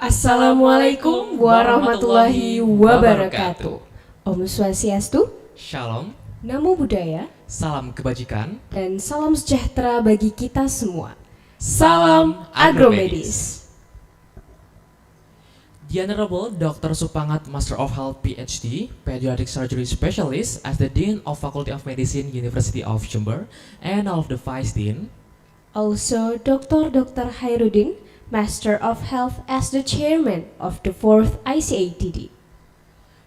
Assalamualaikum warahmatullahi wabarakatuh. Om Swastiastu, Shalom, Namo Buddhaya, salam kebajikan, dan salam sejahtera bagi kita semua. Salam Agromedis. The Honorable Dr. Supangat, Master of Health PhD, Pediatric Surgery Specialist as the Dean of Faculty of Medicine, University of Jember, and all of the Vice Dean. Also Dr. Hairudin, Master of Health as the Chairman of the 4th Icatd.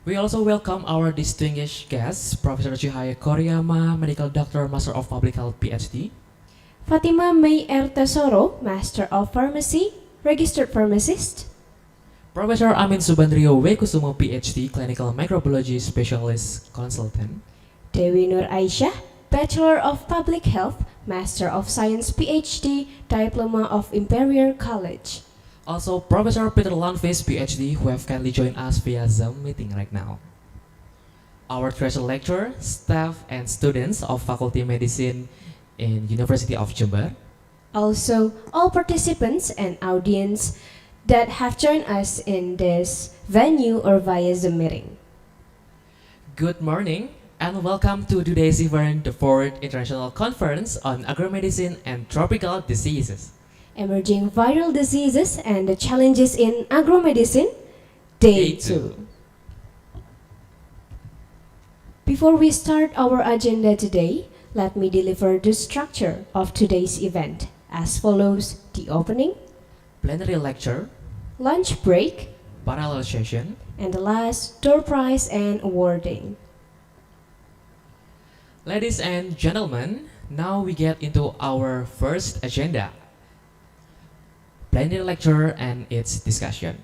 We also welcome our distinguished guests, Professor Chihaya Koriyama, Medical Doctor, Master of Public Health PhD. Fatima May R. Tesoro, Master of Pharmacy, Registered Pharmacist. Professor Amin Subandrio Wekusumo PhD, Clinical Microbiology Specialist Consultant. Dewi Nur Aisyah, Bachelor of Public Health, Master of Science PhD, Diploma of Imperial College. Also Professor Peter Landvis PhD, who have kindly joined us via Zoom meeting right now. Our treasured lecturer, staff and students of Faculty of Medicine in University of Jember. Also all participants and audience that have joined us in this venue or via Zoom meeting. Good morning and welcome to today's event, the 4th International Conference on Agromedicine and Tropical Diseases. Emerging Viral Diseases and the Challenges in Agromedicine, Day 2. Before we start our agenda today, let me deliver the structure of today's event as follows: the opening, Plenary lecture, lunch break, parallel session, and the last, door prize and awarding. Ladies and gentlemen, now we get into our first agenda, plenary lecture and its discussion.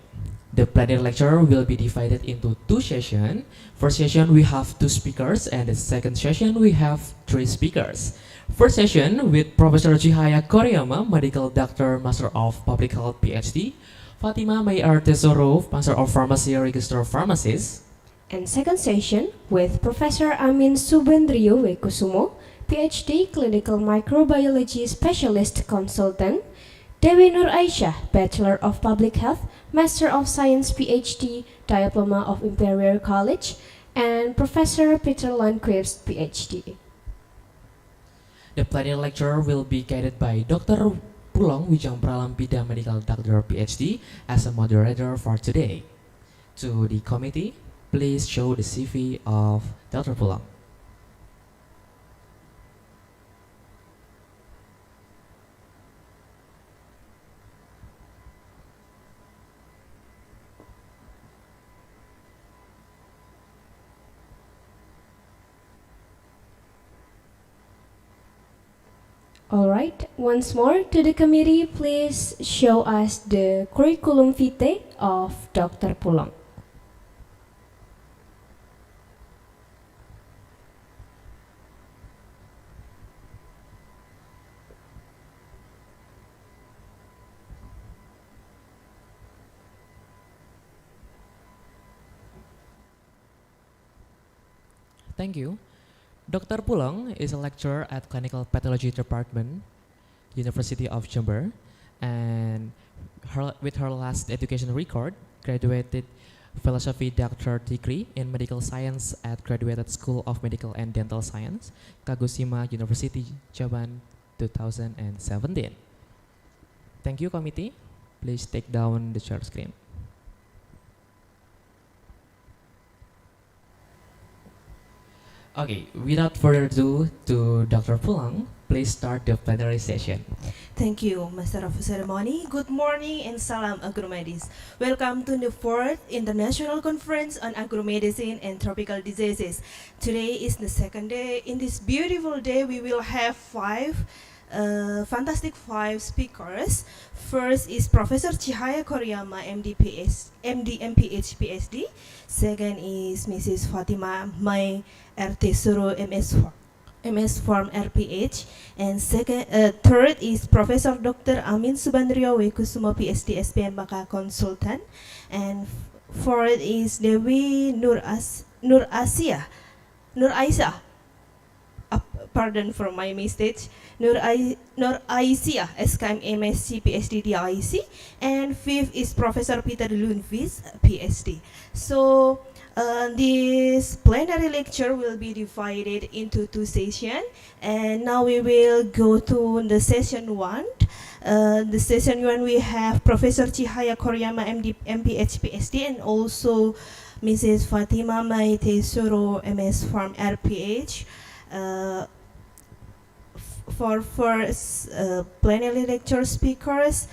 The plenary lecture will be divided into two sessions. First session we have two speakers and the second session we have three speakers. First session with Professor Chihaya Koriyama, Medical Doctor, Master of Public Health PhD, Fatima Mayar Tesoro, Master of Pharmacy, Registered Pharmacist, And second session with Professor Amin Subandrio Wekusumo, PhD Clinical Microbiology Specialist Consultant, Dewi Nur Aisyah, Bachelor of Public Health, Master of Science PhD, Diploma of Imperial College, and Professor Peter Lundqvist, PhD. The plenary lecture will be guided by Dr. Pulong Wijang Pralampida, Medical Doctor PhD, as a moderator for today. To the committee, please show the CV of Dr. Pulong. Alright, once more to the committee, please show us the curriculum vitae of Dr. Pulong. Thank you. Dr. Pulong is a lecturer at Clinical Pathology Department, University of Jember, and with her last education record, graduated Philosophy Doctor degree in Medical Science at Graduate School of Medical and Dental Science, Kagoshima University, Japan, 2017. Thank you, committee. Please take down the share screen. Okay, without further ado, to Dr. Pulong, please start the plenary session. Thank you, Master of Ceremony. Good morning and salam agromedis. Welcome to the 4th International Conference on Agromedicine and Tropical Diseases. Today is the second day. In this beautiful day, we will have fantastic five speakers. First is Professor Chihaya Koriyama, MD, MPH, PhD. Second is Mrs. Fatima Mai RT Suro, MS Form RPH. And third is Professor Dr. Amin Subandrio Wekusumo, PhD, SPM Baka Consultant. And fourth is Dewi Nur Aisyah, pardon for my mistake, Nur Aisyah, SKM MSc PhD DIC, and fifth is Professor Peter Lundqvist, PhD. So this plenary lecture will be divided into two sessions, and now we will go to the session one. The session one we have Professor Chihaya Koriyama, MD, MPH, PhD, and also Mrs. Fatima Maite Suro, MS Form RPH. For first plenary lecture speakers,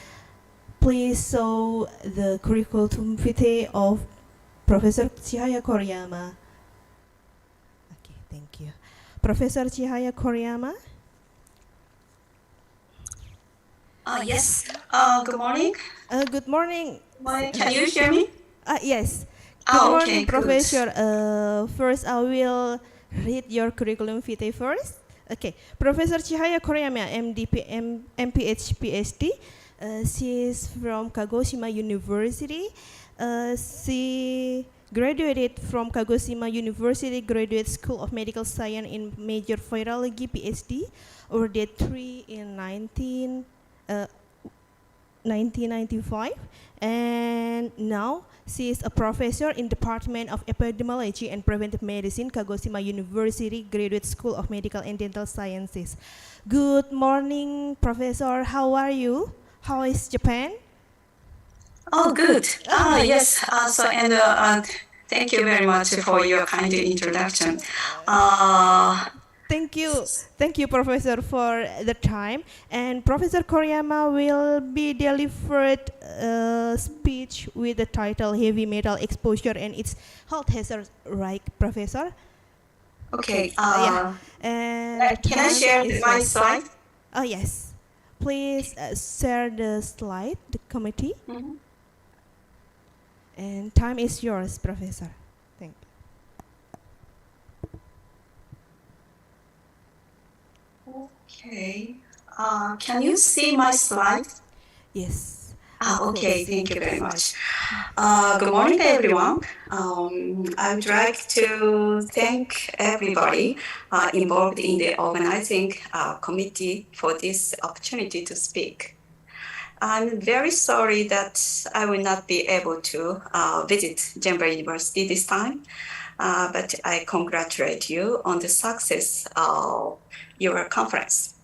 please show the curriculum vitae of Professor Chihaya Koriyama. Okay, thank you. Professor Chihaya Koriyama. Yes. Good morning. Good morning. Can you hear me? Yes. Good Okay, morning, good. Professor. First, I will read your curriculum vitae first. Okay, Professor Chihaya Koriyama, MPH, PhD. She is from Kagoshima University. She graduated from Kagoshima University Graduate School of Medical Science in Major Virology, PhD, awarded 3 in 1995, and now she is a professor in Department of Epidemiology and Preventive Medicine, Kagoshima University Graduate School of Medical and Dental Sciences. Good morning, Professor. How are you? How is Japan? Oh, good. Yes. Thank you very much for your kind introduction. Thank you, Professor, for the time. And Professor Koriyama will be delivered a speech with the title "Heavy Metal Exposure and Its Health Hazards." Right, Professor? Okay. Yeah. And the Can I time share is my right. slide? Oh yes, please share the slide, the committee, Mhm. and time is yours, Professor. Thank Okay. Can you see my slide? you. Yes, I Ah, could okay. see Thank you the very slide. much. Good morning, everyone. I would like to thank everybody involved in the organizing committee for this opportunity to speak. I'm very sorry that I will not be able to visit Geneva University this time, but I congratulate you on the success of your conference.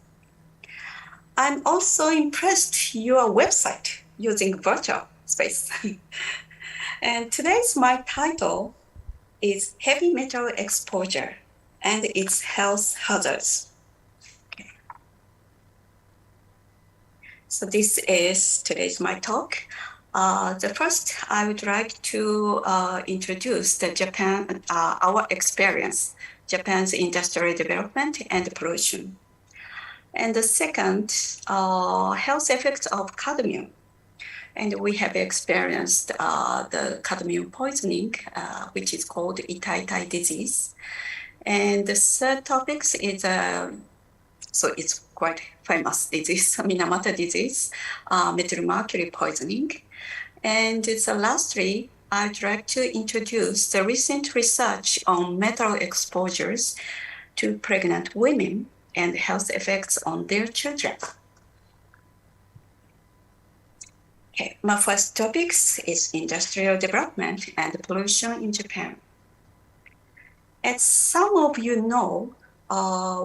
I'm also impressed your website using virtual space. And today's my title is Heavy Metal Exposure and its Health Hazards. So this is today's my talk. The first, I would like to introduce the Japan, our experience, Japan's industrial development and pollution. And the second, health effects of cadmium. And we have experienced the cadmium poisoning, which is called Icatd disease. And the third topic is, so it's quite famous disease, Minamata disease, methyl mercury poisoning. And so lastly, I'd like to introduce the recent research on metal exposures to pregnant women and health effects on their children. Okay, my first topic is industrial development and pollution in Japan. As some of you know,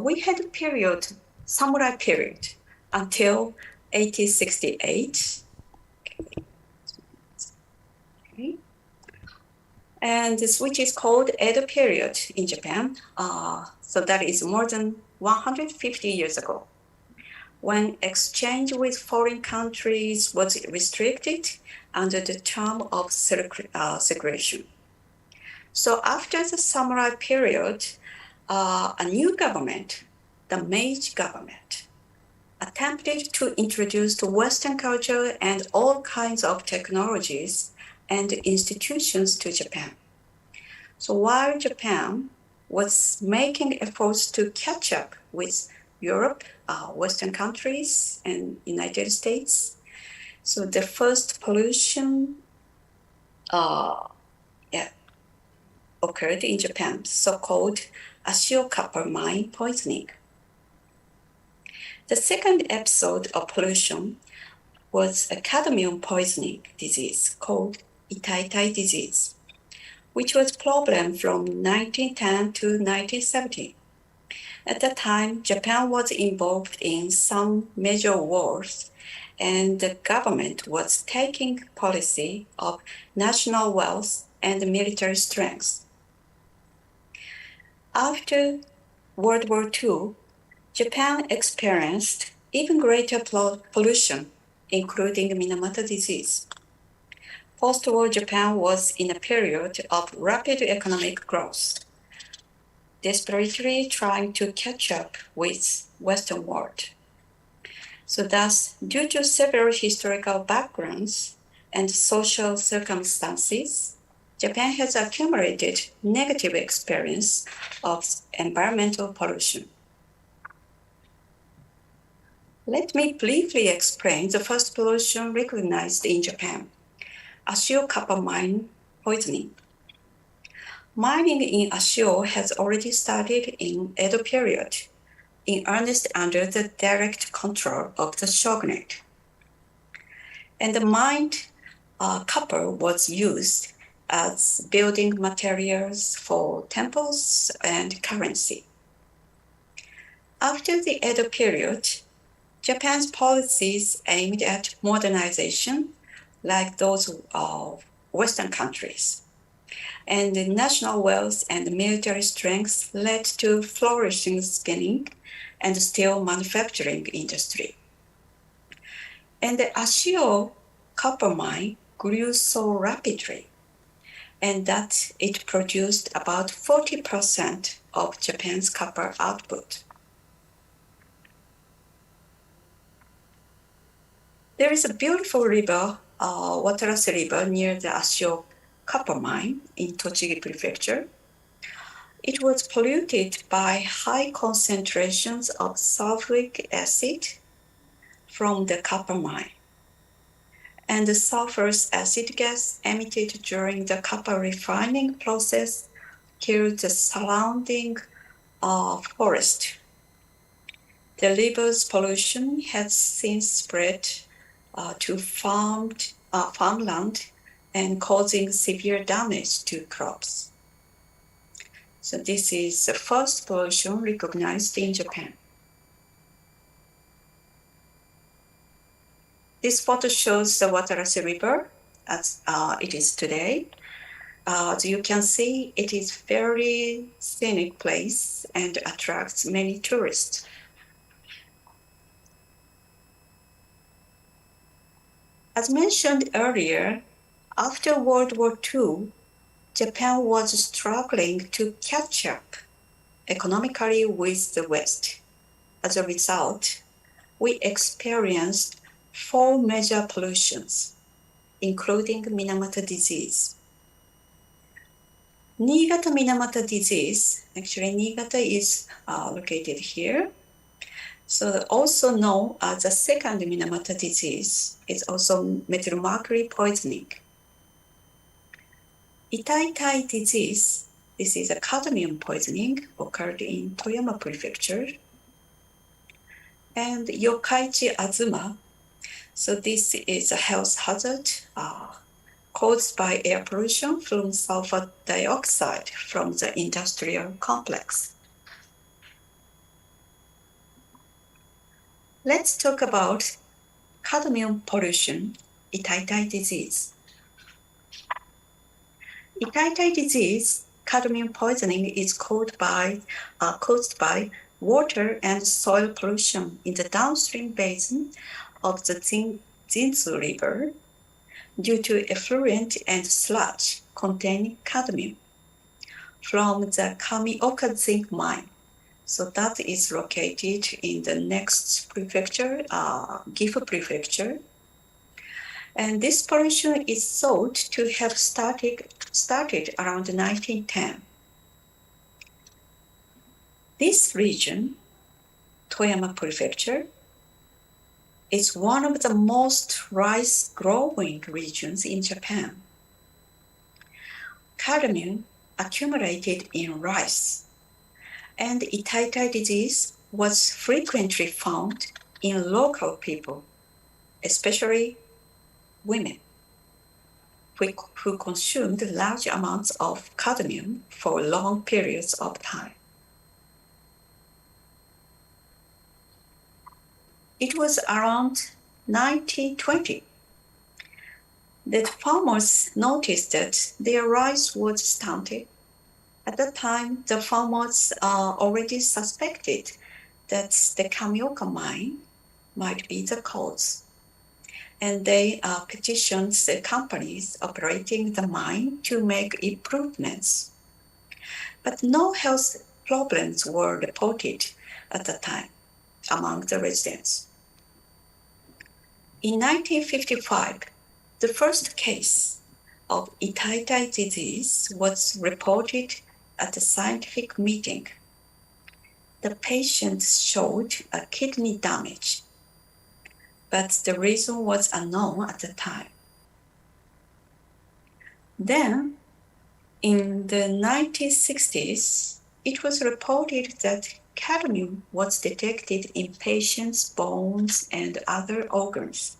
we had a period, samurai period, until 1868. Okay. And this, which is called Edo period in Japan. So that is more than 150 years ago, when exchange with foreign countries was restricted under the term of segregation. So after the samurai period, a new government, the Meiji government, attempted to introduce the Western culture and all kinds of technologies and institutions to Japan. So while Japan was making efforts to catch up with Europe, Western countries, and United States, so the first pollution occurred in Japan, so-called Ashio copper mine poisoning. The second episode of pollution was a cadmium poisoning disease called Icatd disease, which was a problem from 1910 to 1970. At that time, Japan was involved in some major wars, and the government was taking policy of national wealth and military strength. After World War II, Japan experienced even greater pollution, including Minamata disease. Post-war Japan was in a period of rapid economic growth, desperately trying to catch up with Western world. So thus, due to several historical backgrounds and social circumstances, Japan has accumulated negative experience of environmental pollution. Let me briefly explain the first pollution recognized in Japan, Ashio copper mine poisoning. Mining in Ashio has already started in Edo period, in earnest under the direct control of the shogunate. And the mined copper was used as building materials for temples and currency. After the Edo period, Japan's policies aimed at modernization, like those of Western countries. And the national wealth and military strength led to flourishing spinning and steel manufacturing industry. And the Ashio copper mine grew so rapidly, and that it produced about 40% of Japan's copper output. There is a beautiful river, Watarasu River, near the Ashio copper mine in Tochigi Prefecture. It was polluted by high concentrations of sulfuric acid from the copper mine, and the sulfurous acid gas emitted during the copper refining process killed the surrounding forest. The river's pollution has since spread to farmland and causing severe damage to crops. So this is the first pollution recognized in Japan. This photo shows the Watarashi River as it is today. As you can see, it is very scenic place and attracts many tourists. As mentioned earlier, after World War II, Japan was struggling to catch up economically with the West. As a result, we experienced 4 major pollutions, including Minamata disease. Niigata Minamata disease, actually Niigata is located here. So also known as the second Minamata disease, is also methyl mercury poisoning. Icatd disease, this is a cadmium poisoning, occurred in Toyama Prefecture. And Yokkaichi Azuma, so this is a health hazard caused by air pollution from sulfur dioxide from the industrial complex. Let's talk about cadmium pollution, Icatd disease. Icatd disease, cadmium poisoning, is caused by water and soil pollution in the downstream basin of the Zinzu River due to effluent and sludge containing cadmium from the Kamioka zinc mine. So that is located in the next prefecture, Gifu Prefecture. And this pollution is thought to have started around 1910. This region, Toyama Prefecture, is one of the most rice-growing regions in Japan. Cadmium accumulated in rice, and Icatd disease was frequently found in local people, especially women, who consumed large amounts of cadmium for long periods of time. It was around 1920 that farmers noticed that their rice was stunted. At that time, the farmers already suspected that the Kamioka mine might be the cause. And they petitioned the companies operating the mine to make improvements. But no health problems were reported at the time among the residents. In 1955, the first case of Icatd disease was reported at a scientific meeting. The patient showed a kidney damage, but the reason was unknown at the time. Then, in the 1960s, it was reported that cadmium was detected in patients' bones and other organs.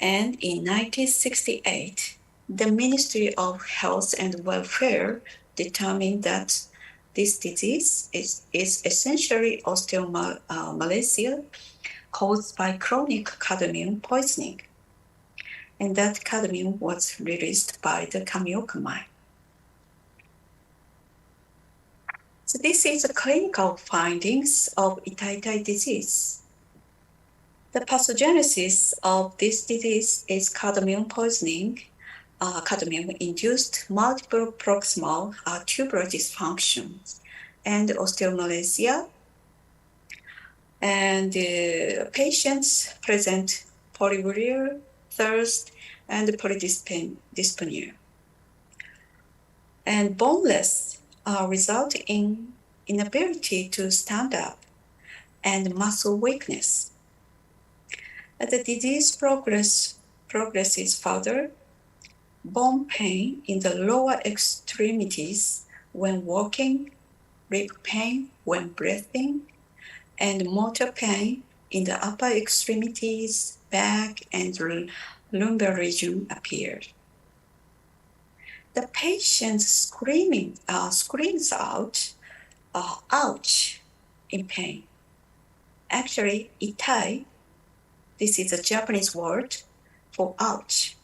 And in 1968, the Ministry of Health and Welfare determined that this disease is essentially osteomalacia caused by chronic cadmium poisoning, and that cadmium was released by the Kamioka mine. So this is the clinical findings of Icatd disease. The pathogenesis of this disease is cadmium poisoning, cadmium-induced multiple proximal tubular dysfunction and osteomalacia, and patients present polyuria, thirst, and polydyspnea. And boneless result in inability to stand up and muscle weakness. As the disease progresses further, bone pain in the lower extremities when walking, rib pain when breathing, and motor pain in the upper extremities, back, and lumbar region appeared. The patient screams out, ouch, in pain. Actually, itai, this is a Japanese word for ouch.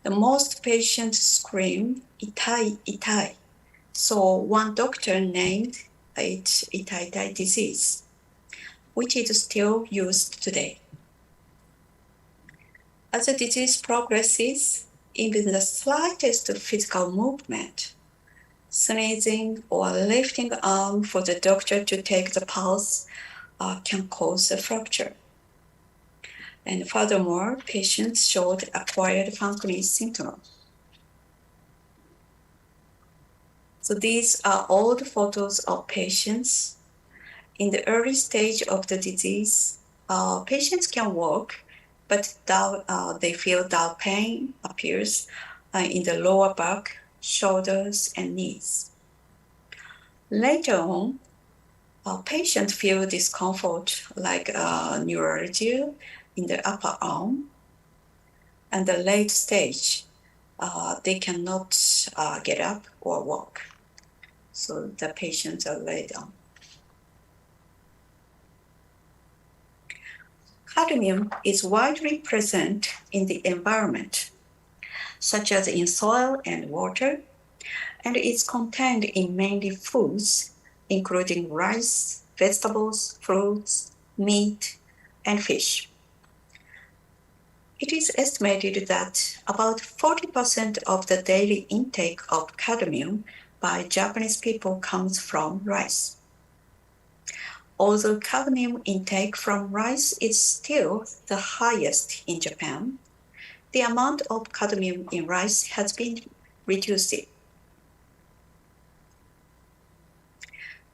The most patients scream itai, itai. So one doctor named it Icatd disease, which is still used today. As the disease progresses, even the slightest physical movement, sneezing or lifting the arm for the doctor to take the pulse, can cause a fracture. And furthermore, patients showed acquired Fanconi syndrome. So these are all the photos of patients. In the early stage of the disease, patients can walk, but they feel dull pain appears in the lower back, shoulders, and knees. Later on, patients feel discomfort like neuralgia in the upper arm. And the late stage, they cannot get up or walk. So the patients are laid down. Cadmium is widely present in the environment, such as in soil and water, and is contained in mainly foods, including rice, vegetables, fruits, meat, and fish. It is estimated that about 40% of the daily intake of cadmium by Japanese people comes from rice. Although cadmium intake from rice is still the highest in Japan, the amount of cadmium in rice has been reduced.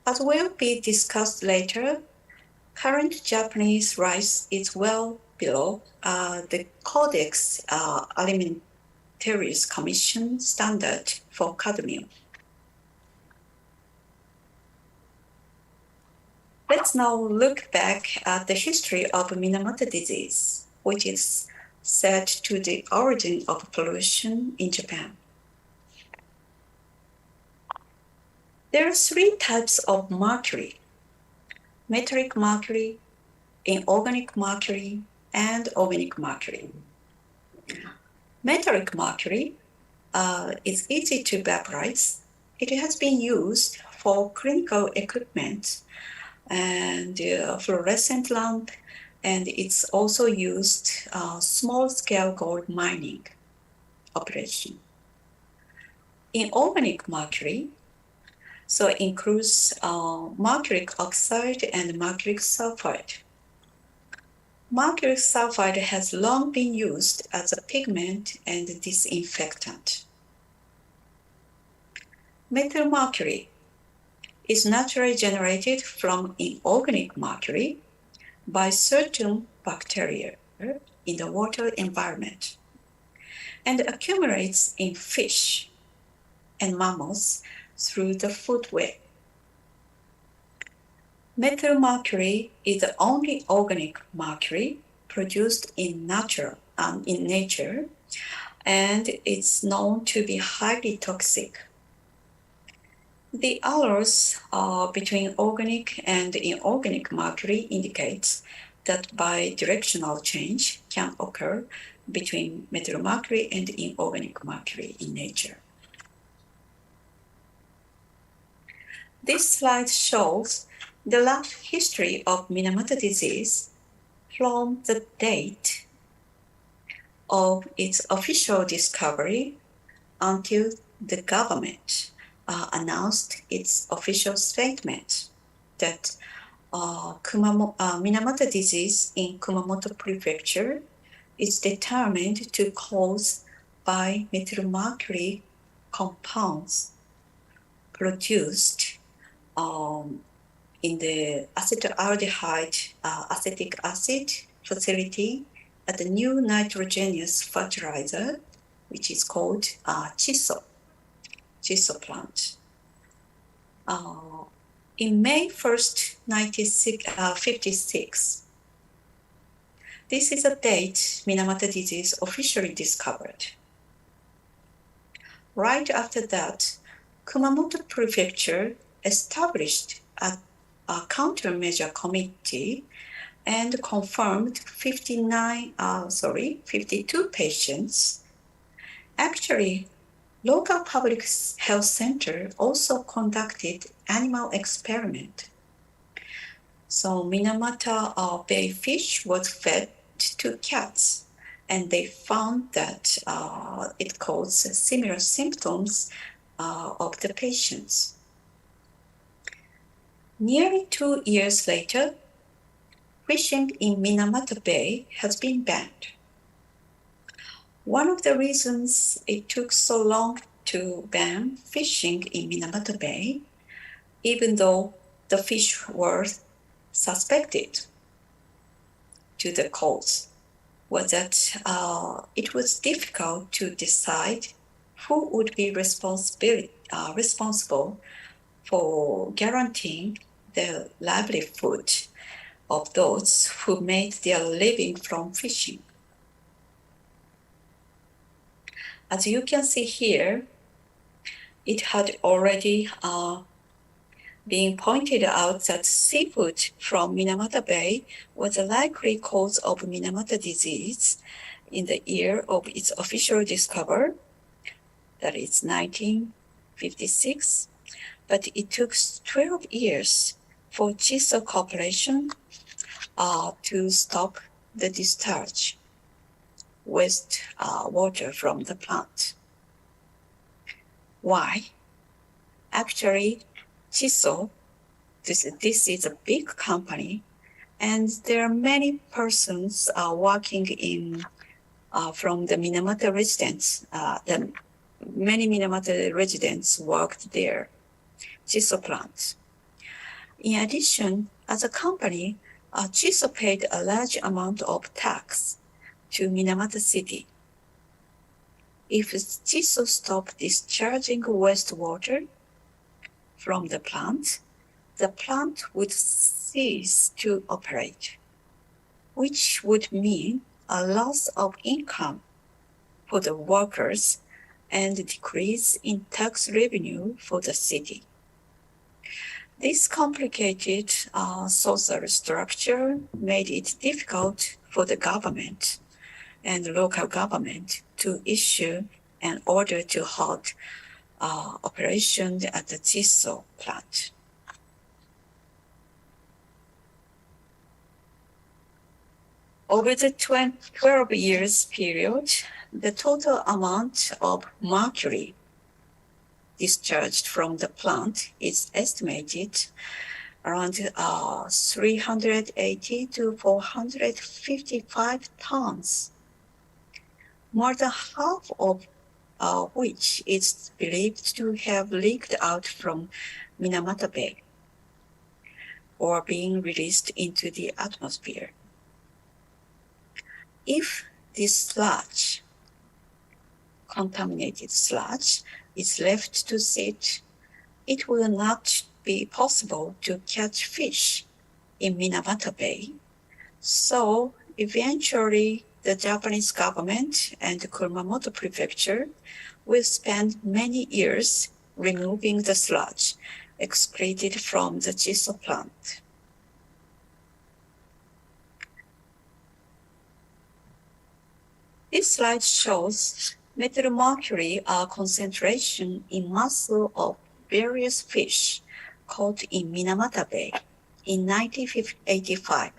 As will be discussed later, current Japanese rice is well below the Codex Alimentarius Commission standard for cadmium. Let's now look back at the history of Minamoto disease, which is said to the origin of pollution in Japan. There are three types of mercury: metallic mercury, inorganic mercury, and organic mercury. Metallic mercury is easy to vaporize. It has been used for clinical equipment and fluorescent lamp, and it's also used small-scale gold mining operation. Inorganic mercury, so it includes mercuric oxide and mercuric sulfide. Mercuric sulfide has long been used as a pigment and disinfectant. Methyl mercury is naturally generated from inorganic mercury by certain bacteria in the water environment and accumulates in fish and mammals through the food web. Methyl mercury is the only organic mercury produced in nature, and it's known to be highly toxic. The alloys between organic and inorganic mercury indicates that bidirectional change can occur between methyl mercury and inorganic mercury in nature. This slide shows the rough history of Minamoto disease from the date of its official discovery until the government announced its official statement that Minamoto disease in Kumamoto Prefecture is determined to cause by methylmercury compounds produced in the acetaldehyde acetic acid facility at the new nitrogenous fertilizer, which is called Chiso plant. In May 1st, 1956, this is a date Minamoto disease officially discovered. Right after that, Kumamoto Prefecture established a countermeasure committee and confirmed 52 patients. Actually, local public health center also conducted animal experiment. So Minamata Bay fish was fed to cats, and they found that it caused similar symptoms of the patients. Nearly 2 years later, fishing in Minamata Bay has been banned. One of the reasons it took so long to ban fishing in Minamata Bay, even though the fish were suspected to the cause, was that it was difficult to decide who would be responsible for guaranteeing the livelihood of those who made their living from fishing. As you can see here, it had already been pointed out that seafood from Minamata Bay was a likely cause of Minamata disease in the year of its official discovery, that is 1956, but it took 12 years for Chiso Corporation to stop the discharge waste water from the plant. Why? Actually, Chiso, this is a big company, and there are many persons working in from the Minamata residents. Many Minamata residents worked there, Chiso plant. In addition, as a company, Chiso paid a large amount of tax to Minamata City. If Chiso stopped discharging wastewater from the plant would cease to operate, which would mean a loss of income for the workers and a decrease in tax revenue for the city. This complicated social structure made it difficult for the government and local government to issue an order to halt operation at the Chiso plant. Over the 12 years period, the total amount of mercury discharged from the plant is estimated around 380 to 455 tons, more than half of which is believed to have leaked out from Minamata Bay or being released into the atmosphere. If this sludge, contaminated sludge, is left to sit, it will not be possible to catch fish in Minamata Bay. So eventually, the Japanese government and the Kumamoto Prefecture will spend many years removing the sludge excreted from the Chiso plant. This slide shows methylmercury concentration in muscle of various fish caught in Minamata Bay in 1985.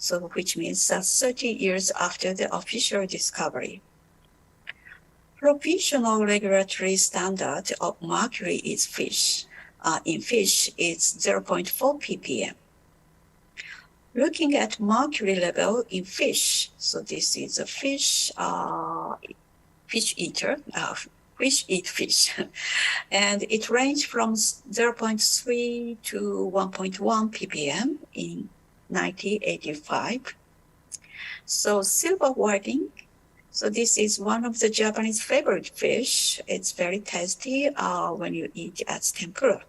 so which means 30 years after the official discovery. Provisional regulatory standard of mercury is in fish is 0.4 ppm. Looking at mercury level in fish, so this is a fish eater, fish eat fish, and it ranged from 0.3 to 1.1 ppm in 1985. So silver whiting, so this is one of the Japanese favorite fish. It's very tasty when you eat at tempura.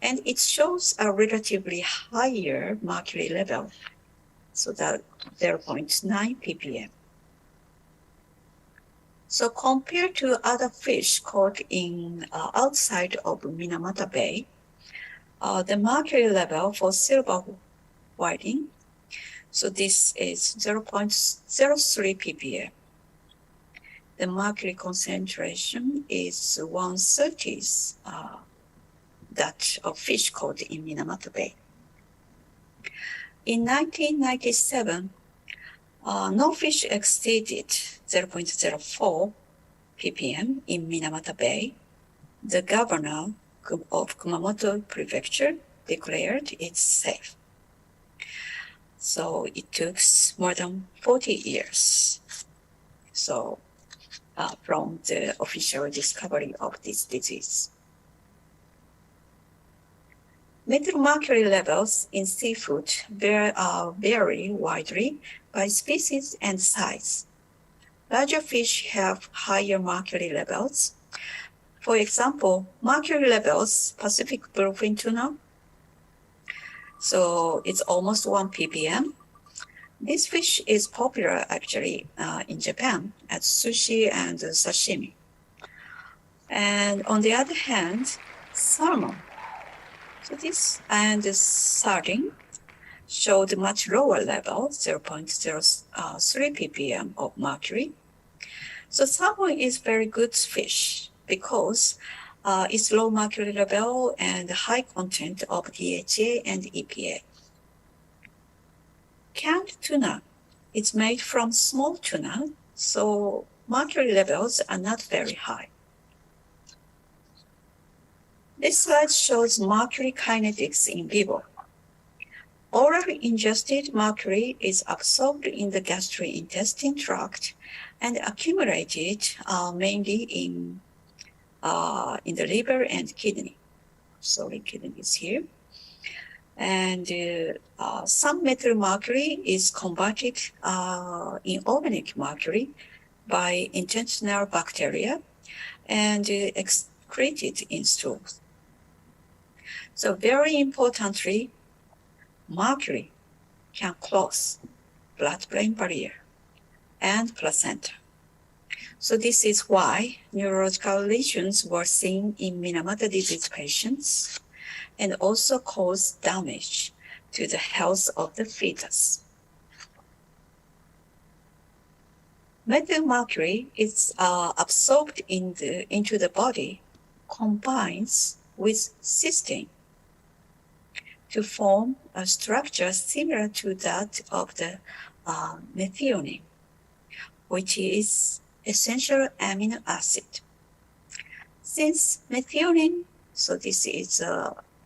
And it shows a relatively higher mercury level, so that 0.9 ppm. So compared to other fish caught in outside of Minamata Bay, the mercury level for silver whiting, so this is 0.03 ppm. The mercury concentration is 1/30 that of fish caught in Minamata Bay. In 1997, no fish exceeded 0.04 ppm in Minamata Bay. The governor of Kumamoto Prefecture declared it safe. So it took more than 40 years from the official discovery of this disease. Metal mercury levels in seafood vary widely by species and size. Larger fish have higher mercury levels. For example, mercury levels Pacific bluefin tuna, so it's almost 1 ppm. This fish is popular actually in Japan as sushi and sashimi. And on the other hand, salmon, so this and sardine showed much lower level, 0.03 ppm of mercury. So salmon is very good fish because its low mercury level and high content of DHA and EPA. Canned tuna is made from small tuna, so mercury levels are not very high. This slide shows mercury kinetics in vivo. Orally ingested mercury is absorbed in the gastrointestinal tract and accumulated mainly in the liver and kidney. Sorry, kidney is here. And some methyl mercury is converted in organic mercury by intestinal bacteria and excreted in stools. So very importantly, mercury can cross blood-brain barrier and placenta. So this is why neurological lesions were seen in Minamata disease patients and also cause damage to the health of the fetus. Methyl mercury is absorbed into the body, combines with cysteine to form a structure similar to that of the methionine, which is essential amino acid. Since methionine, so this is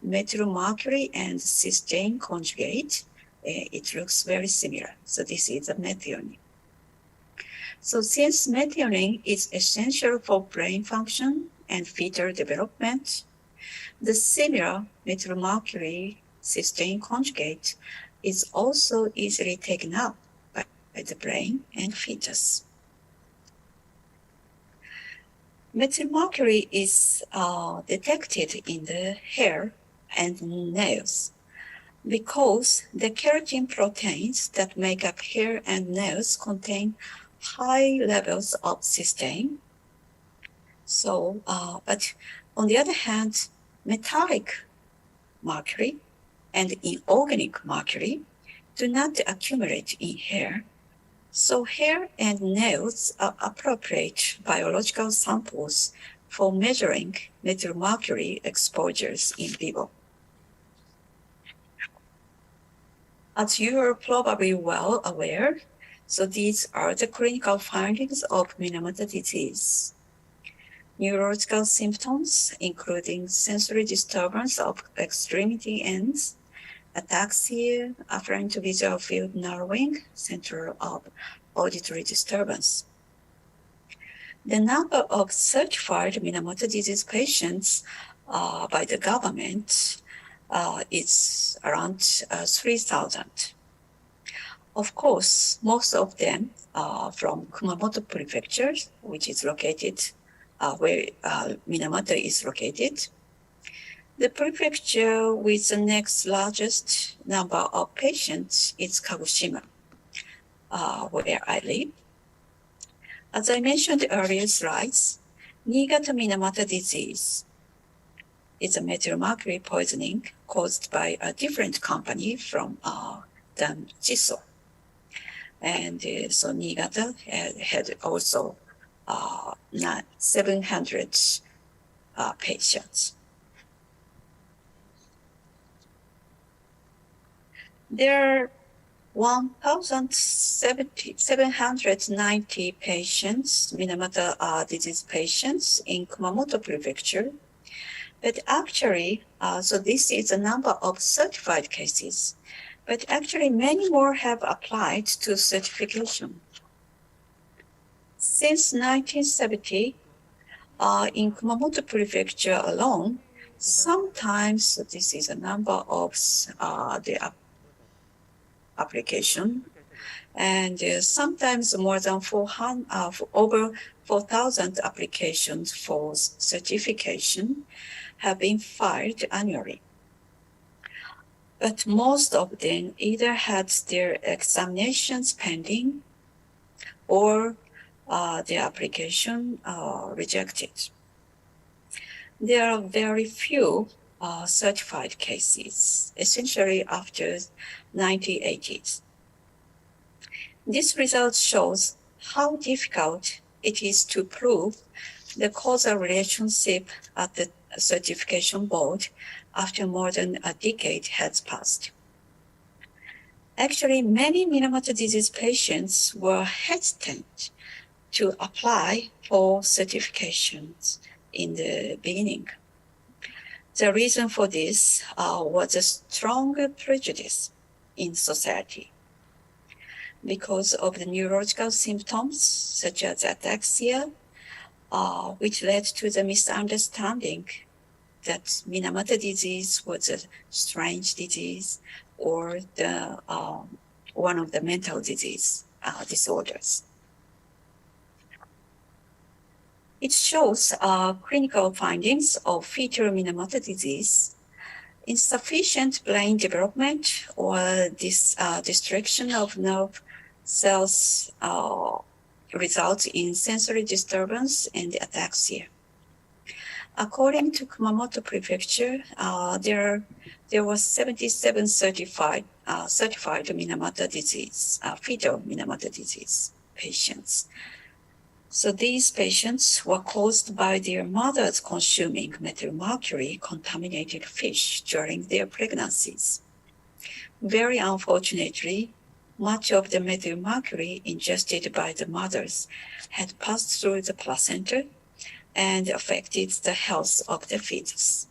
methyl mercury and cysteine conjugate, it looks very similar. So this is a methionine. So since methionine is essential for brain function and fetal development, the similar methyl mercury cysteine conjugate is also easily taken up by the brain and fetus. Methyl mercury is detected in the hair and nails because the keratin proteins that make up hair and nails contain high levels of cysteine. So, but on the other hand, metallic mercury and inorganic mercury do not accumulate in hair. So hair and nails are appropriate biological samples for measuring methyl mercury exposures in vivo. As you are probably well aware, so these are the clinical findings of Minamoto disease. Neurological symptoms, including sensory disturbance of extremity ends, ataxia, afferent visual field narrowing, center of auditory disturbance. The number of certified Minamoto disease patients by the government is around 3,000. Of course, most of them are from Kumamoto Prefecture, which is located where Minamoto is located. The prefecture with the next largest number of patients is Kagoshima, where I live. As I mentioned earlier slides, Niigata Minamoto disease is a metal mercury poisoning caused by a different company from than Chiso. And so Niigata had also 700 patients. There are 1,790 patients, Minamoto disease patients in Kumamoto Prefecture. But actually, so this is the number of certified cases. But actually, many more have applied to certification. Since 1970, in Kumamoto Prefecture alone, sometimes this is a number of the application, and sometimes more than 400, over 4,000 applications for certification have been filed annually. But most of them either had their examinations pending or their application rejected. There are very few certified cases, essentially after 1980s. This result shows how difficult it is to prove the causal relationship at the certification board after more than a decade has passed. Actually, many Minamoto disease patients were hesitant to apply for certifications in the beginning. The reason for this was a strong prejudice in society because of the neurological symptoms such as ataxia, which led to the misunderstanding that Minamoto disease was a strange disease or the one of the mental disease disorders. It shows clinical findings of fetal Minamoto disease, insufficient brain development or destruction of nerve cells results in sensory disturbance and ataxia. According to Kumamoto Prefecture, there was 77 certified Minamoto disease, fetal Minamoto disease patients. So these patients were caused by their mothers consuming methylmercury contaminated fish during their pregnancies. Very unfortunately, much of the methylmercury ingested by the mothers had passed through the placenta and affected the health of the fetus.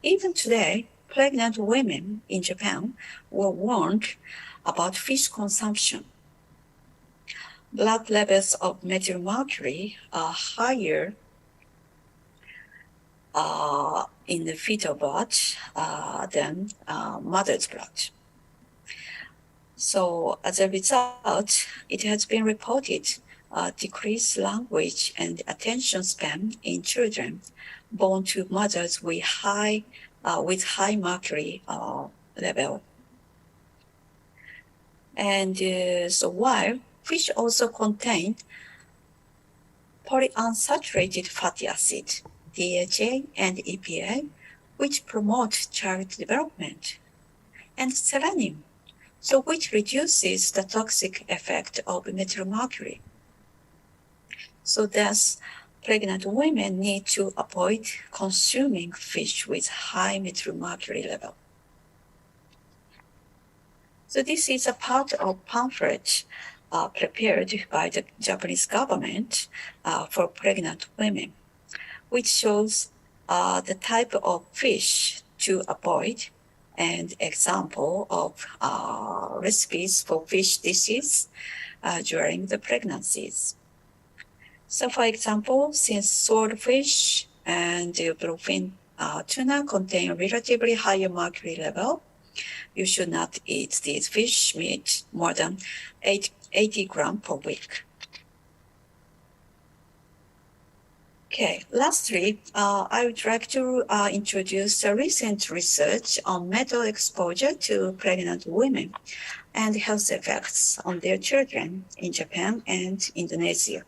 Even today, pregnant women in Japan were warned about fish consumption. Blood levels of methylmercury are higher in the fetal blood than mother's blood. So as a result, it has been reported decreased language and attention span in children born to mothers with high mercury level. And so while fish also contain polyunsaturated fatty acid, DHA and EPA, which promote child development, and selenium, so which reduces the toxic effect of methylmercury. So thus, pregnant women need to avoid consuming fish with high methylmercury level. So this is a part of pamphlet prepared by the Japanese government for pregnant women, which shows the type of fish to avoid and example of recipes for fish dishes during the pregnancies. So for example, since swordfish and bluefin tuna contain relatively higher mercury level, you should not eat these fish meat more than 80 grams per week. Okay, lastly, I would like to introduce a recent research on metal exposure to pregnant women and health effects on their children in Japan and Indonesia.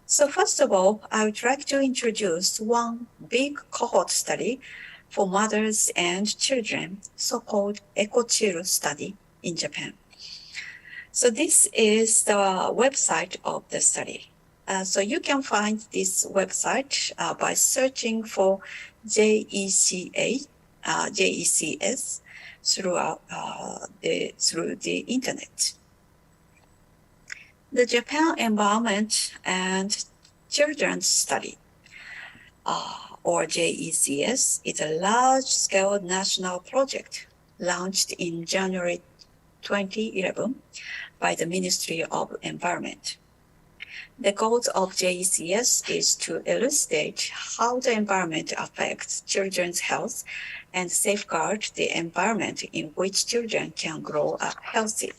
So first of all, I would like to introduce one big cohort study for mothers and children, so-called Icatd study in Japan. So this is the website of the study. So you can find this website by searching for JECS through the internet. The Japan Environment and Children's Study, or JECS, is a large-scale national project launched in January 2011 by the Ministry of Environment. The goal of JECS is to elucidate how the environment affects children's health and safeguard the environment in which children can grow up healthy.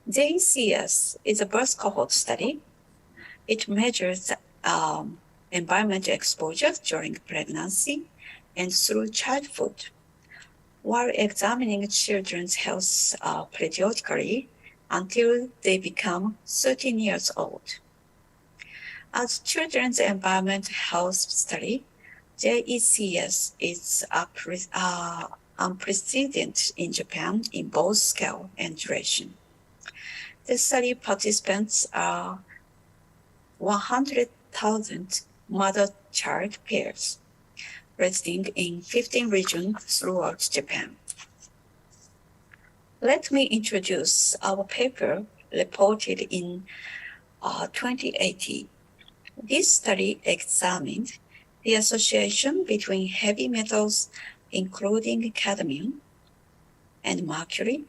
JECS is a birth cohort study. It measures environmental exposure during pregnancy and through childhood, while examining children's health periodically until they become 13 years old. As children's environment health study, JECS is unprecedented in Japan in both scale and duration. The study participants are 100,000 mother-child pairs residing in 15 regions throughout Japan. Let me introduce our paper reported in 2018. This study examined the association between heavy metals, including cadmium and mercury,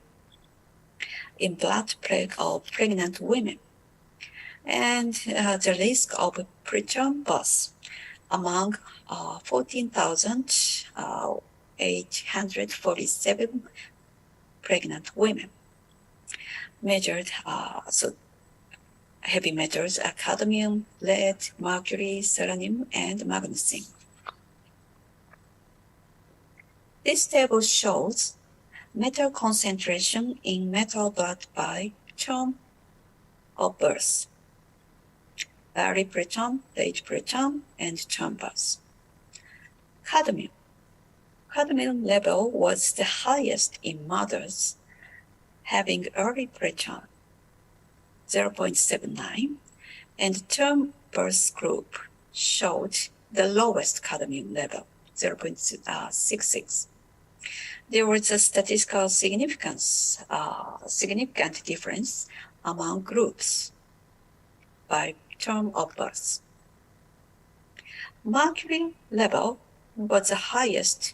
in blood of pregnant women, and the risk of preterm birth among 14,847 pregnant women. Measured heavy metals are cadmium, lead, mercury, selenium, and magnesium. This table shows metal concentration in metal blood by term of birth, early preterm, late preterm, and term birth. Cadmium. Cadmium level was the highest in mothers having early preterm, 0.79, and term birth group showed the lowest cadmium level, 0.66. There was a statistical significant difference among groups by term of birth. Mercury level was the highest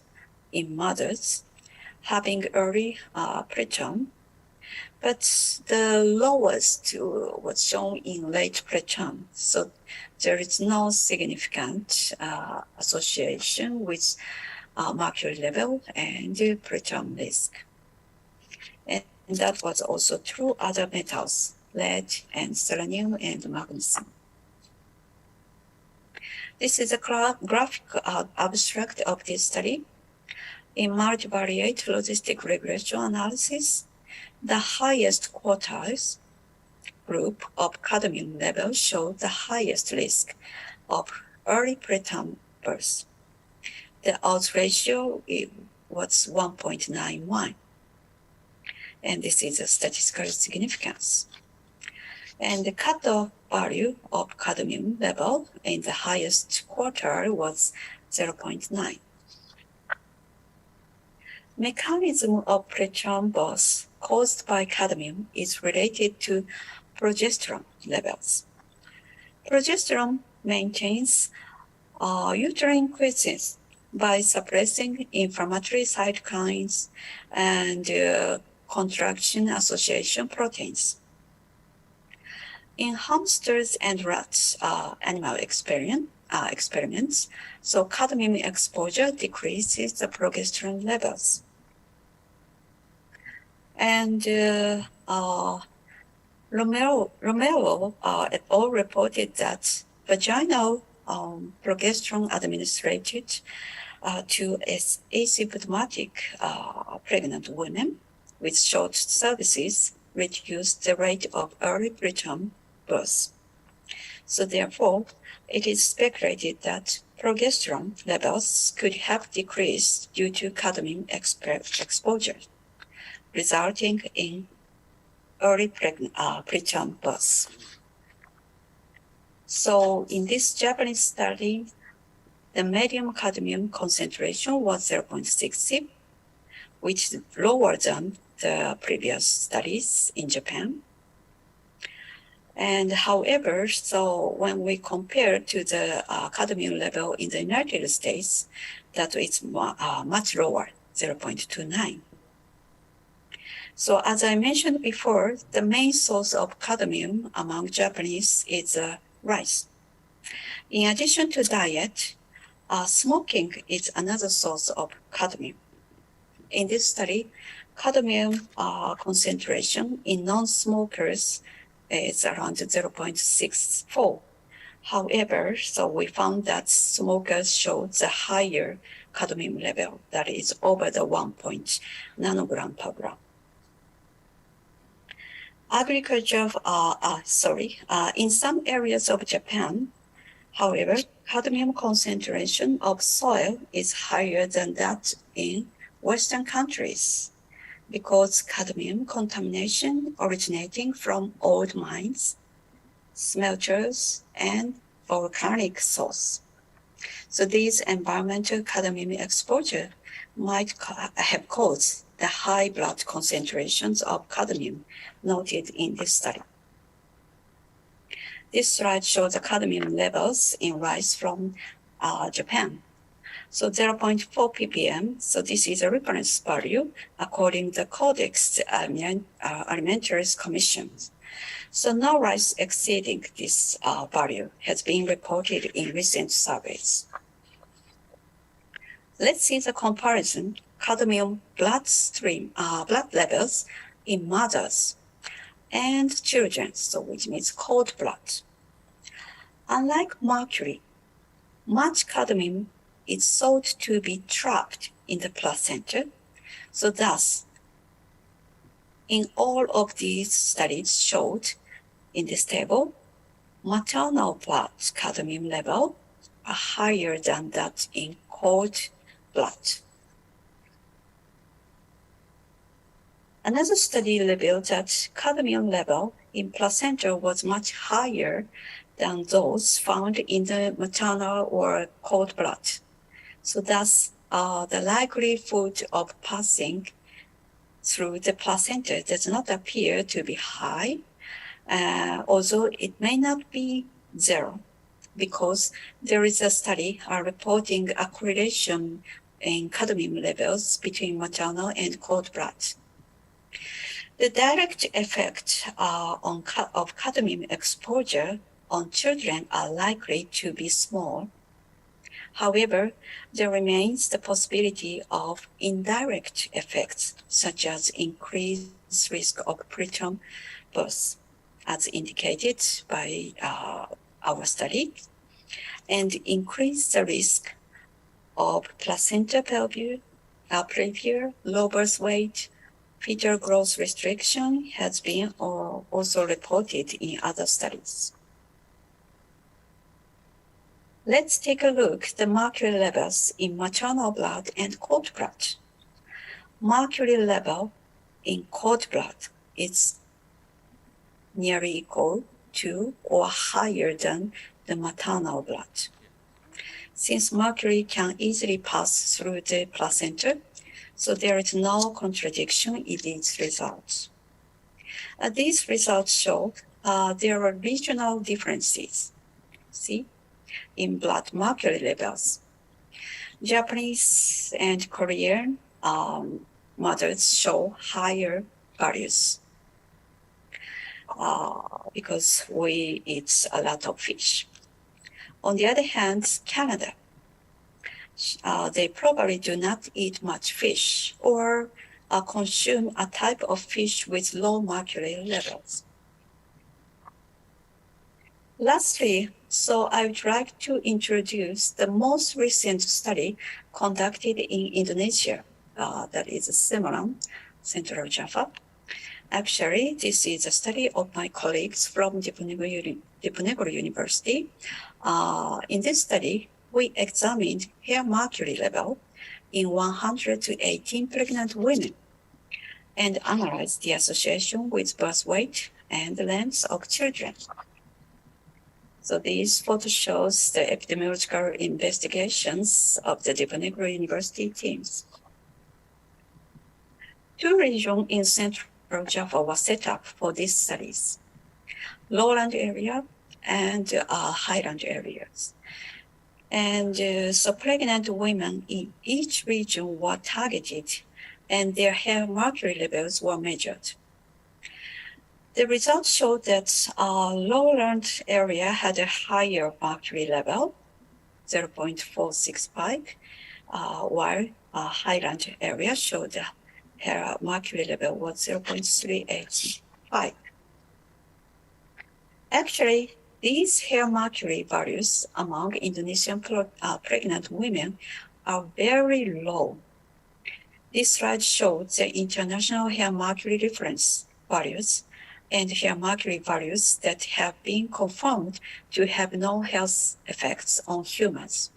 in mothers having early preterm, but the lowest was shown in late preterm. So there is no significant association with mercury level and preterm risk. And that was also true other metals, lead and selenium and magnesium. This is a graphic abstract of this study. In multivariate logistic regression analysis, the highest quartiles group of cadmium level showed the highest risk of early preterm birth. The odds ratio was 1.91, and this is a statistical significance. And the cutoff value of cadmium level in the highest quartile was 0.9. Mechanism of preterm birth caused by cadmium is related to progesterone levels. Progesterone maintains uterine quiescence by suppressing inflammatory cytokines and contraction association proteins. In hamsters and rats animal experiments, so cadmium exposure decreases the progesterone levels. And Romero et al. Reported that vaginal progesterone administered to asymptomatic pregnant women with short cervices reduced the rate of early preterm birth. So therefore, it is speculated that progesterone levels could have decreased due to cadmium exposure, resulting in early preterm birth. So in this Japanese study, the medium cadmium concentration was 0.60, which is lower than the previous studies in Japan. And however, so when we compare to the cadmium level in the United States, that it's much lower, 0.29. So as I mentioned before, the main source of cadmium among Japanese is rice. In addition to diet, smoking is another source of cadmium. In this study, cadmium concentration in non-smokers is around 0.64. However, so we found that smokers showed the higher cadmium level, that is over the 1 nanogram per gram. Agriculture in some areas of Japan, however, cadmium concentration of soil is higher than that in Western countries because cadmium contamination originating from old mines, smelters, and volcanic source. So these environmental cadmium exposure might have caused the high blood concentrations of cadmium noted in this study. This slide shows the cadmium levels in rice from Japan. So 0.4 ppm, so this is a reference value according to the Codex Alimentaris Commission. So no rice exceeding this value has been reported in recent surveys. Let's see the comparison cadmium blood levels in mothers and children, so which means cord blood. Unlike mercury, much cadmium is thought to be trapped in the placenta. So thus, in all of these studies showed in this table, maternal blood cadmium level are higher than that in cord blood. Another study revealed that cadmium level in placenta was much higher than those found in the maternal or cord blood. So thus, the likelihood of passing through the placenta does not appear to be high, although it may not be zero, because there is a study reporting a correlation in cadmium levels between maternal and cord blood. The direct effect of cadmium exposure on children are likely to be small. However, there remains the possibility of indirect effects, such as increased risk of preterm birth, as indicated by our study, and increase the risk of placenta previa, low birth weight, fetal growth restriction has been also reported in other studies. Let's take a look at the mercury levels in maternal blood and cord blood. Mercury level in cord blood is nearly equal to or higher than the maternal blood. Since mercury can easily pass through the placenta, So there is no contradiction in these results. These results show there are regional differences, see, in blood mercury levels. Japanese and Korean mothers show higher values because we eat a lot of fish. On the other hand, Canada, they probably do not eat much fish or consume a type of fish with low mercury levels. Lastly, so I would like to introduce the most recent study conducted in Indonesia, that is Semarang, Central Java. Actually, this is a study of my colleagues from Diponegoro University. In this study, we examined hair mercury level in 100 to 18 pregnant women and analyzed the association with birth weight and the length of children. So this photo shows the epidemiological investigations of the Diponegoro University teams. Two regions in Central Java were set up for these studies, lowland area and highland areas. And so pregnant women in each region were targeted and their hair mercury levels were measured. The results showed that lowland area had a higher mercury level, 0.465, while highland area showed the hair mercury level was 0.385. Actually, these hair mercury values among Indonesian pregnant women are very low. This slide shows the international hair mercury reference values and hair mercury values that have been confirmed to have no health effects on humans.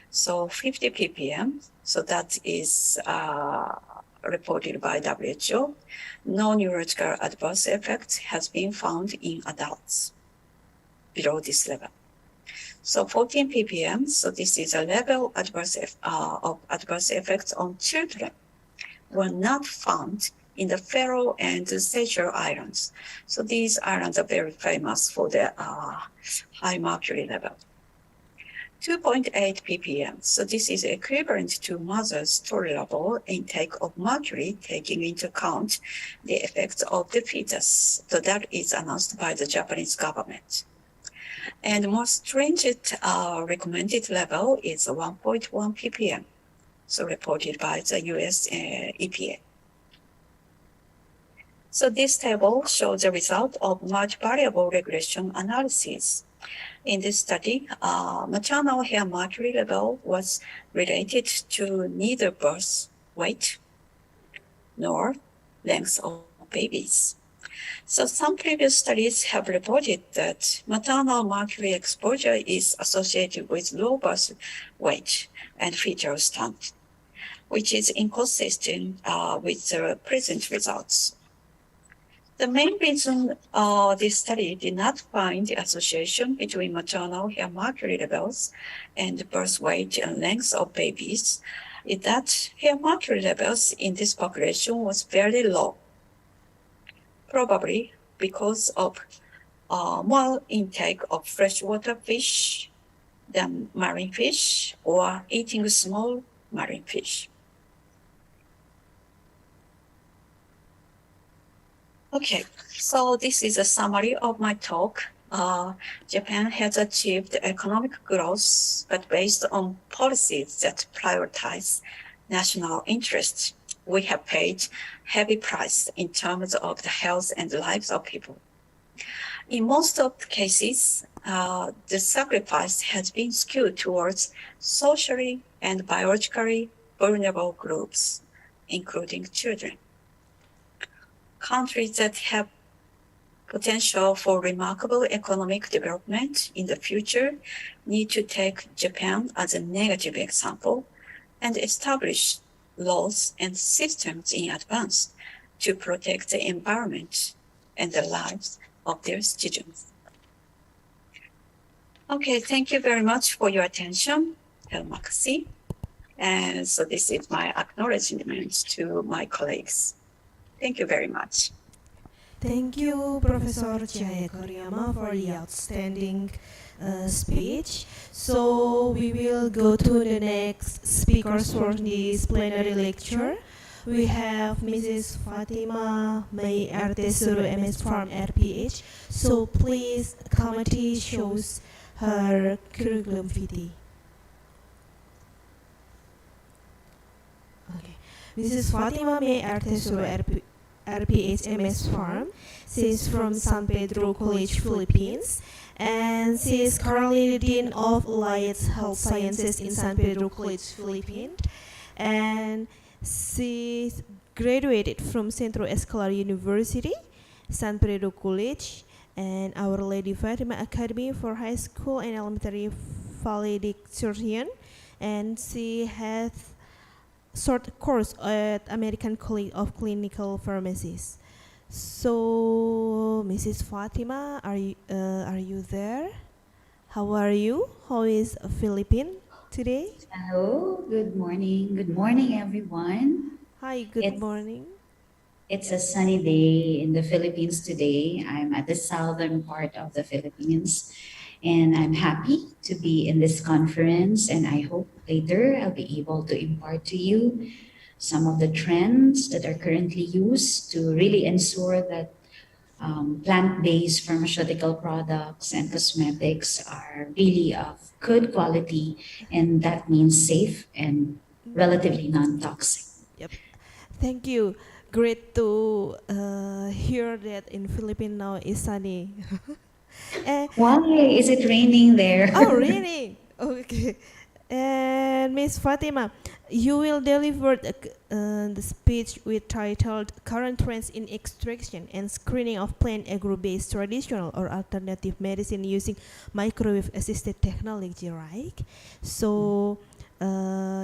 So 50 ppm, so that is reported by WHO, no neurological adverse effect has been found in adults below this level. So 14 ppm, so this is a level of adverse effects on children, were not found in the Faroe and Seychelles Islands. So these islands are very famous for their high mercury level. 2.8 ppm, so this is equivalent to mother's tolerable intake of mercury, taking into account the effects of the fetus. So that is announced by the Japanese government. And the most stringent recommended level is 1.1 ppm, so reported by the US EPA. So this table shows the result of multivariable regression analysis. In this study, maternal hair mercury level was related to neither birth weight nor length of babies. So some previous studies have reported that maternal mercury exposure is associated with low birth weight and fetal strength, which is inconsistent with the present results. The main reason this study did not find the association between maternal hair mercury levels and birth weight and length of babies is that hair mercury levels in this population was very low, probably because of more intake of freshwater fish than marine fish or eating small marine fish. Okay, so this is a summary of my talk. Japan has achieved economic growth, but based on policies that prioritize national interests. We have paid heavy price in terms of the health and lives of people. In most of the cases, the sacrifice has been skewed towards socially and biologically vulnerable groups, including children. Countries that have potential for remarkable economic development in the future need to take Japan as a negative example and establish laws and systems in advance to protect the environment and the lives of their citizens. Okay, thank you very much for your attention. Terima kasih. And so this is my acknowledgement to my colleagues. Thank you very much. Thank you, Professor Jaya Koryama, for the outstanding speech. So we will go to the next speakers for this plenary lecture. We have Mrs. Fatima May Artesuru MS Farm RPH. So please, committee shows her curriculum vitae. Okay. Mrs. Fatima May Artesuru RPH MS Farm. She's from San Pedro College, Philippines. And she is currently the Dean of Allied Health Sciences in San Pedro College, Philippines. And she graduated from Centro Escolar University, San Pedro College, and Our Lady Fatima Academy for high school and elementary valedictorian. And she has short course at American College of Clinical Pharmacies. So, Mrs. Fatima, are you there? How are you? How is Philippines today? Hello, good morning. Good morning, everyone. Hi, good It's- morning. It's a sunny day in the Philippines today. I'm at the southern part of the Philippines, and I'm happy to be in this conference. And I hope later I'll be able to impart to you some of the trends that are currently used to really ensure that plant-based pharmaceutical products and cosmetics are really of good quality, and that means safe and relatively non-toxic. Thank you. Great to hear that in Philippines now is sunny. Why is it raining there? Oh, really? Okay. And Miss Fatima, you will deliver the speech with titled "Current Trends in Extraction and Screening of Plant Agro-Based Traditional or Alternative Medicine Using Microwave-Assisted Technology," right? So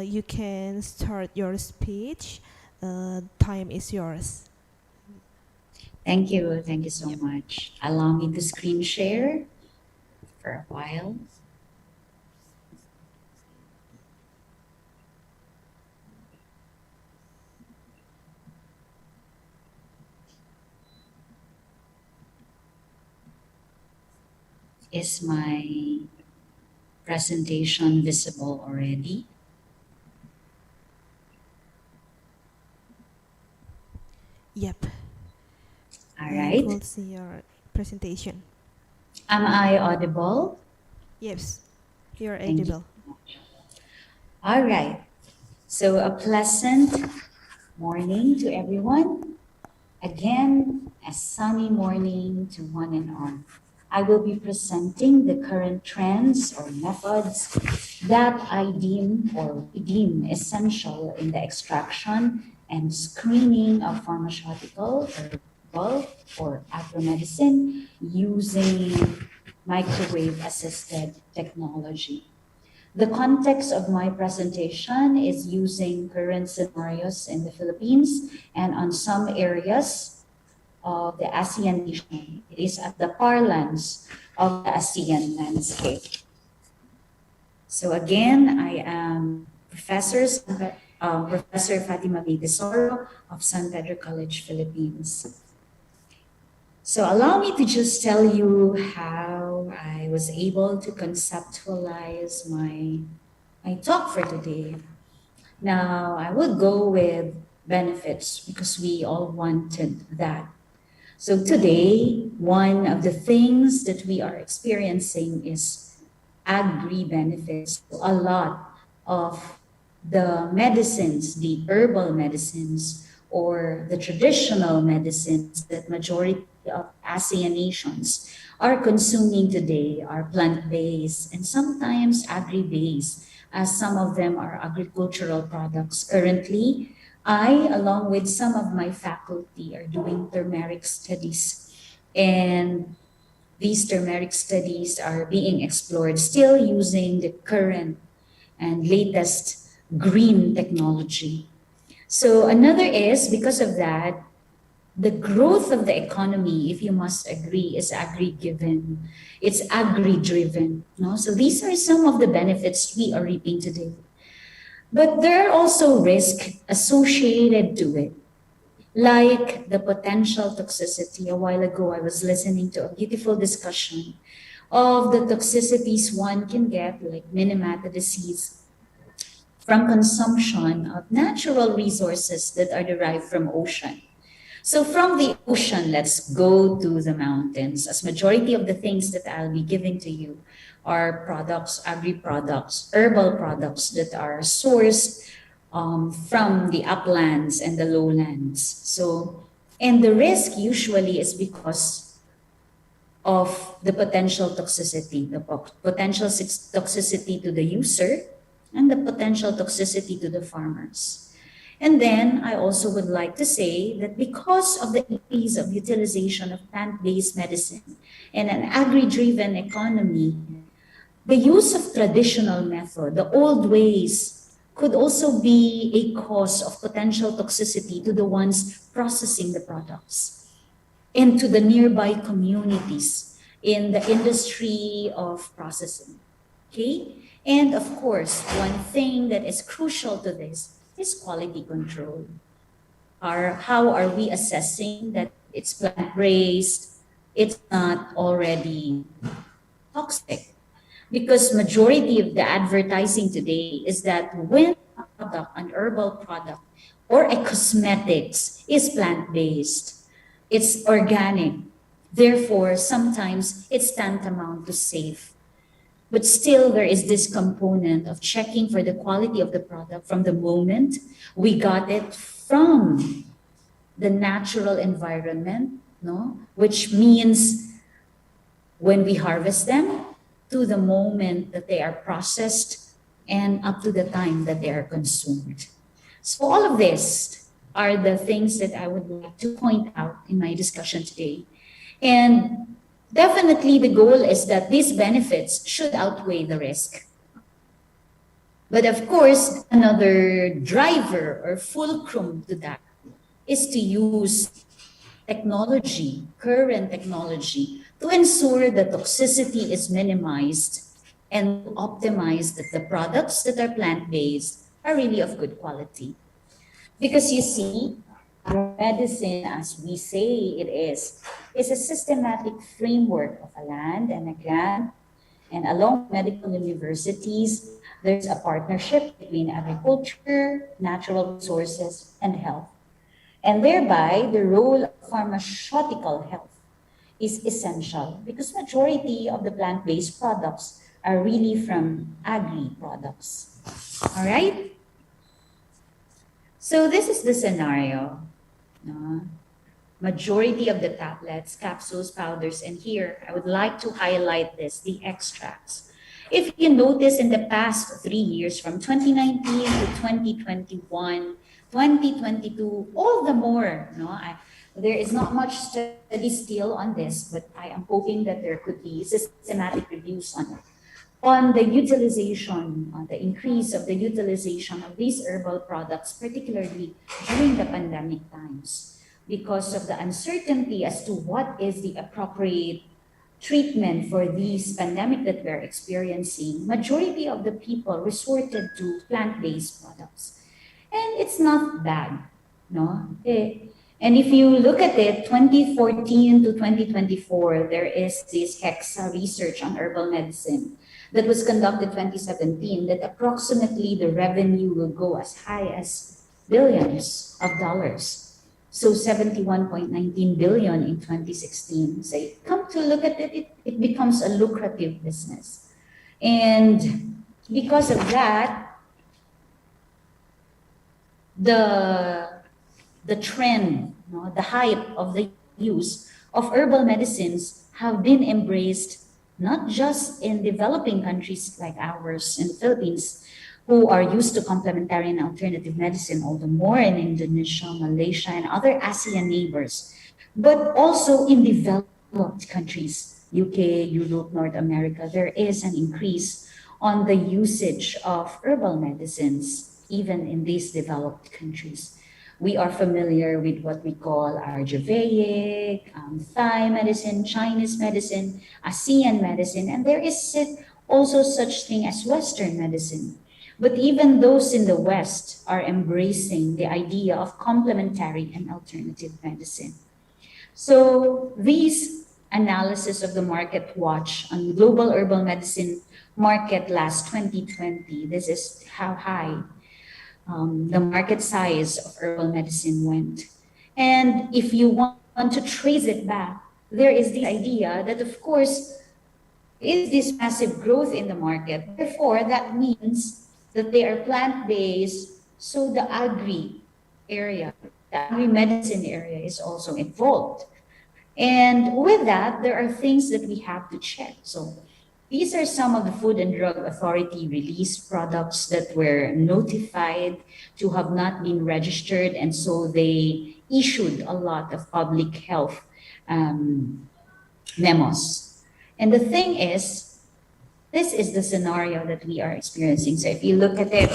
you can start your speech. Time is yours. Thank you. Thank you so much. Allow me to screen share for a while. Is my presentation visible already? Yep. All I right. will see your presentation. Am I audible? Yes, you're Thank you. edible. All right. So a pleasant morning to everyone. Again, a sunny morning to one and all. I will be presenting the current trends or methods that I deem or we deem essential in the extraction and screening of pharmaceutical or bulk or agromedicine using microwave-assisted technology. The context of my presentation is using current scenarios in the Philippines and on some areas of the ASEAN nation. It is at the parlance of the ASEAN landscape. So again, I am Professor Fatima B. Tesoro of San Pedro College, Philippines. So allow me to just tell you how I was able to conceptualize my talk for today. Now, I will go with benefits because we all wanted that. So today, one of the things that we are experiencing is agri-benefits. A lot of the medicines, the herbal medicines, or the traditional medicines that majority of ASEAN nations are consuming today are plant-based and sometimes agri-based, as some of them are agricultural products. Currently, I, along with some of my faculty, are doing turmeric studies. And these turmeric studies are being explored still using the current and latest green technology. So another is, because of that, the growth of the economy, if you must agree, is agri-given. It's agri-driven. No? So these are some of the benefits we are reaping today. But there are also risks associated to it, like the potential toxicity. A while ago, I was listening to a beautiful discussion of the toxicities one can get, like Minamata disease, from consumption of natural resources that are derived from ocean. So from the ocean, let's go to the mountains. As majority of the things that I'll be giving to you are products, agri-products, herbal products that are sourced from the uplands and the lowlands. So, and the risk usually is because of the potential toxicity, the potential toxicity to the user and the potential toxicity to the farmers. And then I also would like to say that because of the increase of utilization of plant-based medicine and an agri-driven economy, the use of traditional method, the old ways, could also be a cause of potential toxicity to the ones processing the products and to the nearby communities in the industry of processing. Okay? And of course, one thing that is crucial to this is quality control. How are we assessing that it's plant-based, it's not already toxic? Because majority of the advertising today is that when a product, an herbal product, or a cosmetics is plant-based, it's organic. Therefore, sometimes it's tantamount to safe. But still, there is this component of checking for the quality of the product from the moment we got it from the natural environment, no? Which means when we harvest them to the moment that they are processed and up to the time that they are consumed. So all of this are the things that I would like to point out in my discussion today. And definitely the goal is that these benefits should outweigh the risk. But of course, another driver or fulcrum to that is to use technology, current technology, to ensure the toxicity is minimized and optimize that the products that are plant-based are really of good quality. Because you see, medicine, as we say it is a systematic framework of a land and a grant. And along medical universities, there's a partnership between agriculture, natural resources, and health. And thereby, the role of pharmaceutical health is essential because majority of the plant-based products are really from agri products. All right? So this is the scenario. Majority of the tablets, capsules, powders, and here I would like to highlight this, the extracts. If you notice in the past 3 years, from 2019 to 2021, 2022, all the more, there is not much study still on this, but I am hoping that there could be systematic reviews on the utilization, on the increase of the utilization of these herbal products, particularly during the pandemic times, because of the uncertainty as to what is the appropriate treatment for this pandemic that we're experiencing. Majority of the people resorted to plant-based products. And it's not bad, no? And if you look at it, 2014 to 2024, there is this HEXA research on herbal medicine that was conducted 2017 that approximately the revenue will go as high as billions of dollars. So 71.19 billion in 2016. So come to look at it, it becomes a lucrative business. And because of that, the trend, the hype of the use of herbal medicines have been embraced not just in developing countries like ours in the Philippines, who are used to complementary and alternative medicine, all the more in Indonesia, Malaysia, and other ASEAN neighbors, but also in developed countries, UK, Europe, North America, there is an increase on the usage of herbal medicines, even in these developed countries. We are familiar with what we call Ayurvedic, Thai medicine, Chinese medicine, ASEAN medicine, and there is also such thing as Western medicine. But even those in the West are embracing the idea of complementary and alternative medicine. So these analysis of the market watch on global herbal medicine market last 2020, this is how high the market size of herbal medicine went. And if you want to trace it back, there is the idea that, of course, is this massive growth in the market. Therefore, that means that they are plant-based, so the area, the agri-medicine area is also involved. And with that, there are things that we have to check. So these are some of the Food and Drug Authority released products that were notified to have not been registered, and so they issued a lot of public health memos. And the thing is, this is the scenario that we are experiencing. So if you look at it,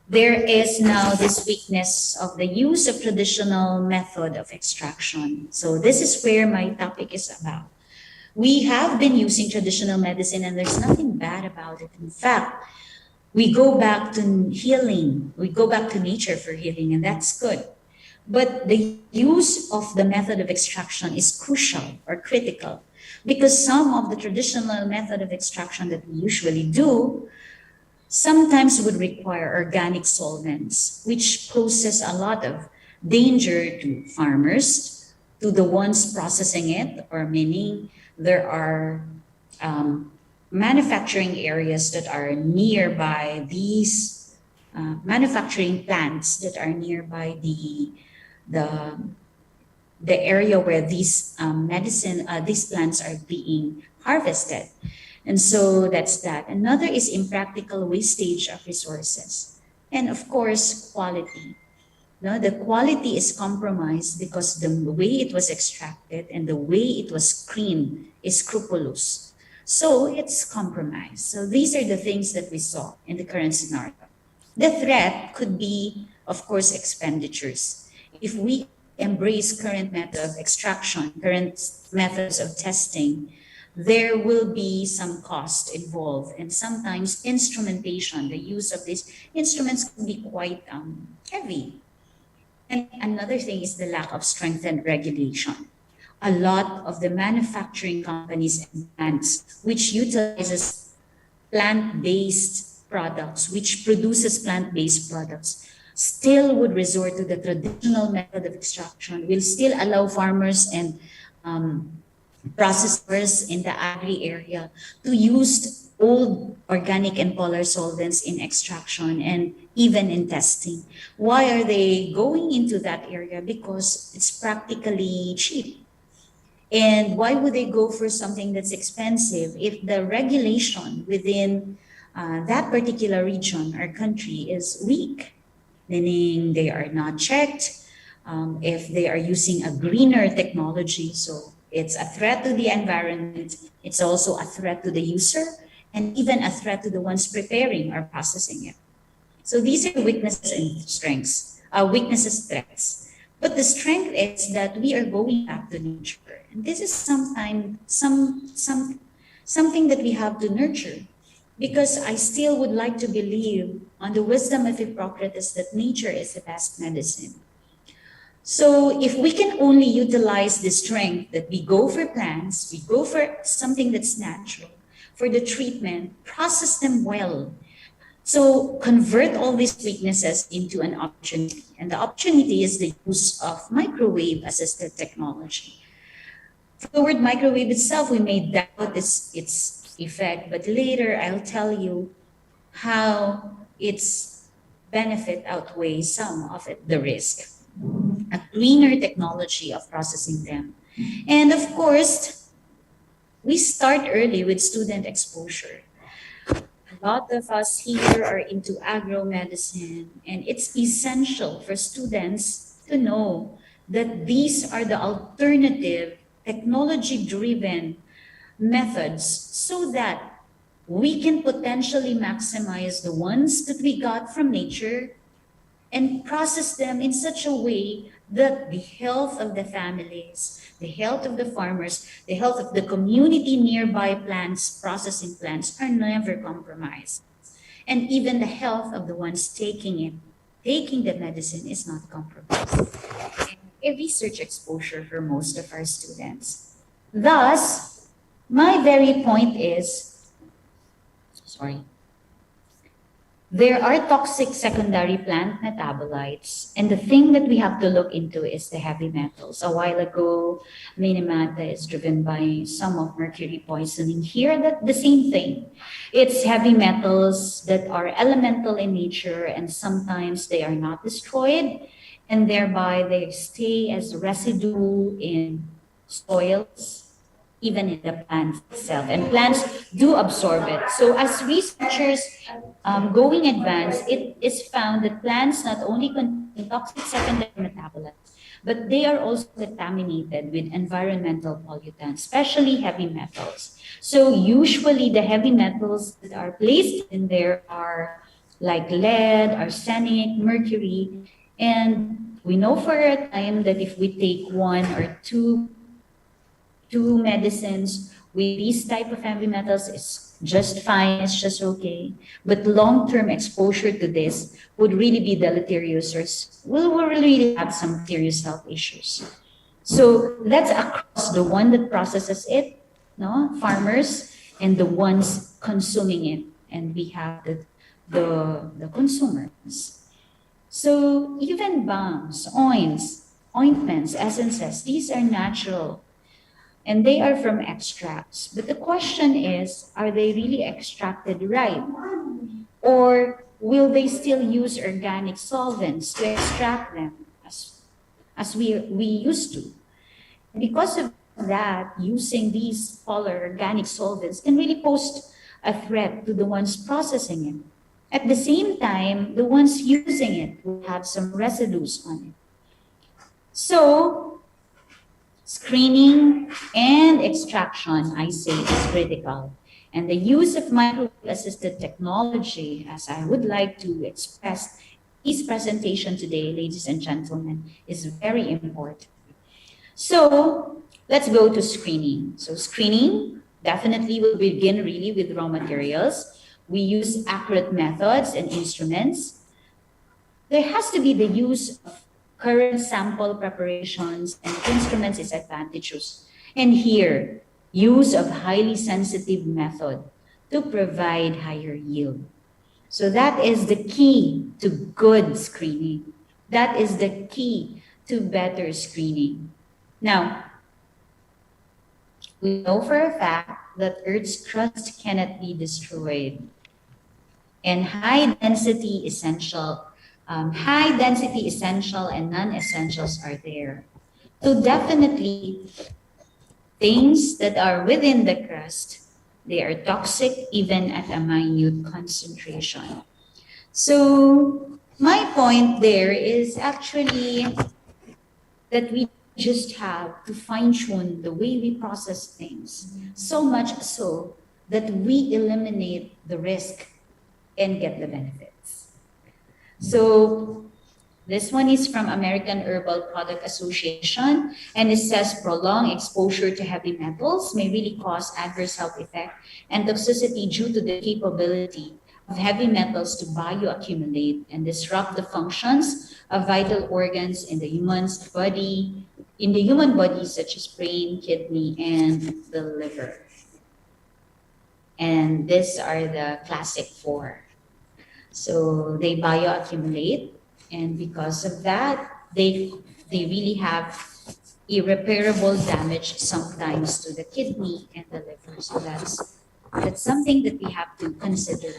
there is now this weakness of the use of traditional method of extraction. So this is where my topic is about. We have been using traditional medicine and there's nothing bad about it. In fact, we go back to healing, we go back to nature for healing, and that's good. But the use of the method of extraction is crucial or critical because some of the traditional method of extraction that we usually do sometimes would require organic solvents, which poses a lot of danger to farmers, to the ones processing it, or meaning there are manufacturing areas that are nearby these manufacturing plants that are nearby the area where these these plants are being harvested. And so that's that. Another is impractical wastage of resources. And of course, quality. No, the quality is compromised because the way it was extracted and the way it was screened is scrupulous. So it's compromised. So these are the things that we saw in the current scenario. The threat could be, of course, expenditures. If we embrace current method of extraction, current methods of testing, there will be some cost involved, and sometimes instrumentation, the use of these instruments can be quite heavy. And another thing is the lack of strengthened regulation. A lot of the manufacturing companies and plants which utilizes plant-based products, which produces plant-based products, still would resort to the traditional method of extraction, will still allow farmers and processors in the agri area to use old organic and polar solvents in extraction and even in testing. Why are they going into that area? Because it's practically cheap. And why would they go for something that's expensive if the regulation within that particular region or country is weak, meaning they are not checked, if they are using a greener technology, so it's a threat to the environment, it's also a threat to the user, and even a threat to the ones preparing or processing it. So these are weaknesses and strengths, weaknesses, threats. But the strength is that we are going back to nature. And this is something that we have to nurture. Because I still would like to believe on the wisdom of Hippocrates that nature is the best medicine. So if we can only utilize the strength that we go for plants, we go for something that's natural, for the treatment, process them well. So convert all these weaknesses into an opportunity. And the opportunity is the use of microwave assisted technology. For the word microwave itself, we may doubt its effect, but later I'll tell you how its benefit outweighs some of the risk. A greener technology of processing them. And of course, we start early with student exposure. A lot of us here are into agro-medicine, and it's essential for students to know that these are the alternative technology-driven methods so that we can potentially maximize the ones that we got from nature and process them in such a way that the health of the families, the health of the farmers, the health of the community nearby plants, processing plants are never compromised. and even the health of the ones taking the medicine is not compromised. A research exposure for most of our students. Thus, my very point is, sorry, there are toxic secondary plant metabolites, and the thing that we have to look into is the heavy metals. A while ago, Minamata is driven by some of mercury poisoning. Here, that the same thing. It's heavy metals that are elemental in nature, and sometimes they are not destroyed, and thereby they stay as residue in soils, even in the plant itself. And plants do absorb it. So as researchers going advanced, it is found that plants not only contain toxic secondary metabolites, but they are also contaminated with environmental pollutants, especially heavy metals. So usually the heavy metals that are placed in there are like lead, arsenic, mercury, and we know for a time that if we take one or two medicines with these type of heavy metals, it's just fine, it's just okay. But long-term exposure to this would really be deleterious, or will really have some serious health issues. So that's across the one that processes it, no, farmers, and the ones consuming it, and we have the consumers. So even balms, ointments, essences, these are natural and they are from extracts. But the question is, are they really extracted right? Or will they still use organic solvents to extract them as we used to? Because of that, using these polar organic solvents can really pose a threat to the ones processing it. At the same time, the ones using it will have some residues on it. So, screening and extraction, I say, is critical. And the use of microwave-assisted technology, as I would like to express this presentation today, ladies and gentlemen, is very important. So let's go to screening. So screening definitely will begin really with raw materials. We use accurate methods and instruments. There has to be the use of current sample preparations and instruments is advantageous. And here, use of highly sensitive method to provide higher yield. So that is the key to good screening. That is the key to better screening. Now, we know for a fact that Earth's crust cannot be destroyed. And high density essential and non-essentials are there. So definitely, things that are within the crust, they are toxic even at a minute concentration. So my point there is actually that we just have to fine-tune the way we process things, so much so that we eliminate the risk and get the benefits. So this one is from American Herbal Product Association, and it says prolonged exposure to heavy metals may really cause adverse health effect and toxicity due to the capability of heavy metals to bioaccumulate and disrupt the functions of vital organs in the human body, such as brain, kidney, and the liver. And these are the classic four. So they bioaccumulate, and because of that, they really have irreparable damage sometimes to the kidney and the liver. So that's something that we have to consider.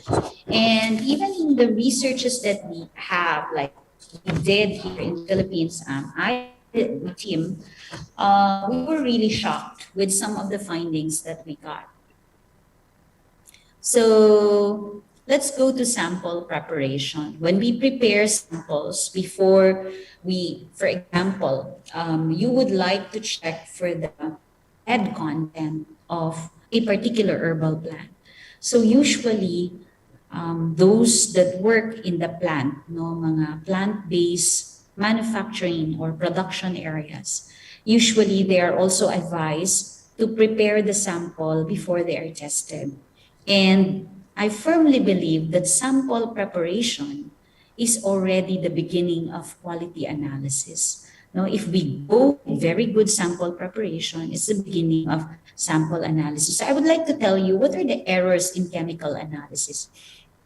And even in the researches that we have, like we did here in the Philippines, I did my team, we were really shocked with some of the findings that we got. So let's go to sample preparation. When we prepare samples before we, for example, you would like to check for the lead content of a particular herbal plant. So usually, those that work in the plant, no, mga plant-based manufacturing or production areas, usually they are also advised to prepare the sample before they are tested. And I firmly believe that sample preparation is already the beginning of quality analysis. Now, if we go with very good sample preparation, it's the beginning of sample analysis. So I would like to tell you what are the errors in chemical analysis.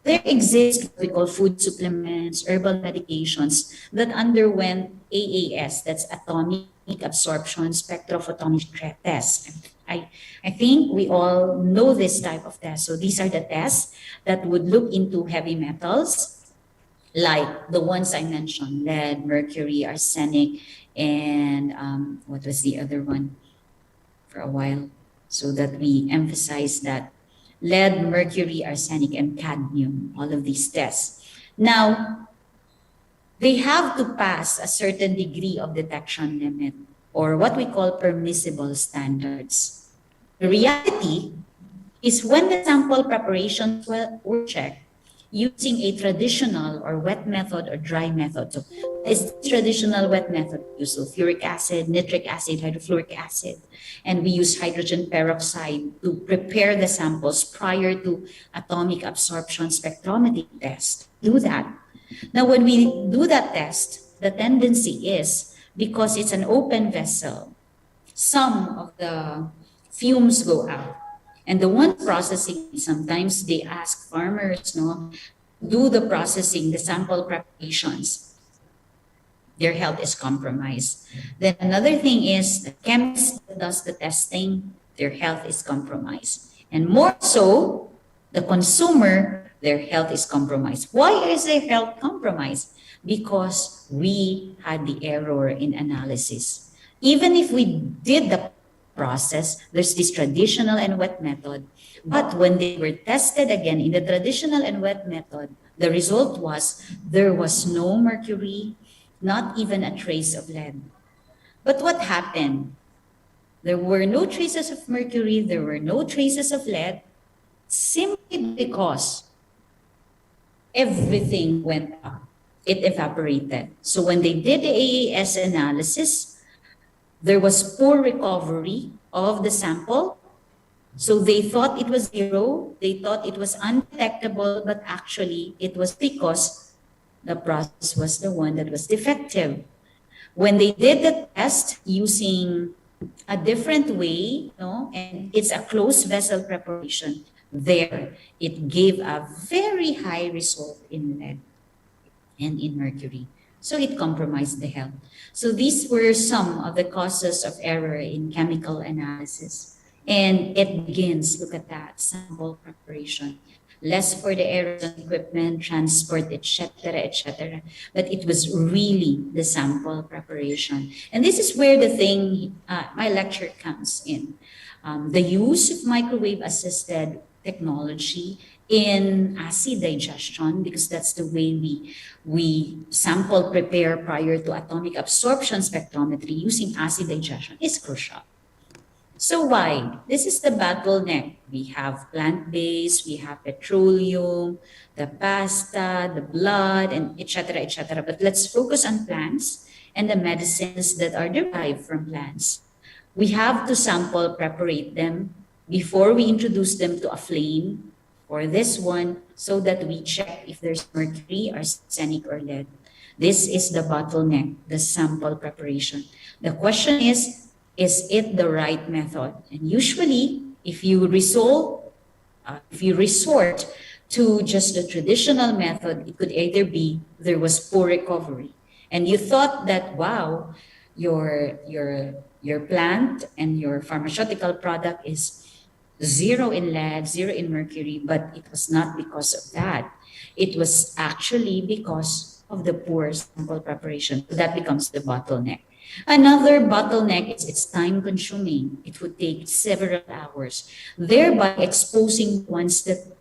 There exist what we call food supplements, herbal medications that underwent AAS, that's atomic absorption spectrophotometric test. I think we all know this type of test. So these are the tests that would look into heavy metals, like the ones I mentioned, lead, mercury, arsenic, and what was the other one for a while? So that we emphasize that lead, mercury, arsenic, and cadmium, all of these tests. Now, they have to pass a certain degree of detection limit or what we call permissible standards. The reality is when the sample preparations were checked using a traditional or wet method or dry method. So is this traditional wet method use sulfuric acid, nitric acid, hydrofluoric acid, and we use hydrogen peroxide to prepare the samples prior to atomic absorption spectrometry test. Do that. Now, when we do that test, the tendency is because it's an open vessel, some of the fumes go out. And the ones processing, sometimes they ask farmers, no, do the processing, the sample preparations. Their health is compromised. Then another thing is the chemist that does the testing, their health is compromised. And more so, the consumer, their health is compromised. Why is their health compromised? Because we had the error in analysis. Even if we did the process, there's this traditional and wet method. But when they were tested again in the traditional and wet method, the result was there was no mercury, not even a trace of lead. But what happened? There were no traces of mercury, there were no traces of lead, simply because everything went up. It evaporated. So when they did the AAS analysis, there was poor recovery of the sample. So they thought it was zero, they thought it was undetectable, but actually it was because the process was the one that was defective. When they did the test using a different way, and it's a closed vessel preparation, there it gave a very high result in lead and in mercury. So it compromised the health. So these were some of the causes of error in chemical analysis. And it begins, look at that, sample preparation. Less for the errors on equipment, transport, etc. But it was really the sample preparation. And this is where the thing, my lecture comes in. The use of microwave-assisted technology in acid digestion, because that's the way we sample prepare prior to atomic absorption spectrometry using acid digestion, is crucial. So why? This is the bottleneck. We have plant-based, we have petroleum, the pasta, the blood, and etc. But let's focus on plants and the medicines that are derived from plants. We have to sample preparate them before we introduce them to a flame or this one, so that we check if there's mercury, arsenic, or lead. This is the bottleneck, the sample preparation. The question is it the right method? And usually, if you resort to just the traditional method, it could either be there was poor recovery, and you thought that, wow, your plant and your pharmaceutical product is zero in lead, zero in mercury, but it was not because of that. It was actually because of the poor sample preparation. That becomes the bottleneck. Another bottleneck is it's time consuming. It would take several hours, thereby exposing ones that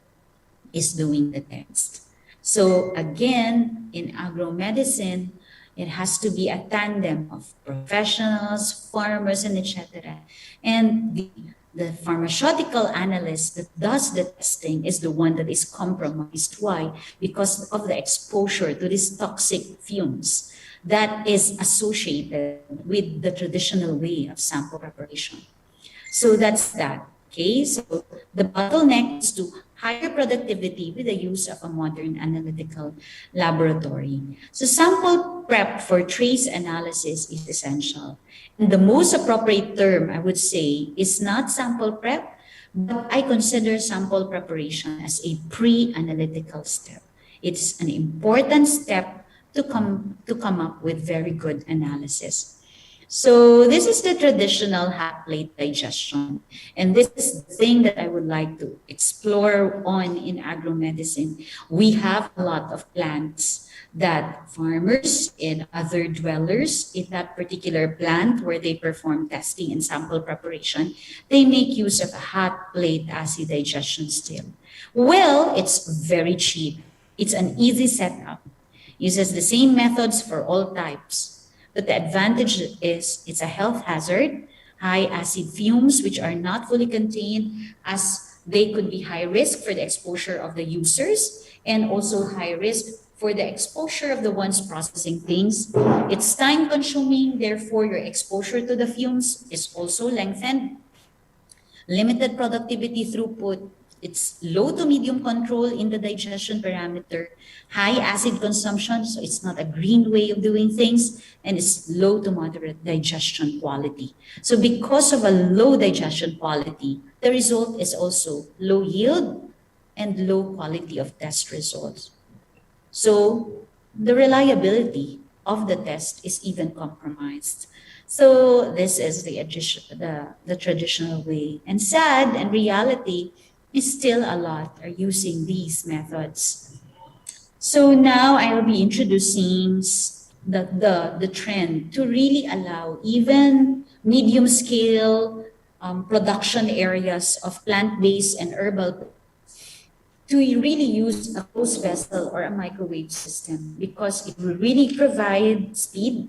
is doing the test. So again, in agromedicine, it has to be a tandem of professionals, farmers, and etc. And the pharmaceutical analyst that does the testing is the one that is compromised. Why? Because of the exposure to these toxic fumes that is associated with the traditional way of sample preparation. So that's that. Okay, so the bottleneck is to higher productivity with the use of a modern analytical laboratory. So sample prep for trace analysis is essential. And the most appropriate term, I would say, is not sample prep, but I consider sample preparation as a pre-analytical step. It's an important step to come up with very good analysis. So this is the traditional hot plate digestion. And this is the thing that I would like to explore on in agromedicine. We have a lot of plants that farmers and other dwellers in that particular plant where they perform testing and sample preparation, they make use of a hot plate acid digestion still. Well, it's very cheap. It's an easy setup. Uses the same methods for all types. But the advantage is it's a health hazard, high acid fumes, which are not fully contained, as they could be high risk for the exposure of the users and also high risk for the exposure of the ones processing things. It's time consuming, therefore, your exposure to the fumes is also lengthened. Limited productivity throughput, it's low to medium control in the digestion parameter, high acid consumption, so it's not a green way of doing things, and it's low to moderate digestion quality. So because of a low digestion quality, the result is also low yield and low quality of test results. So the reliability of the test is even compromised. So this is the traditional way. And sad and reality is still a lot are using these methods. So now I will be introducing the trend to really allow even medium scale production areas of plant-based and herbal to really use a closed vessel or a microwave system because it will really provide speed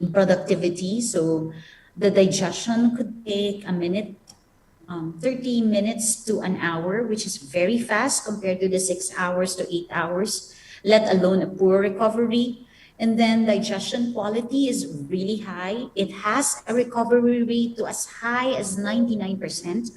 and productivity. So the digestion could take a minute, 30 minutes to an hour, which is very fast compared to the 6 hours to 8 hours, let alone a poor recovery. And then digestion quality is really high. It has a recovery rate to as high as 99%.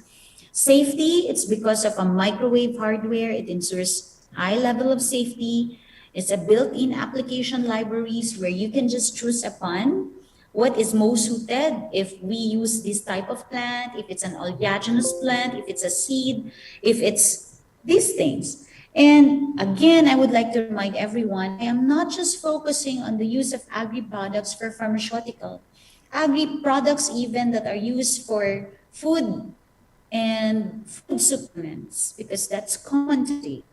Safety, it's because of a microwave hardware. It ensures high level of safety. It's a built-in application libraries where you can just choose upon what is most suited if we use this type of plant, if it's an oleaginous plant, if it's a seed, if it's these things. And again, I would like to remind everyone, I am not just focusing on the use of agri-products for pharmaceutical. Agri-products even that are used for food and food supplements, because that's common today.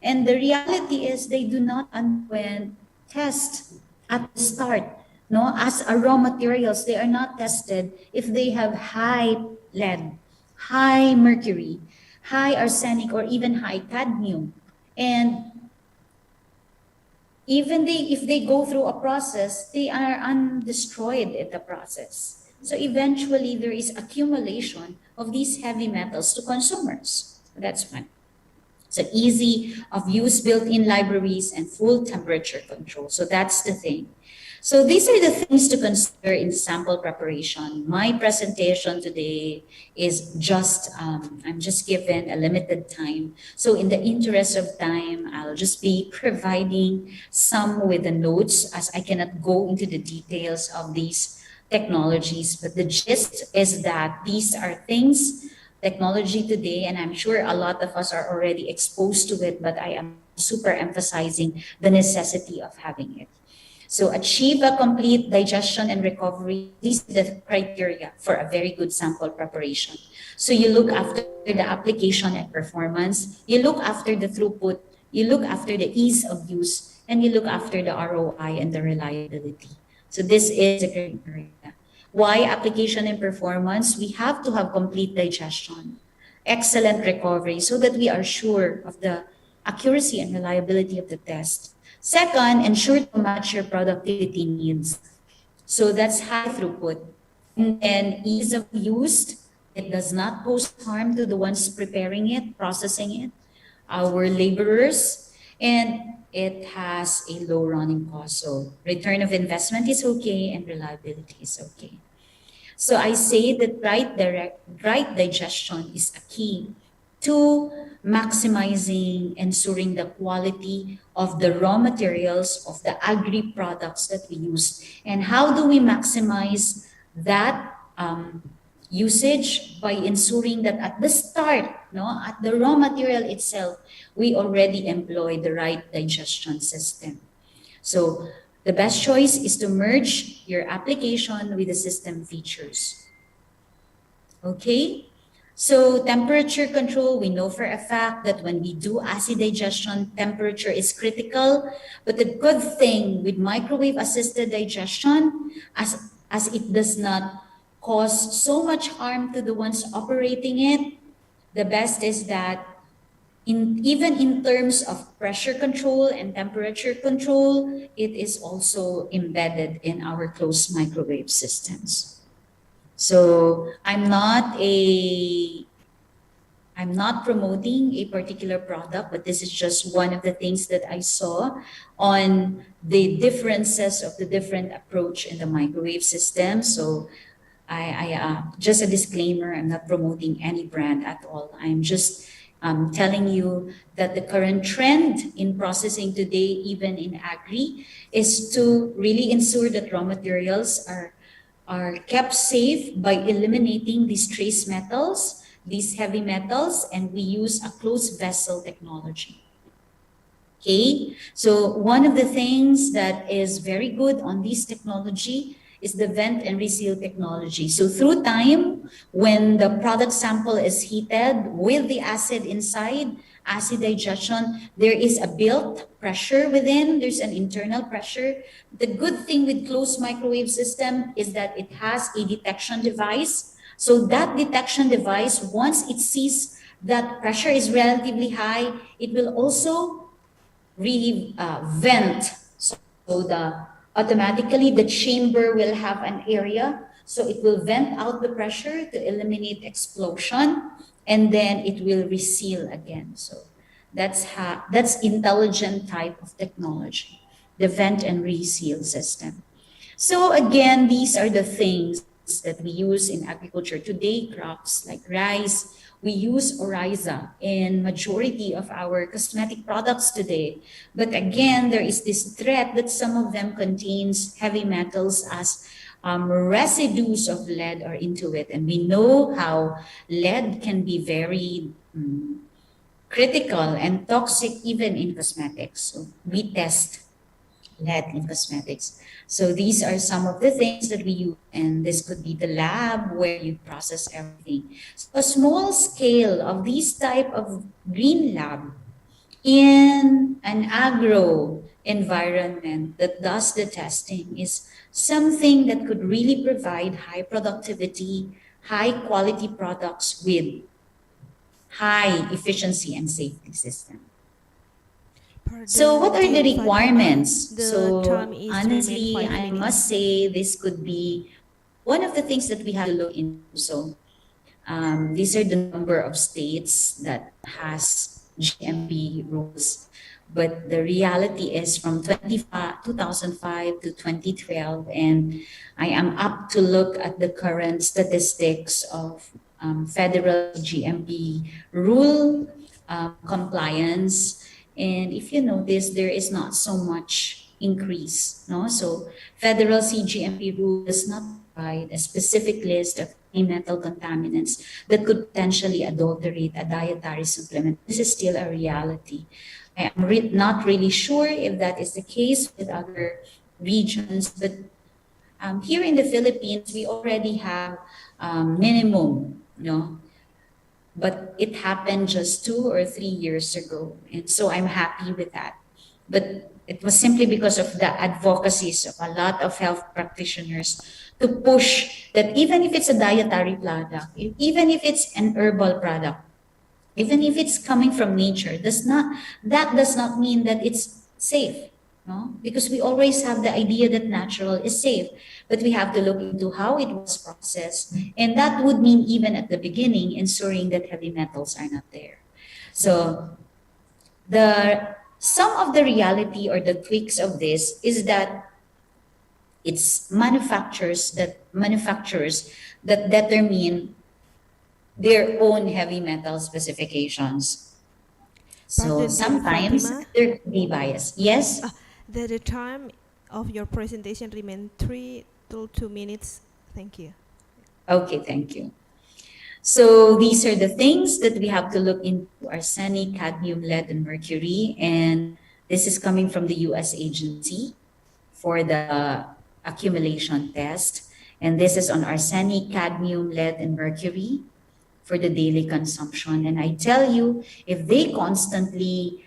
And the reality is they do not undergo test at the start. No, as a raw materials, they are not tested if they have high lead, high mercury, high arsenic, or even high cadmium. And even if they go through a process, they are undestroyed in the process. So eventually there is accumulation of these heavy metals to consumers. That's one. So easy of use built-in libraries and full temperature control. So that's the thing. So these are the things to consider in sample preparation. My presentation today is just, I'm just given a limited time. So in the interest of time, I'll just be providing some with the notes as I cannot go into the details of these technologies. But the gist is that these are things, technology today, and I'm sure a lot of us are already exposed to it, but I am super emphasizing the necessity of having it. So achieve a complete digestion and recovery. These are the criteria for a very good sample preparation. So you look after the application and performance, you look after the throughput, you look after the ease of use, and you look after the ROI and the reliability. So this is the criteria. Why application and performance? We have to have complete digestion, excellent recovery, so that we are sure of the accuracy and reliability of the test. Second, ensure to match your productivity needs. So that's high throughput. And then ease of use. It does not pose harm to the ones preparing it, processing it, our laborers, and it has a low running cost. So return of investment is okay and reliability is okay. So I say that right digestion is a key to maximizing, ensuring the quality of the raw materials of the agri products that we use. And how do we maximize that usage? By ensuring that at the start, no, at the raw material itself, we already employ the right digestion system. So the best choice is to merge your application with the system features. Okay? So temperature control, we know for a fact that when we do acid digestion, temperature is critical. But the good thing with microwave assisted digestion, as it does not cause so much harm to the ones operating it, the best is that even in terms of pressure control and temperature control, it is also embedded in our closed microwave systems. So I'm not promoting a particular product, but this is just one of the things that I saw on the differences of the different approach in the microwave system. So just a disclaimer, I'm not promoting any brand at all. I'm just telling you that the current trend in processing today, even in agri, is to really ensure that raw materials are kept safe by eliminating these trace metals, these heavy metals, and we use a closed vessel technology. Okay, so one of the things that is very good on this technology is the vent and reseal technology. So through time, when the product sample is heated with the acid inside, acid digestion, there is a built pressure within, there's an internal pressure. The good thing with closed microwave system is that it has a detection device. So that detection device, once it sees that pressure is relatively high, it will also really vent. So automatically the chamber will have an area, so it will vent out the pressure to eliminate explosion, and then it will reseal again. So that's intelligent type of technology, the vent and reseal system. So again, these are the things that we use in agriculture today. Crops like rice, we use Oriza in majority of our cosmetic products today. But again, there is this threat that some of them contains heavy metals as residues of lead are into it. And we know how lead can be very critical and toxic even in cosmetics. So we test lead in cosmetics. So these are some of the things that we use, and this could be the lab where you process everything. So a small scale of these type of green lab in an agro environment that does the testing is something that could really provide high productivity, high quality products with high efficiency and safety system. So what are the requirements? The So time is honestly, remain 5 I minutes. must say this could be one of the things that we have to look into. So these are the number of states that has GMP rules. But the reality is from 2005 to 2012, and I am up to look at the current statistics of federal GMP rule compliance. And if you notice, there is not so much increase. No? So federal CGMP rule does not provide a specific list of heavy metal contaminants that could potentially adulterate a dietary supplement. This is still a reality. I am not really sure if that is the case with other regions, but here in the Philippines, we already have minimum, but it happened just 2 or 3 years ago. And so I'm happy with that. But it was simply because of the advocacies of a lot of health practitioners to push that even if it's a dietary product, even if it's an herbal product, even if it's coming from nature, that does not mean that it's safe. No? Because we always have the idea that natural is safe, but we have to look into how it was processed. And that would mean even at the beginning, ensuring that heavy metals are not there. So some of the reality or the tweaks of this is that it's manufacturers that determine their own heavy metal specifications. Pardon, Dear sometimes Fatima. there could be bias. Yes? The time of your presentation remain 3 till 2 minutes. Thank you. Okay, thank you. So these are the things that we have to look into: arsenic, cadmium, lead, and mercury. And this is coming from the US agency for the accumulation test. And this is on arsenic, cadmium, lead, and mercury for the daily consumption. And I tell you, if they constantly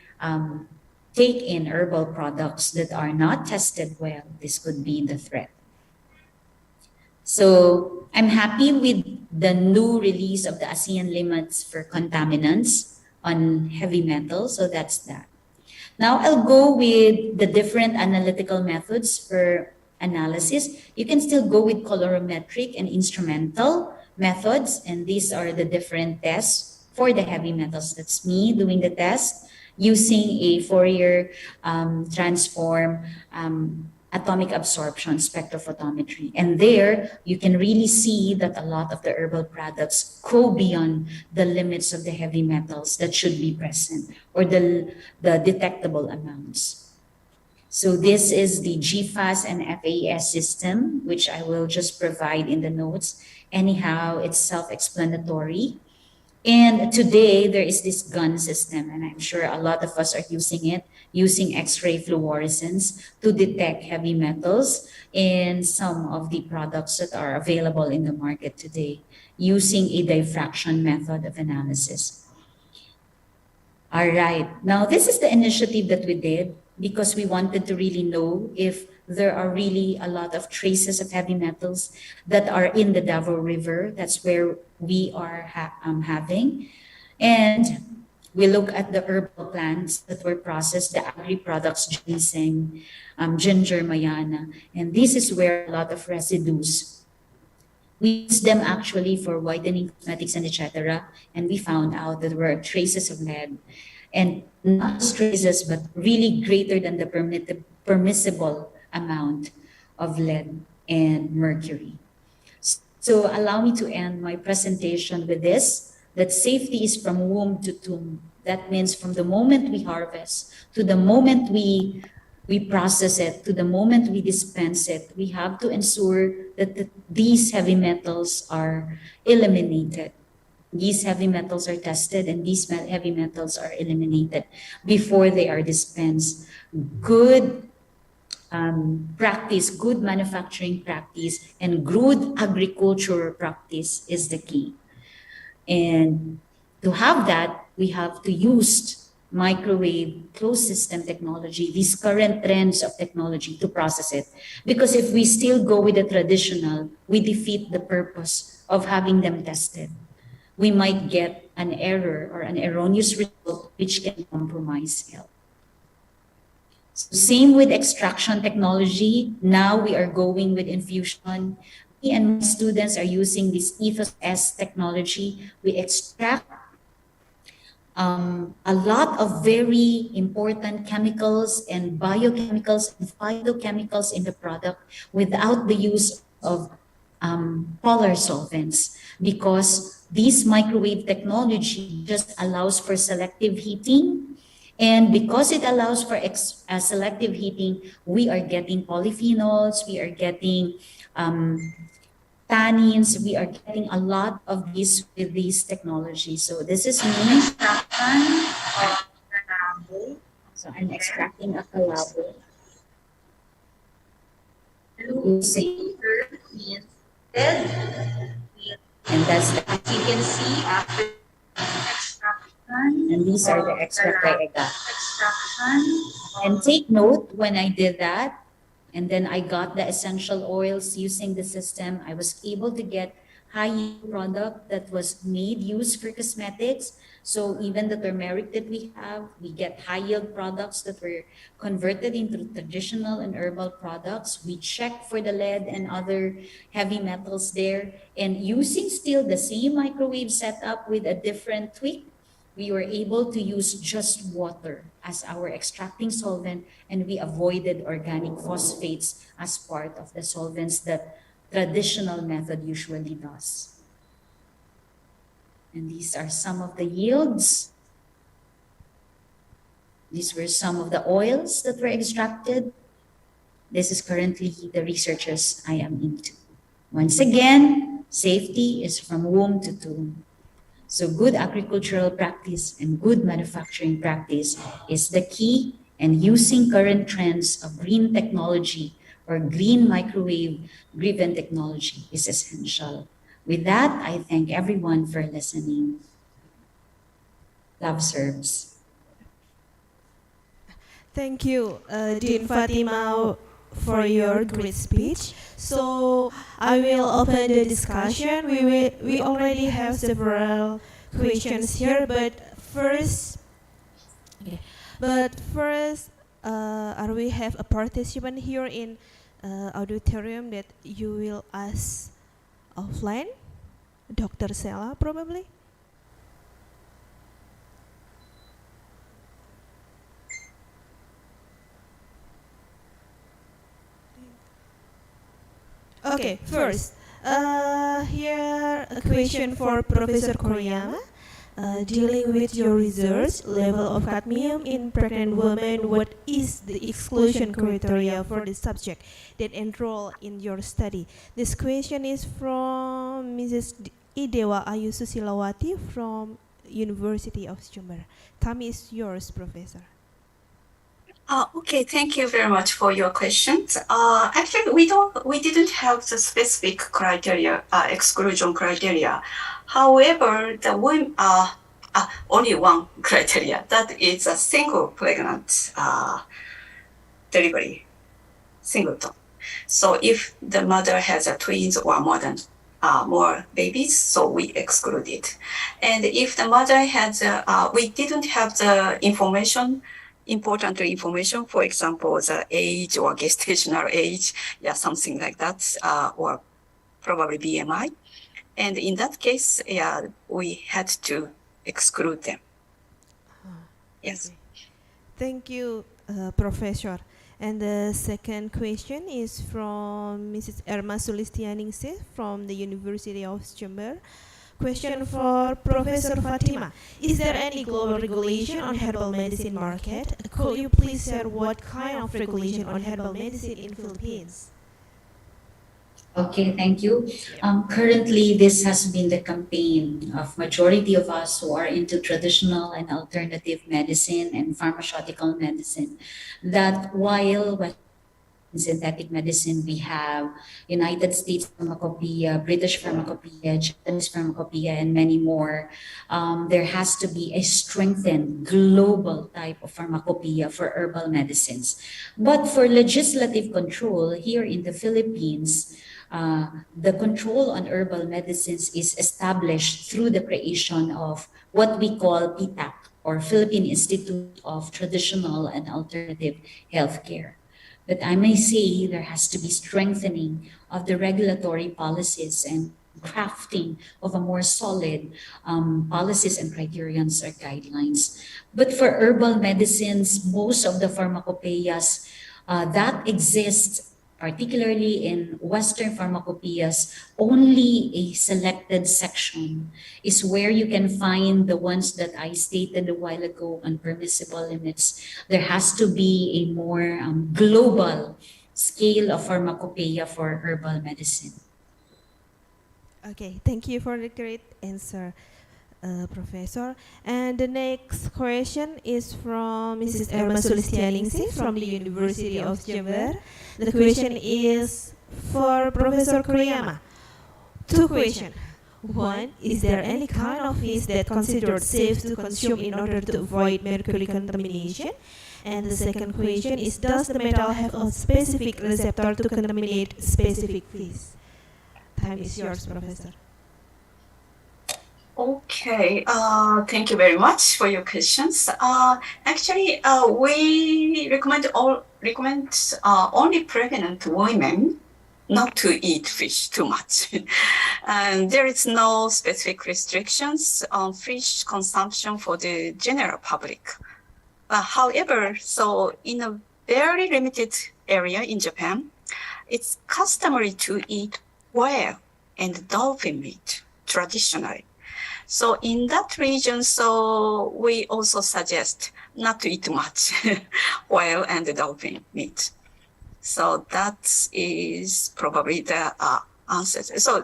take in herbal products that are not tested well, this could be the threat. So I'm happy with the new release of the ASEAN limits for contaminants on heavy metals. So that's that. Now I'll go with the different analytical methods for analysis. You can still go with colorimetric and instrumental methods, and these are the different tests for the heavy metals. That's me doing the test using a Fourier transform atomic absorption spectrophotometry. And there you can really see that a lot of the herbal products go beyond the limits of the heavy metals that should be present, or the detectable amounts. So this is the GFAS and FAS system, which I will just provide in the notes. Anyhow, it's self-explanatory. And today there is this gun system, and I'm sure a lot of us are using it, using X-ray fluorescence to detect heavy metals in some of the products that are available in the market today, using a diffraction method of analysis. All right, now this is the initiative that we did because we wanted to really know if there are really a lot of traces of heavy metals that are in the Davao River. That's where we are having. And we look at the herbal plants that were processed, the agri-products, ginseng, ginger, mayana. And this is where a lot of residues. We use them actually for whitening cosmetics and etc. And we found out that there were traces of lead. And not just traces, but really greater than the permissible amount of lead and mercury. So allow me to end my presentation with this, that safety is from womb to tomb. That means from the moment we harvest to the moment we process it, to the moment we dispense it, we have to ensure that these heavy metals are eliminated. These heavy metals are tested and these heavy metals are eliminated before they are dispensed. Good practice, good manufacturing practice, and good agricultural practice is the key. And to have that, we have to use microwave closed system technology, these current trends of technology to process it. Because if we still go with the traditional, we defeat the purpose of having them tested. We might get an error or an erroneous result which can compromise health. So same with extraction technology. Now we are going with infusion. Me and my students are using this Ethos S technology. We extract a lot of very important chemicals and biochemicals and phytochemicals in the product without the use of polar solvents, because this microwave technology just allows for selective heating. And because it allows for selective heating, we are getting polyphenols, we are getting tannins, we are getting a lot of these with these technologies. So this is me. So I'm extracting a calabo using and that's the, you can see after extraction. And these are the extract I got. And take note, when I did that, and then I got the essential oils using the system, I was able to get high yield product that was made used for cosmetics. So even the turmeric that we have, we get high yield products that were converted into traditional and herbal products. We check for the lead and other heavy metals there, and using still the same microwave setup with a different tweak, we were able to use just water as our extracting solvent, and we avoided organic phosphates as part of the solvents that traditional method usually does. And these are some of the yields. These were some of the oils that were extracted. This is currently the researches I am into. Once again, safety is from womb to tomb. So good agricultural practice and good manufacturing practice is the key, and using current trends of green technology or green microwave driven technology is essential. With that, I thank everyone for listening. Love serves. Thank you, Dean Fatima, for your great speech. So I will open the discussion. We already have several questions here, but first, okay. But first, are we have a participant here in auditorium that you will ask offline? Dr. Sela, probably. Okay, first, here a question for Professor Koriyama. Dealing with your research level of cadmium in pregnant women, what is the exclusion criteria for the subject that enroll in your study? This question is from Mrs. Idewa Ayu Susilawati from University of Jember. Time is yours, Professor. Okay, thank you very much for your questions. Actually, we didn't have the specific criteria, exclusion criteria. However, the women only one criteria, that is a single pregnant delivery, singleton. So if the mother has a twins or more babies, so we exclude it. And if the mother has, we didn't have the important information, for example, the age or gestational age, something like that, or probably BMI. And in that case, we had to exclude them. Yes. Okay. Thank you, Professor. And the second question is from Mrs. Erma Sulistianingsih from the University of Jember. Question for Professor Fatima. Is there any global regulation on herbal medicine market? Could you please share what kind of regulation on herbal medicine in Philippines? Okay, thank you. Currently, this has been the campaign of majority of us who are into traditional and alternative medicine and pharmaceutical medicine, that while synthetic medicine, we have United States Pharmacopoeia, British Pharmacopoeia, Japanese Pharmacopoeia, and many more. There has to be a strengthened global type of pharmacopoeia for herbal medicines. But for legislative control here in the Philippines, the control on herbal medicines is established through the creation of what we call PTAC, or Philippine Institute of Traditional and Alternative Healthcare. But I may say there has to be strengthening of the regulatory policies and crafting of a more solid policies and criterions or guidelines. But for herbal medicines, most of the pharmacopoeias that exist, particularly in Western pharmacopoeias, only a selected section is where you can find the ones that I stated a while ago on permissible limits. There has to be a more global scale of pharmacopoeia for herbal medicine. Okay, thank you for the great answer, Professor. And the next question is from Mrs. Erma Sulistianingsih from the University of Jember. The question is for Professor Kuriyama. Two questions. One, is there any kind of fish that considered safe to consume in order to avoid mercury contamination? And the second question is, does the metal have a specific receptor to contaminate specific fish? Time is yours, Professor. Okay, thank you very much for your questions. Actually, we recommend only pregnant women not to eat fish too much. And there is no specific restrictions on fish consumption for the general public. However, so in a very limited area in Japan, it's customary to eat whale and dolphin meat traditionally. So in that region, so we also suggest not to eat much whale and dolphin meat. So that is probably the answer. So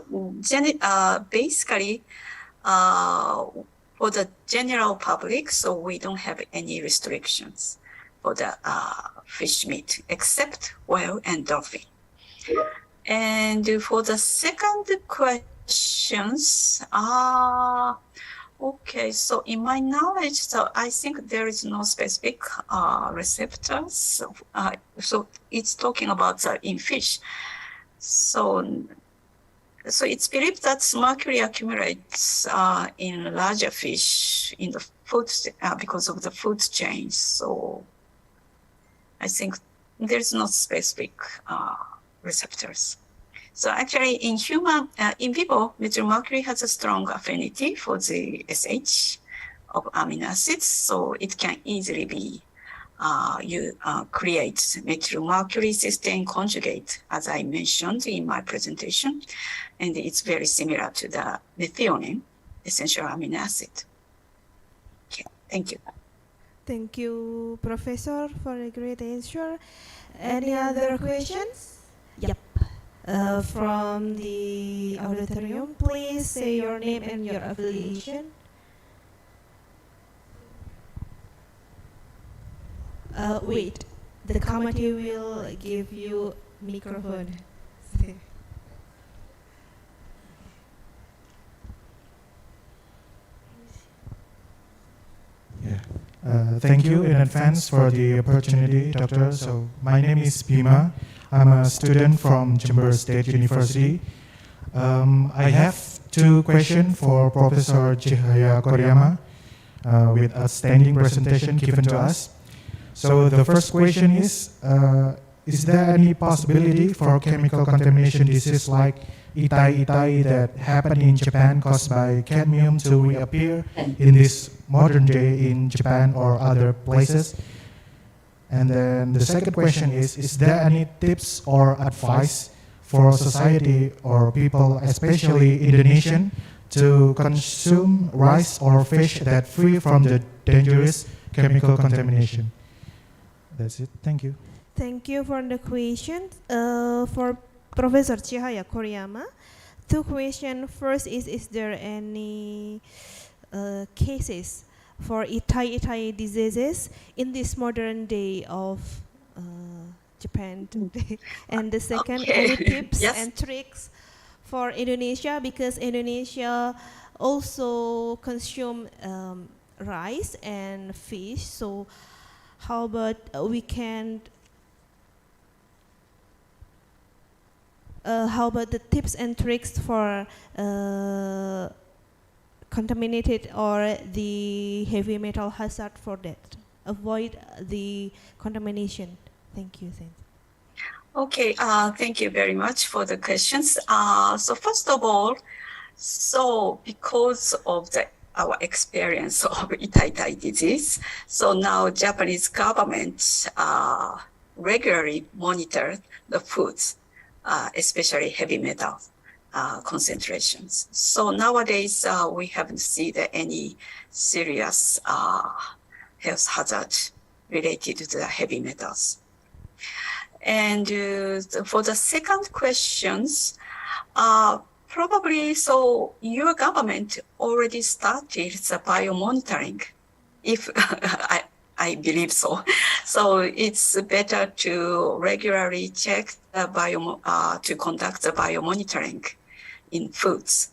basically, for the general public, so we don't have any restrictions for the fish meat except whale and dolphin. And for the second questions, okay, so in my knowledge, so I think there is no specific receptors. So it's talking about in fish. So it's believed that mercury accumulates in larger fish in the food because of the food chain. So I think there's no specific receptors. So actually, in human, in vivo, methylmercury has a strong affinity for the SH of amino acids, so it can easily be create methylmercury cysteine conjugate, as I mentioned in my presentation, and it's very similar to the methionine, essential amino acid. Okay, thank you. Thank you, Professor, for a great answer. Any other questions? Yep. From the auditorium, please say your name and your affiliation. Wait, the committee will give you microphone. Thank you in advance for the opportunity, Doctor. So my name is Bima. I'm a student from Jember State University. I have two questions for Professor Chihaya Koriyama with outstanding presentation given to us. So the first question is there any possibility for chemical contamination disease like Icatd that happened in Japan caused by cadmium to reappear in this modern day in Japan or other places? And then the second question is there any tips or advice for society or people, especially Indonesian, to consume rice or fish that free from the dangerous chemical contamination? That's it. Thank you. Thank you for the question. For Professor Chihaya Koriyama, two questions. First is there any cases for Icatd diseases in this modern day of Japan today? And the second, Okay. any tips Yes. and tricks for Indonesia, because Indonesia also consume rice and fish. So how about we can how about the tips and tricks for contaminated or the heavy metal hazard for that? Avoid the contamination. Thank you. Okay, thank you very much for the questions. So first of all, so because of our experience of Icatd disease, so now Japanese government regularly monitor the foods, especially heavy metal concentrations. So nowadays we haven't seen any serious health hazard related to the heavy metals. And for the second questions, probably so your government already started the biomonitoring, if I believe so. So it's better to regularly check the to conduct the biomonitoring in foods.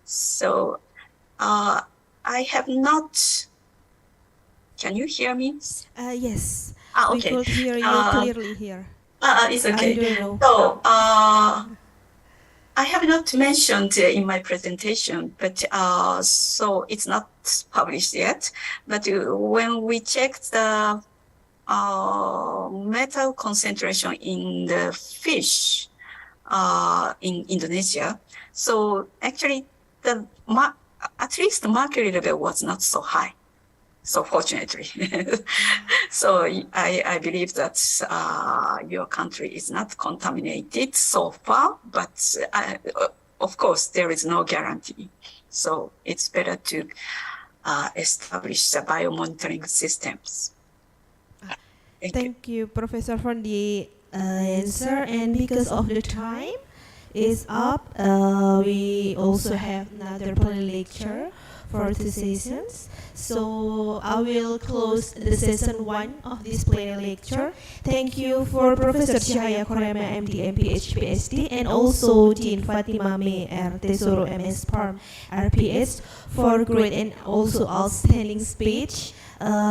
So I have not. Can you hear me? Yes. Okay. We could hear you clearly here. It's okay. I don't know. So I have not mentioned in my presentation, but so it's not published yet. But when we check the metal concentration in the fish in Indonesia, so actually at least the mercury level was not so high. So fortunately, so I believe that your country is not contaminated so far, but of course there is no guarantee. So it's better to establish the biomonitoring systems. Thank you, Professor, for the answer. And because of the time is up, we also have another plenary lecture for 2 sessions. So I will close the session 1 of this plenary lecture. Thank you for Professor Cahaya Korema, MD, MPH, PhD, and also Dean Fatima May R. Tesoro, MS Farm, RPS, for great and also outstanding speech.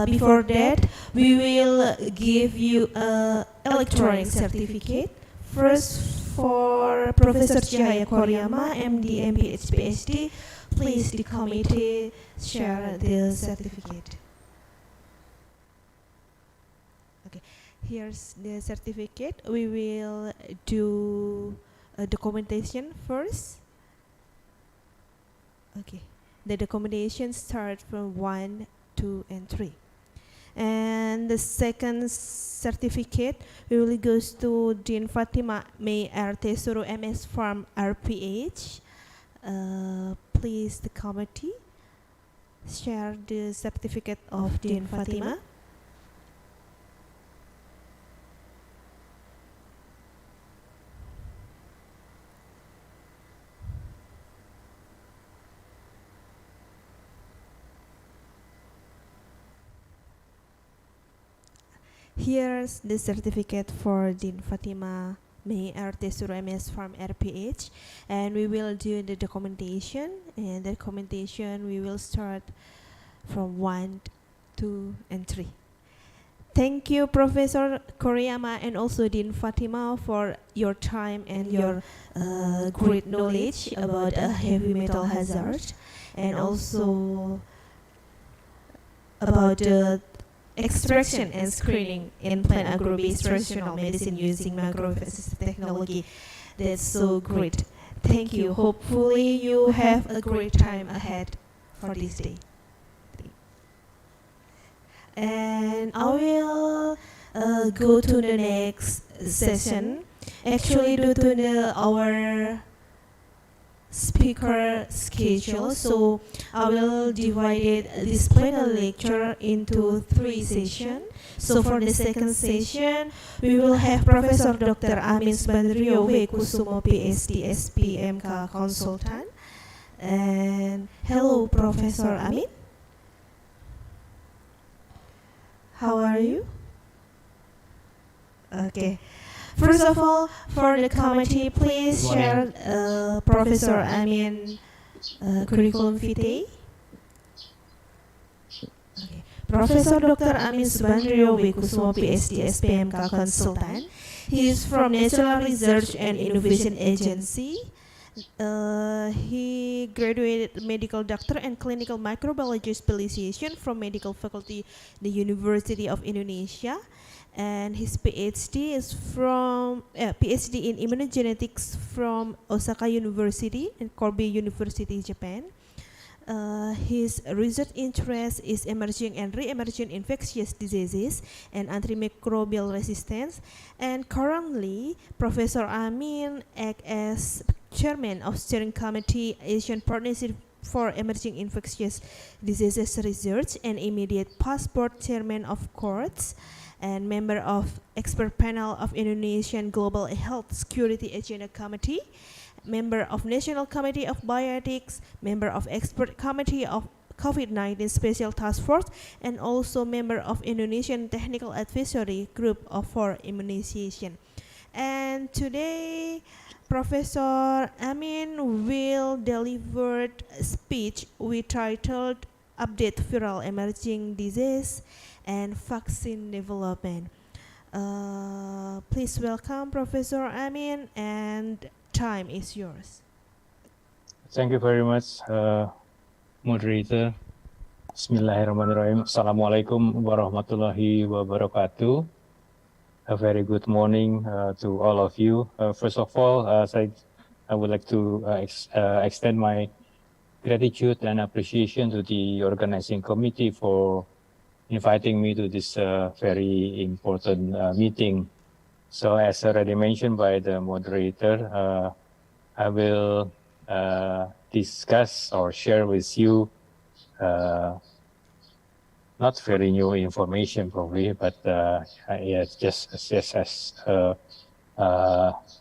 Before that, we will give you a electronic certificate. First, for Professor Cahaya Koriyama, MD, MPH, PhD, please the committee share the certificate. Okay, here's the certificate. We will do documentation first. Okay, the documentation starts from 1, 2, and 3. And the second certificate we will goes to Dean Fatima May R. Tesoro, MS Farm, RPH. Please the committee share the certificate of Dean Fatima. Here's the certificate for Dean Fatima May R. Tesoro, MS Farm, RPH, and we will do the documentation. And the documentation we will start from 1, 2, and 3. Thank you, Professor Koriyama and also Dean Fatima, for your time and your great knowledge about heavy metal hazard, and also about the extraction and screening in plant agro-based traditional medicine using microarray-assisted technology. That's so great. Thank you. Hopefully you have a great time ahead for this day. And I will go to the next session. Actually, due to our speaker schedule, so I will divide this plenary lecture into 3 sessions. So for the second session, we will have Professor Dr. Amin Subandrio W. Kusumo, PhD, SPMK consultant. And hello, Professor Amin. How are you? Okay. First of all, for the committee, please share Professor Amin curriculum vitae. Okay. Professor Dr. Amin Subandrio W. Kusumo, PhD, SPMK consultant. He is from National Research and Innovation Agency. He graduated medical doctor and clinical microbiology specialization from medical faculty, the University of Indonesia. And his PhD is from PhD in immunogenetics from Osaka University and Kobe University, Japan. His research interest is emerging and re-emerging infectious diseases and antimicrobial resistance. And currently, Professor Amin acts as chairman of steering committee Asian Partnership for Emerging Infectious Diseases Research and immediate past board chairman of courts, and member of expert panel of Indonesian Global Health Security Agenda Committee, member of National Committee of Bioethics, member of expert committee of COVID-19 Special Task Force, and also member of Indonesian Technical Advisory Group for Immunization. And today, Professor Amin will deliver a speech we titled Update Viral Emerging Disease and Vaccine Development. Please welcome Professor Amin, and time is yours. Thank you very much, moderator. Bismillahirrahmanirrahim. Assalamualaikum warahmatullahi wabarakatuh. A very good morning to all of you. First of all, I would like to extend my gratitude and appreciation to the organizing committee for inviting me to this very important meeting. So as already mentioned by the moderator, I will discuss or share with you not very new information probably, but yeah, just as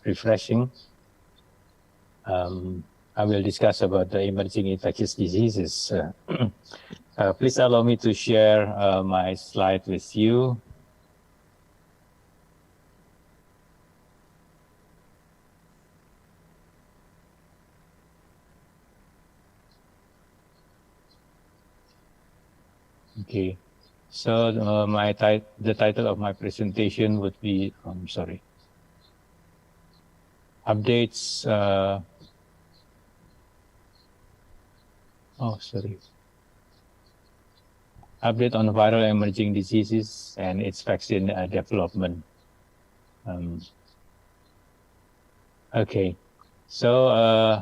refreshing. I will discuss about the emerging infectious diseases. Please allow me to share my slide with you. Okay, so the title of my presentation would be, sorry, updates. Update on viral emerging diseases and its vaccine development. Okay, so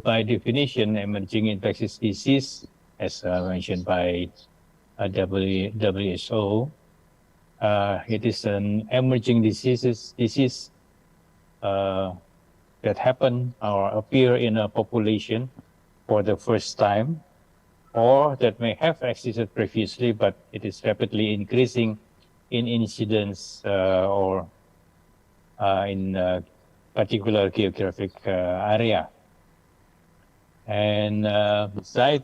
by definition, emerging infectious disease, as mentioned by WHO, it is an emerging disease that happen or appear in a population for the first time, or that may have existed previously, but it is rapidly increasing in incidence or in particular geographic area. And beside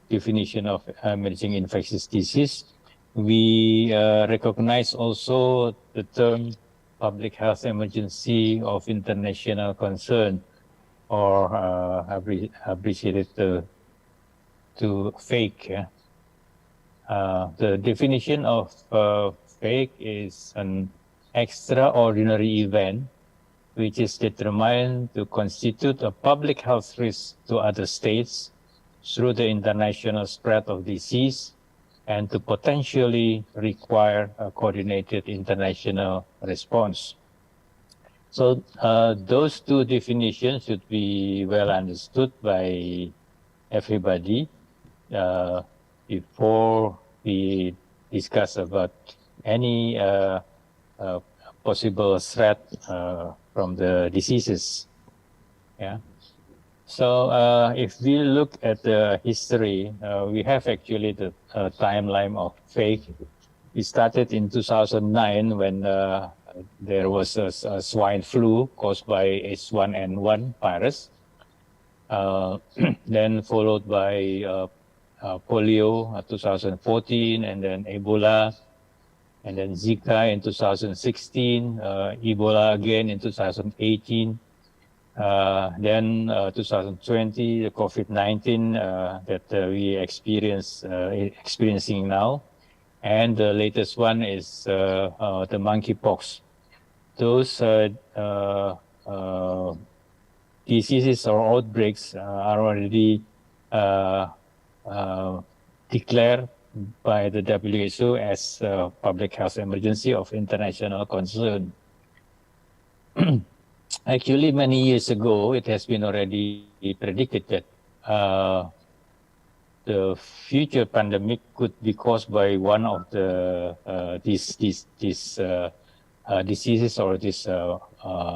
definition of emerging infectious disease, we recognize also the term public health emergency of international concern, or abbreviated to FAKE. The definition of FAKE is an extraordinary event which is determined to constitute a public health risk to other states through the international spread of disease and to potentially require a coordinated international response. So those two definitions should be well understood by everybody before we discuss about any possible threat from the diseases. Yeah. So if we look at the history, we have actually the timeline of FAKE. It started in 2009 when there was a swine flu caused by H1N1 virus, then followed by polio 2014, and then Ebola, and then Zika in 2016, Ebola again in 2018, then 2020, the COVID-19 that we experiencing now, and the latest one is the monkeypox. Those diseases or outbreaks are already declared by the WHO as a public health emergency of international concern. Actually, many years ago, it has been already predicted that the future pandemic could be caused by one of the these diseases or these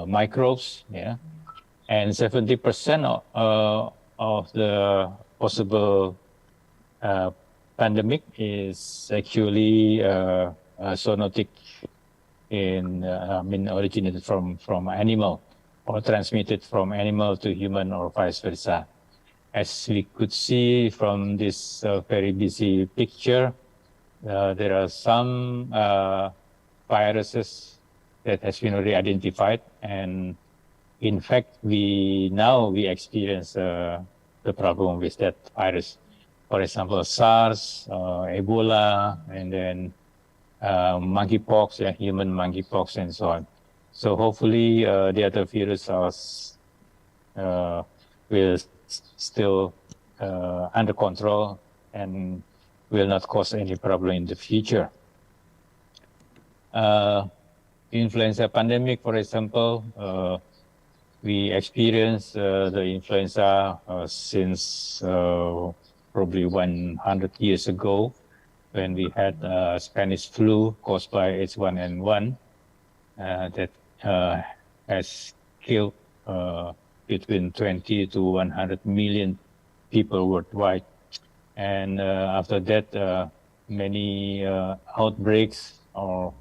microbes. Yeah, and 70% of the possible pandemic is actually zoonotic, originated from animal or transmitted from animal to human or vice versa. As we could see from this very busy picture, there are some viruses that has been already identified, and in fact, we experience the problem with that virus. For example, SARS, Ebola, and then monkeypox, human monkeypox, and so on. So hopefully, the other viruses will still under control and will not cause any problem in the future. Influenza pandemic, for example, we experienced the influenza since probably 100 years ago, when we had Spanish flu caused by H1N1 that has killed between 20 to 100 million people worldwide. And after that, many outbreaks or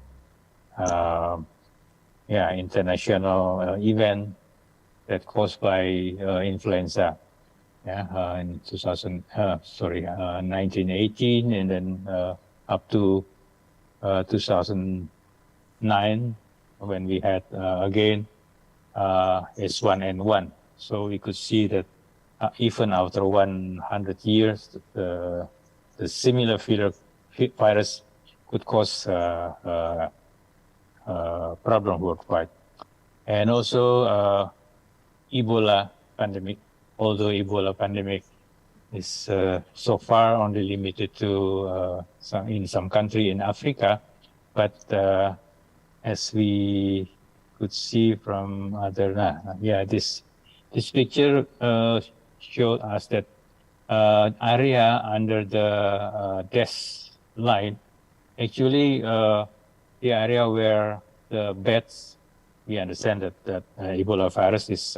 international event that caused by influenza. In 1918, and then up to 2009, when we had again H1N1. So we could see that even after 100 years, the similar virus could cause problem worldwide. And also Ebola pandemic, although Ebola pandemic is so far only limited to in some country in Africa, but as we could see from other, this picture showed us that area under the dash line, actually the area where the bats, we understand that Ebola virus is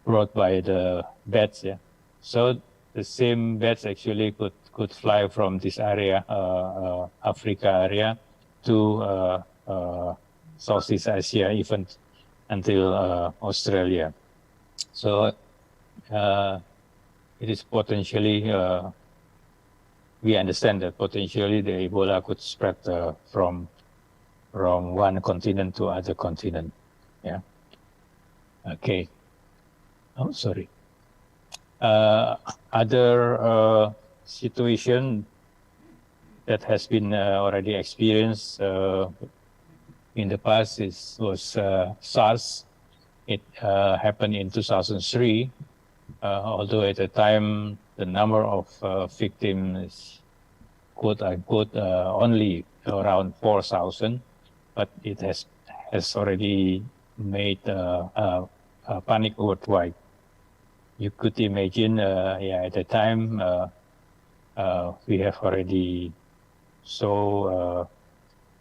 brought by the bats. Yeah, so the same bats actually could fly from this area, Africa area, to Southeast Asia, even until Australia. So it is potentially, we understand that potentially the Ebola could spread from one continent to other continent. Yeah. Okay. Oh, sorry. Other situation that has been already experienced in the past was SARS. It happened in 2003, although at the time the number of victims, quote unquote, only around 4,000, but it has already made a panic worldwide. You could imagine, at the time we have already so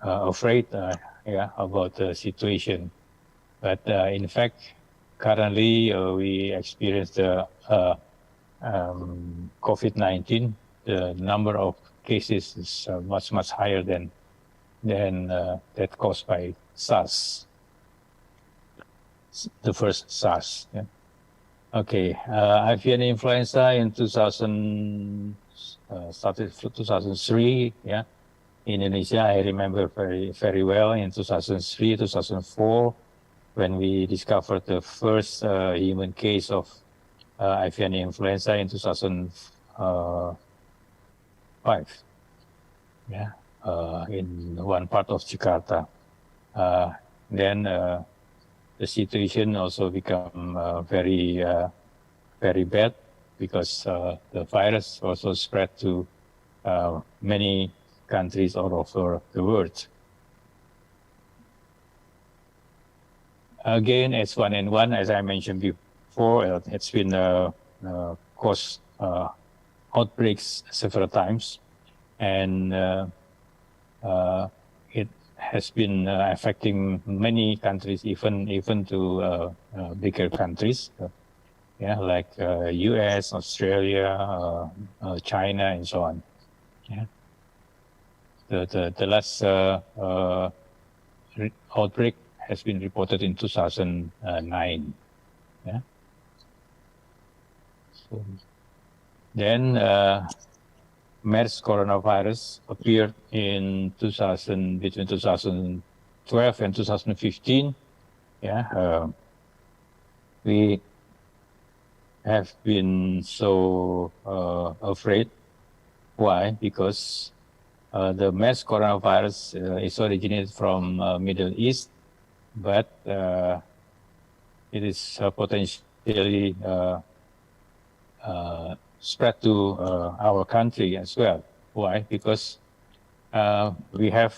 afraid, about the situation. But in fact, currently we experience the COVID-19. The number of cases is much higher than that caused by SARS, the first SARS. Yeah. Okay, avian influenza in 2003. Yeah, in Indonesia, I remember very well in 2003, 2004, when we discovered the first human case of avian influenza in 2005. Yeah, in one part of Jakarta. Then the situation also become very bad, because the virus also spread to many countries all over the world. Again, H1N1, as I mentioned before, it's been caused outbreaks several times, and it has been affecting many countries, even to bigger countries, like US, Australia, China, and so on. Yeah. The last outbreak has been reported in 2009. Yeah. So then MERS coronavirus appeared in between 2012 and 2015. Yeah, we have been so afraid. Why? Because the MERS coronavirus is originated from Middle East, but it is potentially spread to our country as well. Why? Because we have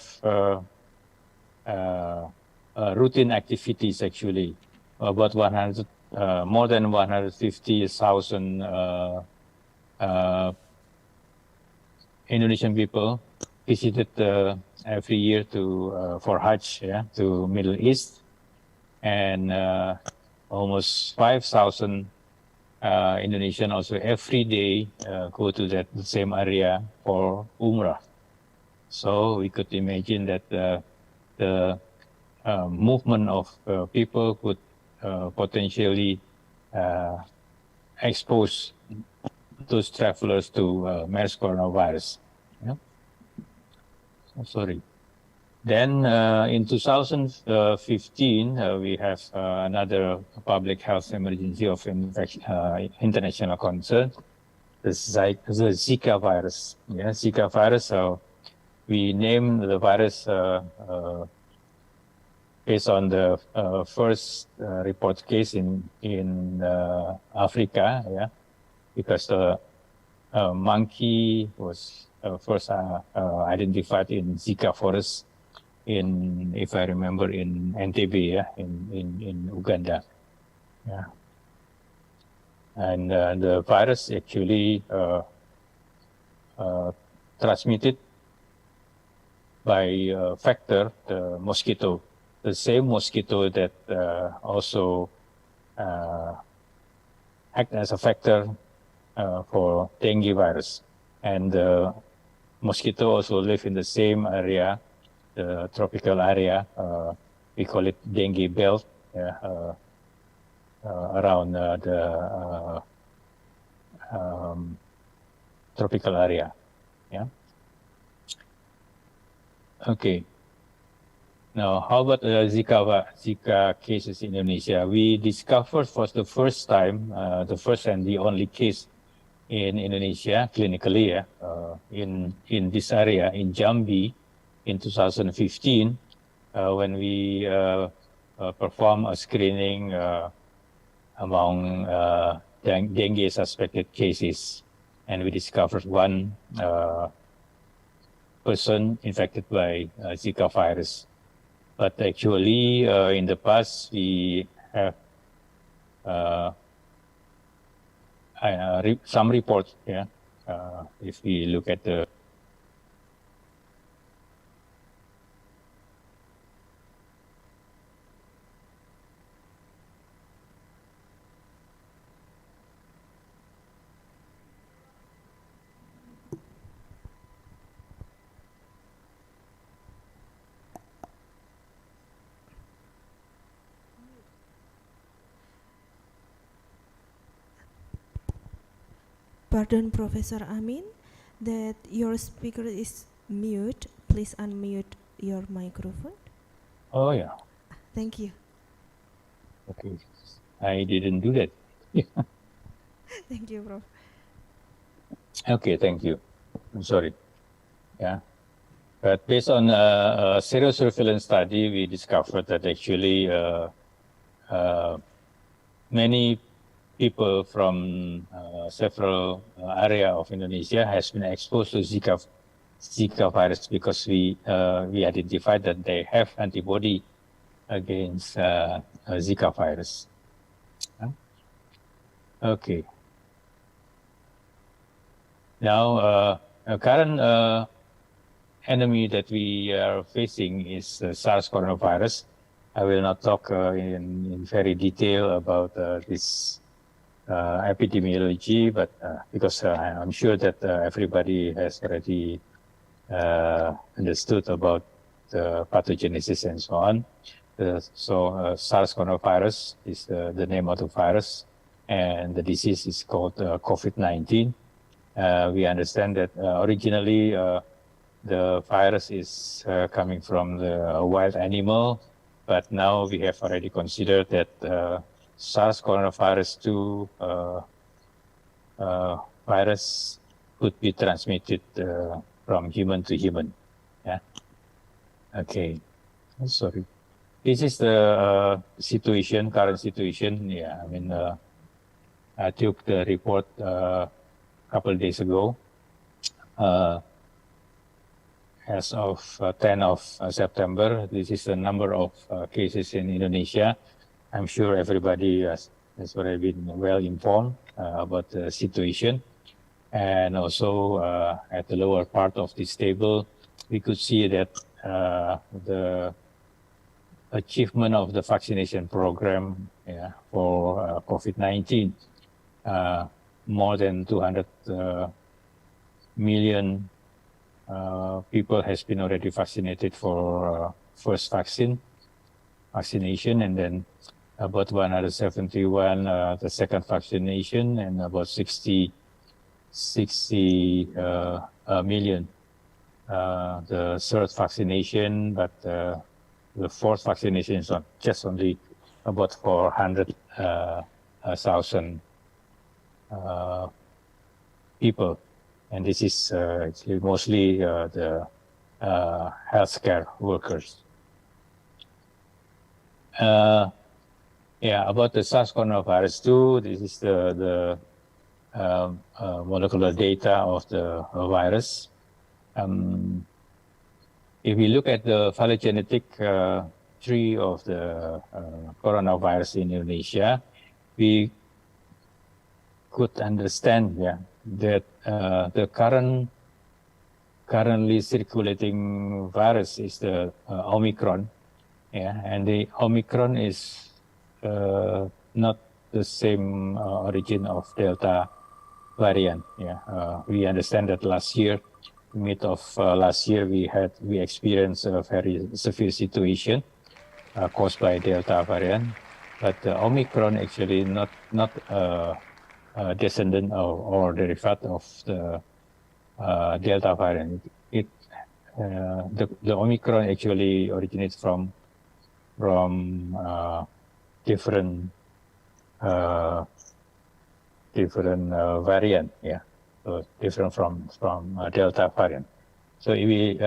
routine activities, actually. About more than 150,000 Indonesian people visited every year for Hajj, to Middle East. and almost 5,000 Indonesian also every day go to that same area for Umrah. So we could imagine that the movement of people could potentially expose those travelers to MERS coronavirus. Yeah? Oh, sorry. Then in 2015, we have another public health emergency of international concern, the Zika virus. Yeah, Zika virus. So we named the virus based on the first report case in Africa. Yeah, because the monkey was first identified in Zika forest in, if I remember, in Entebbe, yeah, in Uganda. Yeah. And the virus actually transmitted by factor, the mosquito, the same mosquito that also act as a factor for dengue virus. And the mosquito also live in the same area, the tropical area. We call it dengue belt, around the tropical area. Yeah. Okay. Now, how about Zika cases in Indonesia? We discovered for the first time, the first and the only case in Indonesia clinically, in this area in Jambi in 2015, when we perform a screening among dengue suspected cases, and we discovered one person infected by Zika virus. But actually, in the past, we have some reports. Yeah, if we look at the Pardon, Professor Amin, that your speaker is mute. Please unmute your microphone. oh yeah, Thank you. okay, I didn't do that. Thank you, Prof. Okay, thank you. I'm sorry. Yeah, but based on a serosurveillance study, we discovered that actually many people from several area of Indonesia has been exposed to Zika virus because we identified that they have antibody against Zika virus. Okay. Now, a current enemy that we are facing is SARS coronavirus. I will not talk in very detail about this epidemiology, but because I'm sure that everybody has already understood about the pathogenesis and so on. So SARS coronavirus is the name of the virus, and the disease is called COVID-19. We understand that originally the virus is coming from the wild animal, but now we have already considered that SARS coronavirus 2 virus could be transmitted from human to human. Yeah. Okay. Sorry. This is the situation, current situation. Yeah. I mean, I took the report a couple of days ago. As of 10 of September, this is the number of cases in Indonesia. I'm sure everybody has already been well informed about the situation. And also at the lower part of this table, we could see that the achievement of the vaccination program for COVID-19. More than 200 million people has been already vaccinated for first vaccination, and then about 171 the second vaccination, and about 60 million the third vaccination, but the fourth vaccination is just only about 400,000 people, and this is actually mostly the healthcare workers. About the SARS coronavirus 2, this is the molecular data of the virus. If we look at the phylogenetic tree of the coronavirus in Indonesia, we could understand that the currently circulating virus is the Omicron, and the Omicron is not the same origin of Delta variant. We understand that last year, mid of last year, we experienced a very severe situation caused by Delta variant, but the Omicron actually not descendant or derivative of the Delta variant. The Omicron actually originates from different variant, so different from Delta variant. So if we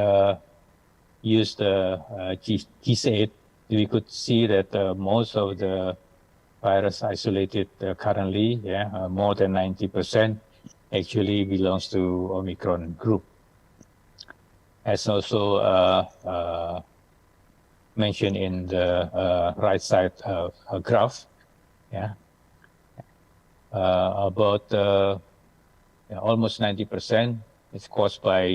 use the GIS8, we could see that most of the virus isolated currently, more than 90% actually belongs to Omicron group. As also mentioned in the right side graph, about almost 90% is caused by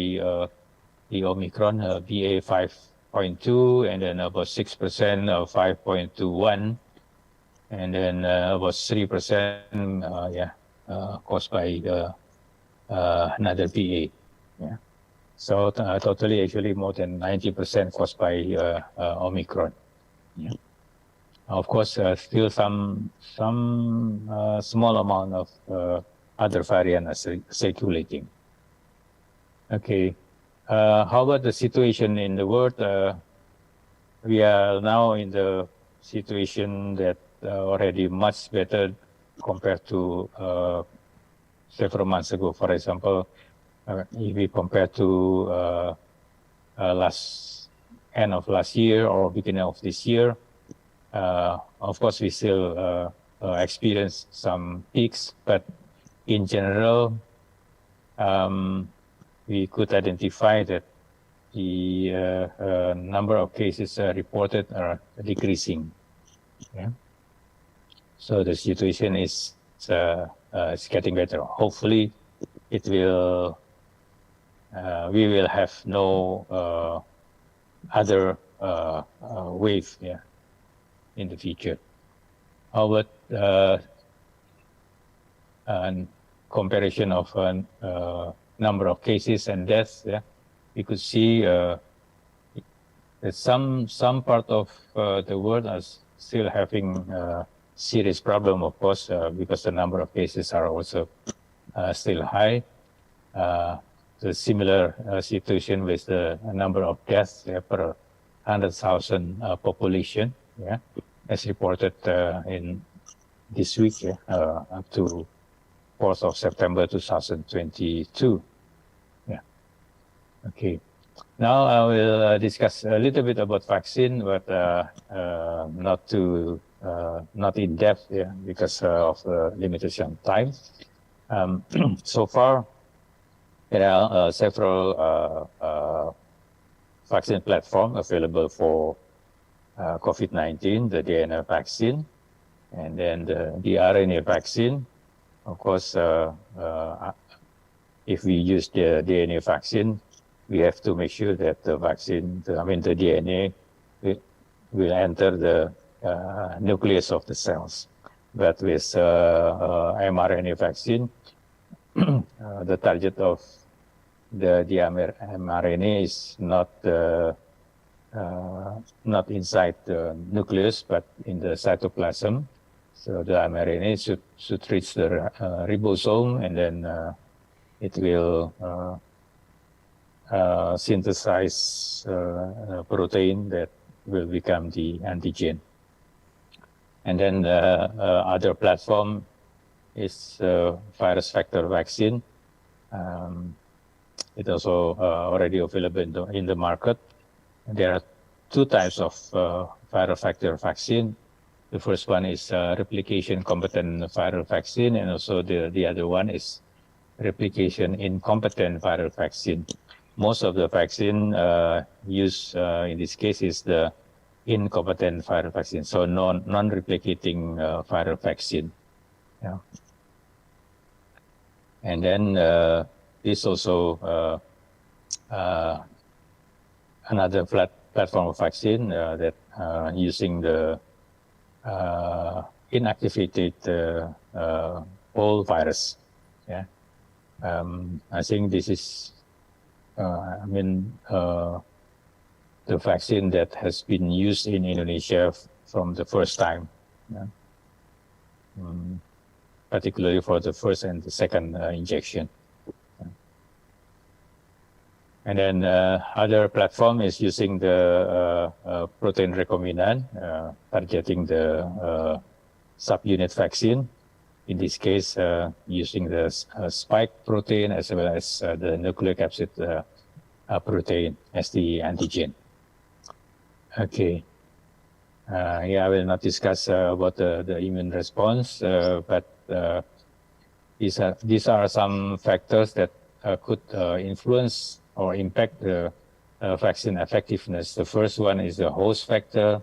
the Omicron BA5.2, and then about 6% of 5.21, and then about 3% caused by another BA. So totally actually more than 90% caused by Omicron. Of course, still some small amount of other variants are circulating. Okay, how about the situation in the world? We are now in the situation that already much better compared to several months ago. For example, if we compare to end of last year or beginning of this year, of course we still experience some peaks, but in general, we could identify that the number of cases reported are decreasing. So the situation is getting better. Hopefully, it will. We will have no other wave in the future. How about comparison of number of cases and deaths? We could see that some part of the world are still having serious problem, of course, because the number of cases are also still high. The similar situation with the number of deaths per 100,000 population, as reported in this week, up to 4th of September 2022. Okay. Now I will discuss a little bit about vaccine, but not in depth, because of the limitation of time. So far, there are several vaccine platforms available for COVID-19, the DNA vaccine, and then the RNA vaccine. Of course, if we use the DNA vaccine, we have to make sure that the vaccine, the DNA, will enter the nucleus of the cells. But with mRNA vaccine, the target of the mRNA is not inside the nucleus, but in the cytoplasm. So the mRNA should reach the ribosome, and then it will synthesize protein that will become the antigen. And then the other platform is virus vector vaccine. It's also already available in the market. There are two types of viral vector vaccine. The first one is replication competent viral vaccine, and also the other one is replication incompetent viral vaccine. Most of the vaccine used in this case is the incompetent viral vaccine, so non-replicating viral vaccine. Yeah. And then this also another platform of vaccine that using the inactivated whole virus. Yeah, I think this is, the vaccine that has been used in Indonesia from the first time, yeah? Particularly for the first and the second injection. And then other platform is using the protein recombinant, targeting the subunit vaccine. In this case, using the spike protein as well as the nucleocapsid protein as the antigen. Okay. Yeah, I will not discuss about the immune response, but these are some factors that could influence or impact the vaccine effectiveness. The first one is the host factor,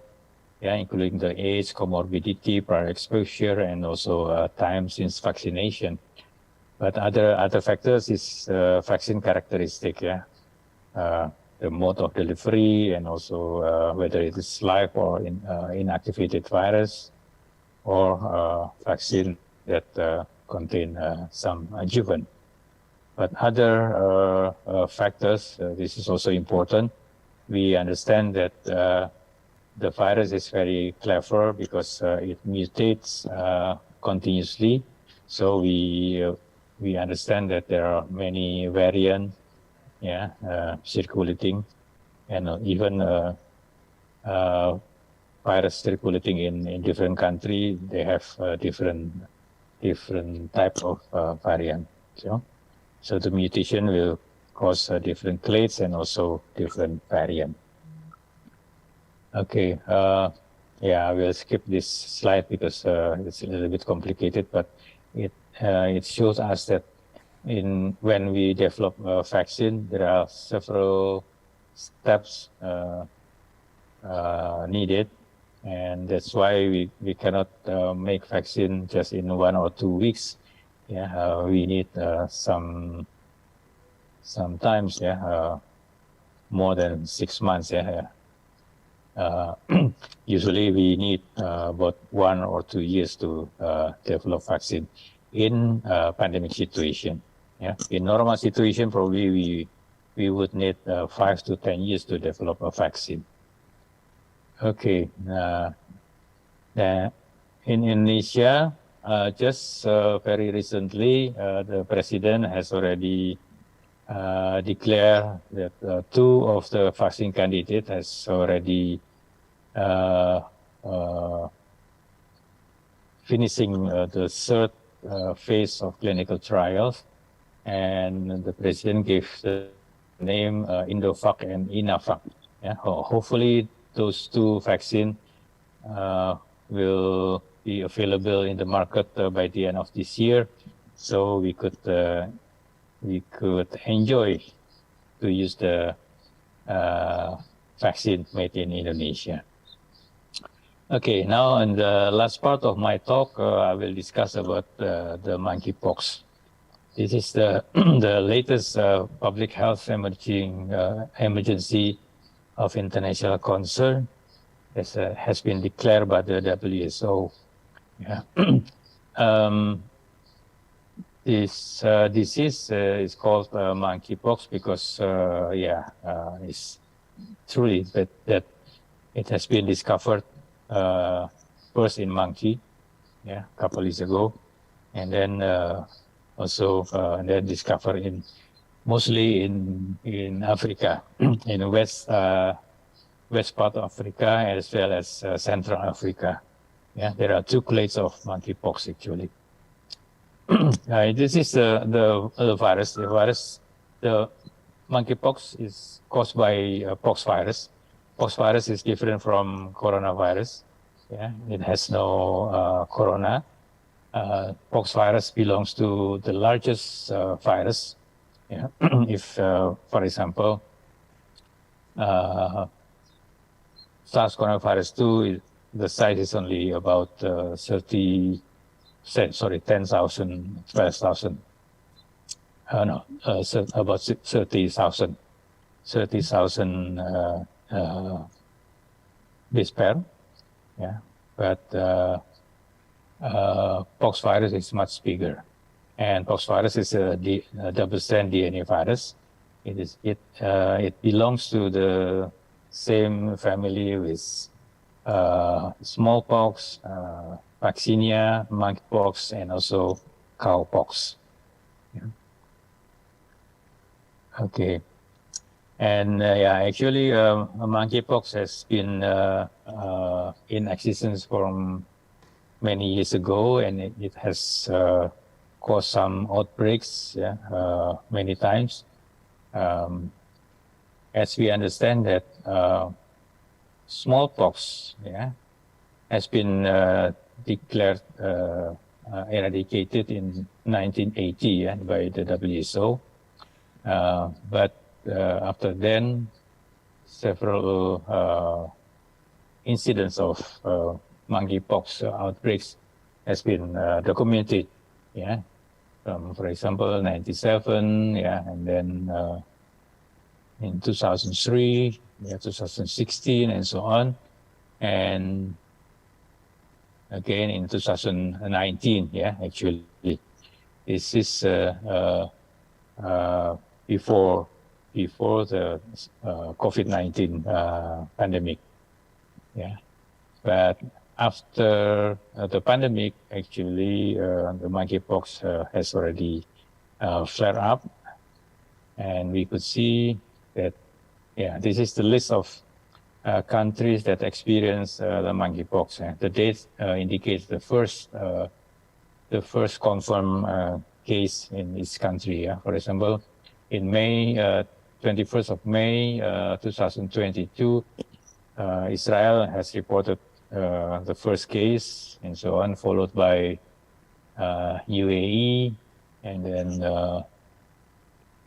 yeah, including the age, comorbidity, prior exposure, and also time since vaccination. But other factors is vaccine characteristic, yeah. The mode of delivery, and also whether it is live or inactivated virus, or vaccine that contain some adjuvant. But other factors, this is also important. We understand that the virus is very clever because it mutates continuously. So we understand that there are many variants, yeah, circulating, and even virus circulating in different countries. They have different type of variant. So the mutation will cause different clades and also different variant. Okay, yeah, I will skip this slide because it's a little bit complicated, but it shows us that when we develop a vaccine, there are several steps needed, and that's why we cannot make vaccine just in 1 or 2 weeks. Yeah, we need sometimes, yeah, more than 6 months. Yeah. Usually we need about 1 or 2 years to develop vaccine in pandemic situation. Yeah, in normal situation, probably we would need 5 to 10 years to develop a vaccine. Okay, in Indonesia, just very recently, the president has already declared that 2 of the vaccine candidates has already finishing the third phase of clinical trials, and the president gave the name Indovac and Inavac. Yeah, hopefully those 2 vaccines will be available in the market by the end of this year, so we could enjoy to use the vaccine made in Indonesia. Okay, now in the last part of my talk, I will discuss about the monkeypox. This is the the latest public health emergency of international concern has been declared by the WHO. Yeah. This disease is called monkeypox because, it's truly that it has been discovered first in monkey, a couple years ago, and then also then discovered mostly in Africa, in the west part of Africa as well as Central Africa. Yeah, there are two clades of monkeypox actually. This is the virus. The monkeypox is caused by pox virus. Pox virus is different from coronavirus. Yeah, it has no corona. Pox virus belongs to the largest virus. Yeah, if for example, SARS coronavirus 2, the size is only about 10,000, 12,000. No, about 30,000 base pair. Yeah, but pox virus is much bigger, and pox virus is a double-strand DNA virus. It belongs to the same family with smallpox, vaccinia, monkeypox, and also cowpox. Yeah. Okay, and actually, monkeypox has been in existence from many years ago, and it has caused some outbreaks many times. As we understand that smallpox has been declared eradicated in 1980 by the WHO, but after then several incidents of monkeypox outbreaks has been documented. For example, 97, and then in 2003, 2016, and so on, and again in 2019. Actually, this is before the COVID-19 pandemic. But after the pandemic, actually, the monkeypox has already flared up, and we could see that. This is the list of countries that experience the monkeypox. The date indicates the first confirmed case in each country. For example, in May, 21st of May, 2022, Israel has reported the first case, and so on, followed by UAE, and then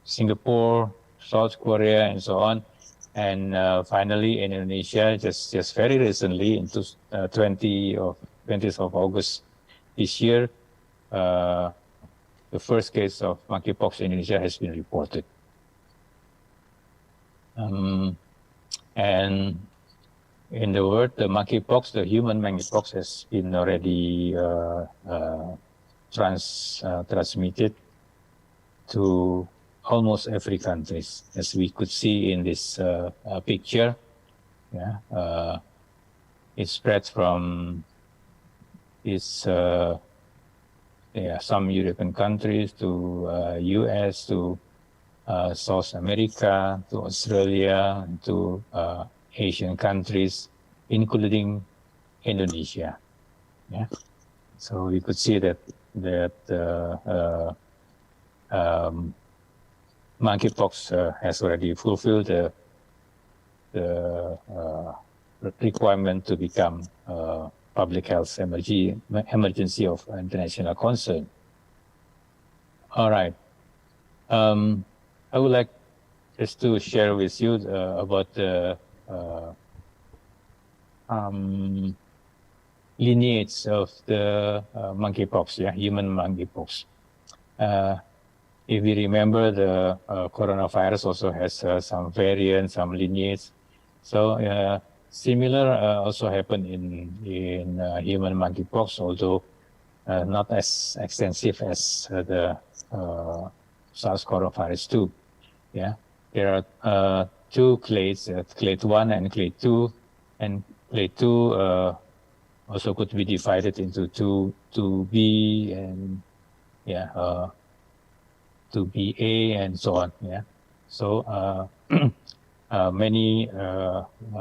Singapore, South Korea, and so on, and finally in Indonesia, just very recently, in 20th of August this year, the first case of monkeypox in Indonesia has been reported. And in the world, the monkeypox, the human monkeypox, has been already transmitted to almost every country, as we could see in this picture. It spreads from some European countries to US, to South America, to Australia, to Asian countries, including Indonesia. So we could see that monkeypox has already fulfilled the requirement to become public health emergency of international concern. All right. I would like just to share with you about the lineage of the monkeypox, human monkeypox. If we remember, the coronavirus also has some variants, some lineage. So Similar also happened in human monkeypox, although not as extensive as the SARS-CoV-2. Yeah, there are two clades, clade 1 and clade 2, and clade 2 also could be divided into 2B and 2BA and so on. Yeah, so many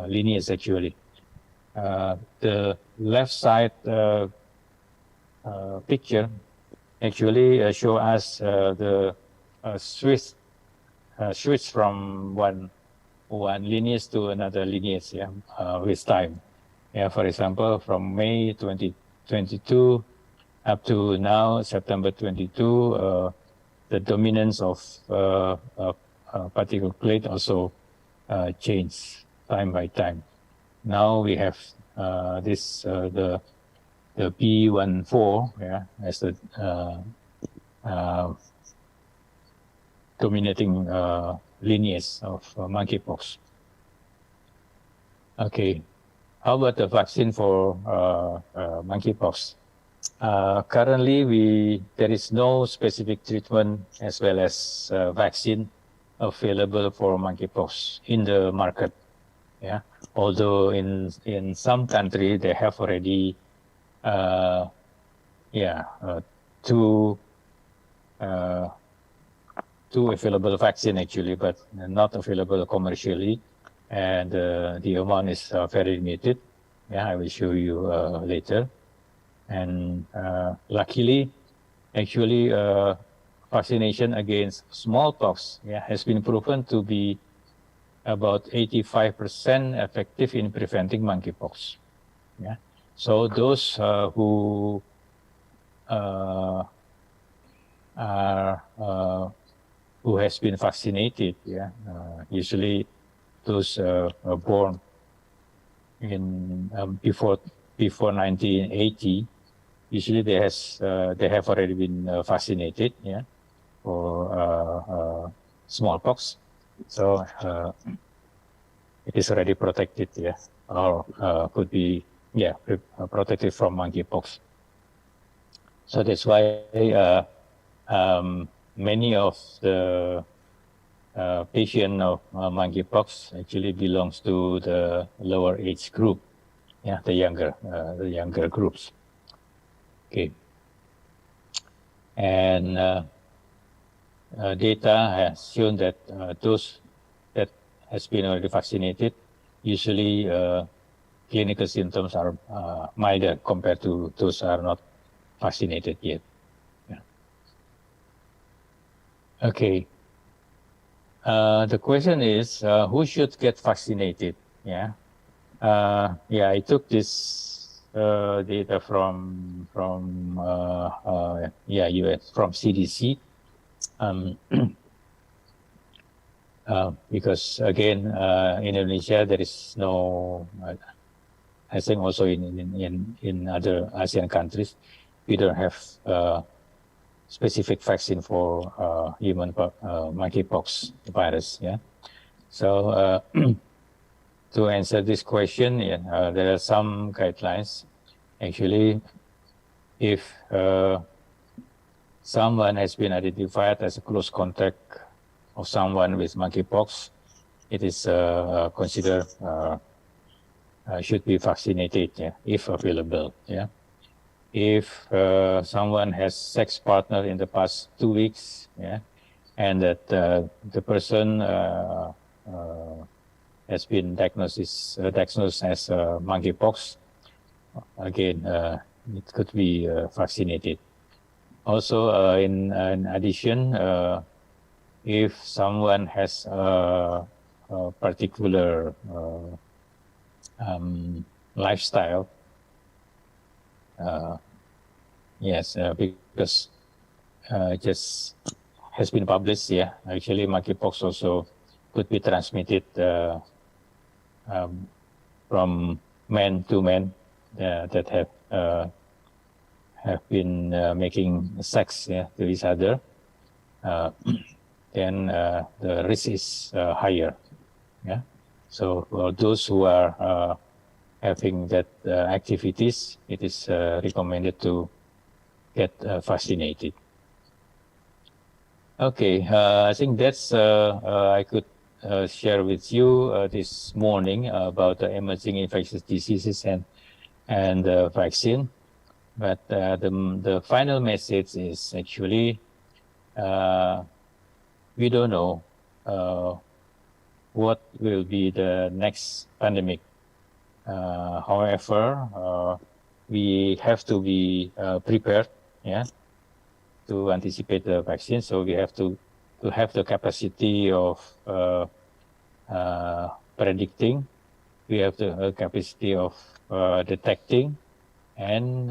lineages actually. The left side picture actually show us the switch from one lineage to another lineage, with time. For example, from May 2022 up to now, September 22, the dominance of a particular clade also changed time by time. Now we have this the P14, as the dominating lineage of monkeypox. Okay, how about the vaccine for monkeypox? Currently, there is no specific treatment as well as vaccine available for monkeypox in the market. Yeah, although in some country they have already two available vaccine actually, but not available commercially, and the amount is very limited. I will show you later. And luckily, actually, vaccination against smallpox has been proven to be about 85% effective in preventing monkeypox. So those who has been vaccinated, usually those born in before 1980, usually they have already been vaccinated, for smallpox. So it is already protected, or could be protected from monkeypox. So that's why many of the patient of monkeypox actually belongs to the lower age group, the younger groups. Okay, and data has shown that those that has been already vaccinated, usually clinical symptoms are milder compared to those who are not vaccinated yet. Okay. The question is, who should get vaccinated? I took this data from US, from CDC, because again, in Indonesia there is no, I think also in other ASEAN countries, we don't have specific vaccine for human monkeypox virus. So to answer this question, there are some guidelines. Actually, if someone has been identified as a close contact of someone with monkeypox, it is considered should be vaccinated, if available. If someone has sex partner in the past 2 weeks, and that the person has been diagnosed as monkeypox, again, it could be vaccinated. Also, in addition, if someone has a particular lifestyle, because just has been published, actually monkeypox also could be transmitted from man to man that have been making sex to each other, then the risk is higher. So for those who are having that activities, it is recommended to get vaccinated. Okay, I think that's I could share with you this morning about the emerging infectious diseases and vaccine. But the final message is actually we don't know what will be the next pandemic. However, we have to be prepared, yeah, to anticipate the vaccine. So we have to have the capacity of predicting. We have the capacity of detecting, and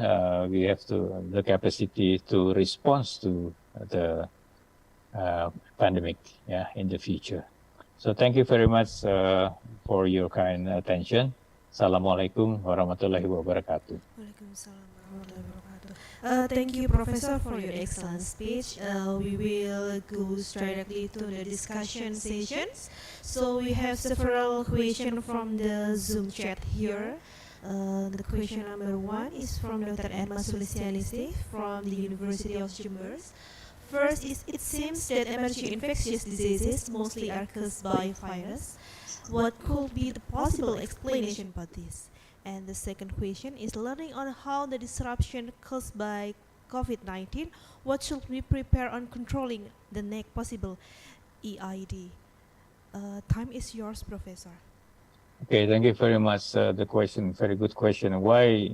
we have the capacity to respond to the pandemic, yeah, in the future. So thank you very much for your kind attention. Assalamualaikum warahmatullahi wabarakatuh. Thank you, Professor, for your excellent speech. We will go directly to the discussion sessions. So we have several questions from the Zoom chat here. The question number 1 is from Dr. Emma Sulistianisi from the University of Jember. First is, it seems that emerging infectious diseases mostly are caused by virus. What could be the possible explanation for this? And the second question is, learning on how the disruption caused by COVID-19, what should we prepare on controlling the next possible EID? Time is yours, Professor. Okay, thank you very much. The question, very good question. Why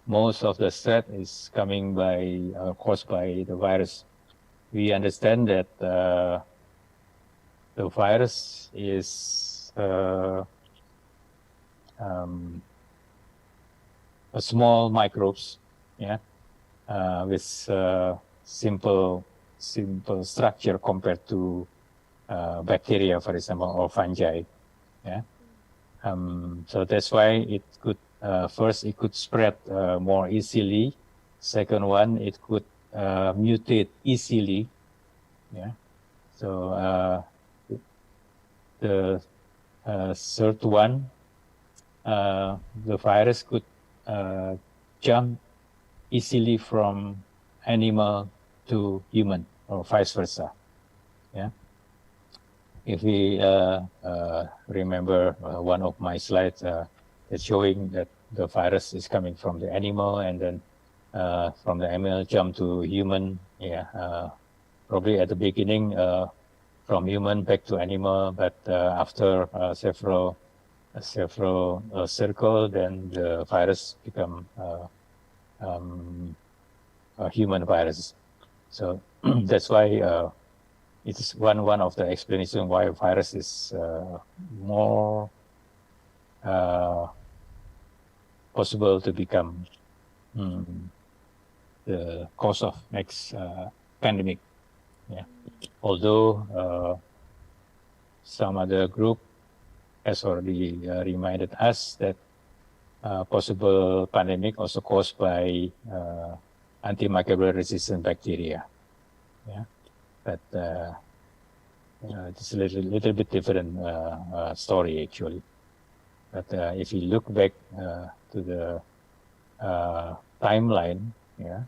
most of the threat is coming by caused by the virus? We understand that the virus is a small microbes, yeah, with simple structure compared to bacteria, for example, or fungi, yeah. So that's why it could first it could spread more easily. Second one, it could mutate easily, yeah. So the third one, the virus could jump easily from animal to human or vice versa, yeah. If we remember one of my slides, it's showing that the virus is coming from the animal, and then from the animal jump to human. Yeah, probably at the beginning from human back to animal, but after several circle, then the virus become a human virus. So that's why it is one of the explanation why a virus is more possible to become the cause of next pandemic. Yeah. Although some other group has already reminded us that possible pandemic also caused by antimicrobial resistant bacteria. Yeah. But it's a little bit different story actually. But if you look back to the timeline, yeah,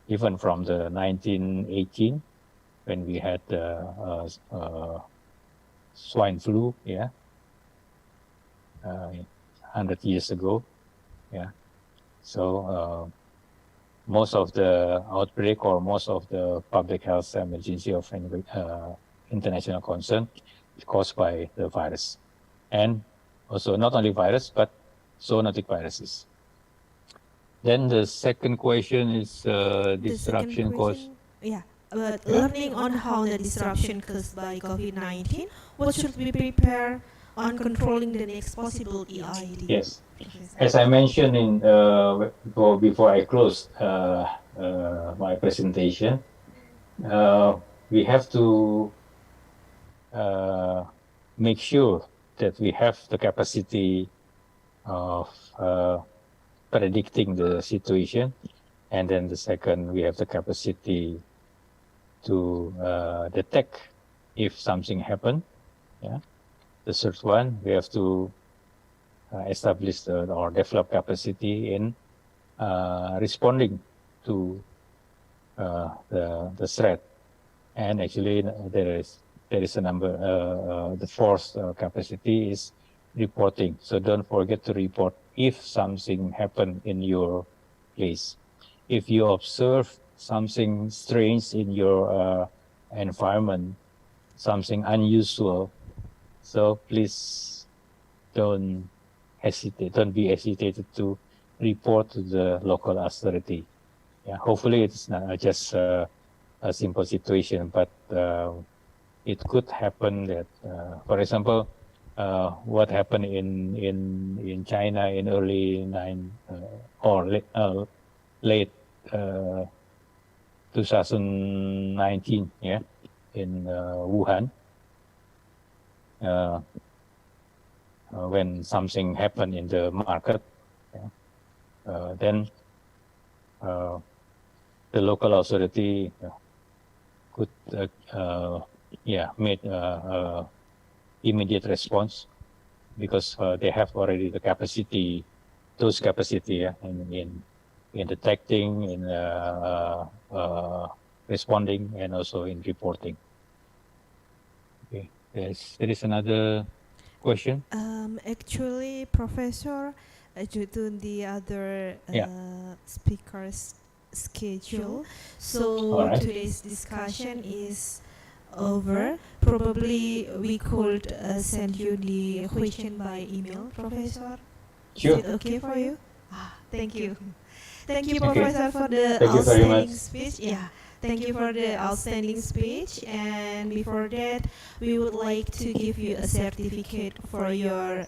even from the 1918 when we had swine flu, yeah, 100 years ago, yeah. So most of the outbreak or most of the public health emergency of international concern is caused by the virus, and also not only virus but zoonotic viruses. Then the second question is disruption caused. Yeah, but learning on how the disruption caused by COVID-19, what should we prepare on controlling the next possible EID? Yes, as I mentioned in before I closed my presentation, we have to make sure that we have the capacity of predicting the situation, and then the second, we have the capacity to detect if something happened, Yeah. The third one, we have to establish or develop capacity in responding to the threat. And actually, there is a number. The fourth capacity is reporting. So don't forget to report if something happened in your place. If you observe something strange in your environment, something unusual, so please don't hesitate. Don't be hesitated to report to the local authority. Yeah, hopefully it's not just a simple situation, but it could happen that, for example, what happened in China in early late 2019, yeah, in Wuhan, when something happened in the market, yeah, then the local authority could made immediate response because they have already the capacity, those capacity in detecting, in responding, and also in reporting. Okay, there is another question. Actually, Professor, due to the other speakers' schedule, so Alright. today's discussion is over. Probably we could send you the question by email, Professor. Sure. Is it okay for you? Thank you. Thank you, Okay. Professor, for the Thank you very outstanding much. speech. Yeah. Thank you for the outstanding speech. And before that, we would like to give you a certificate for your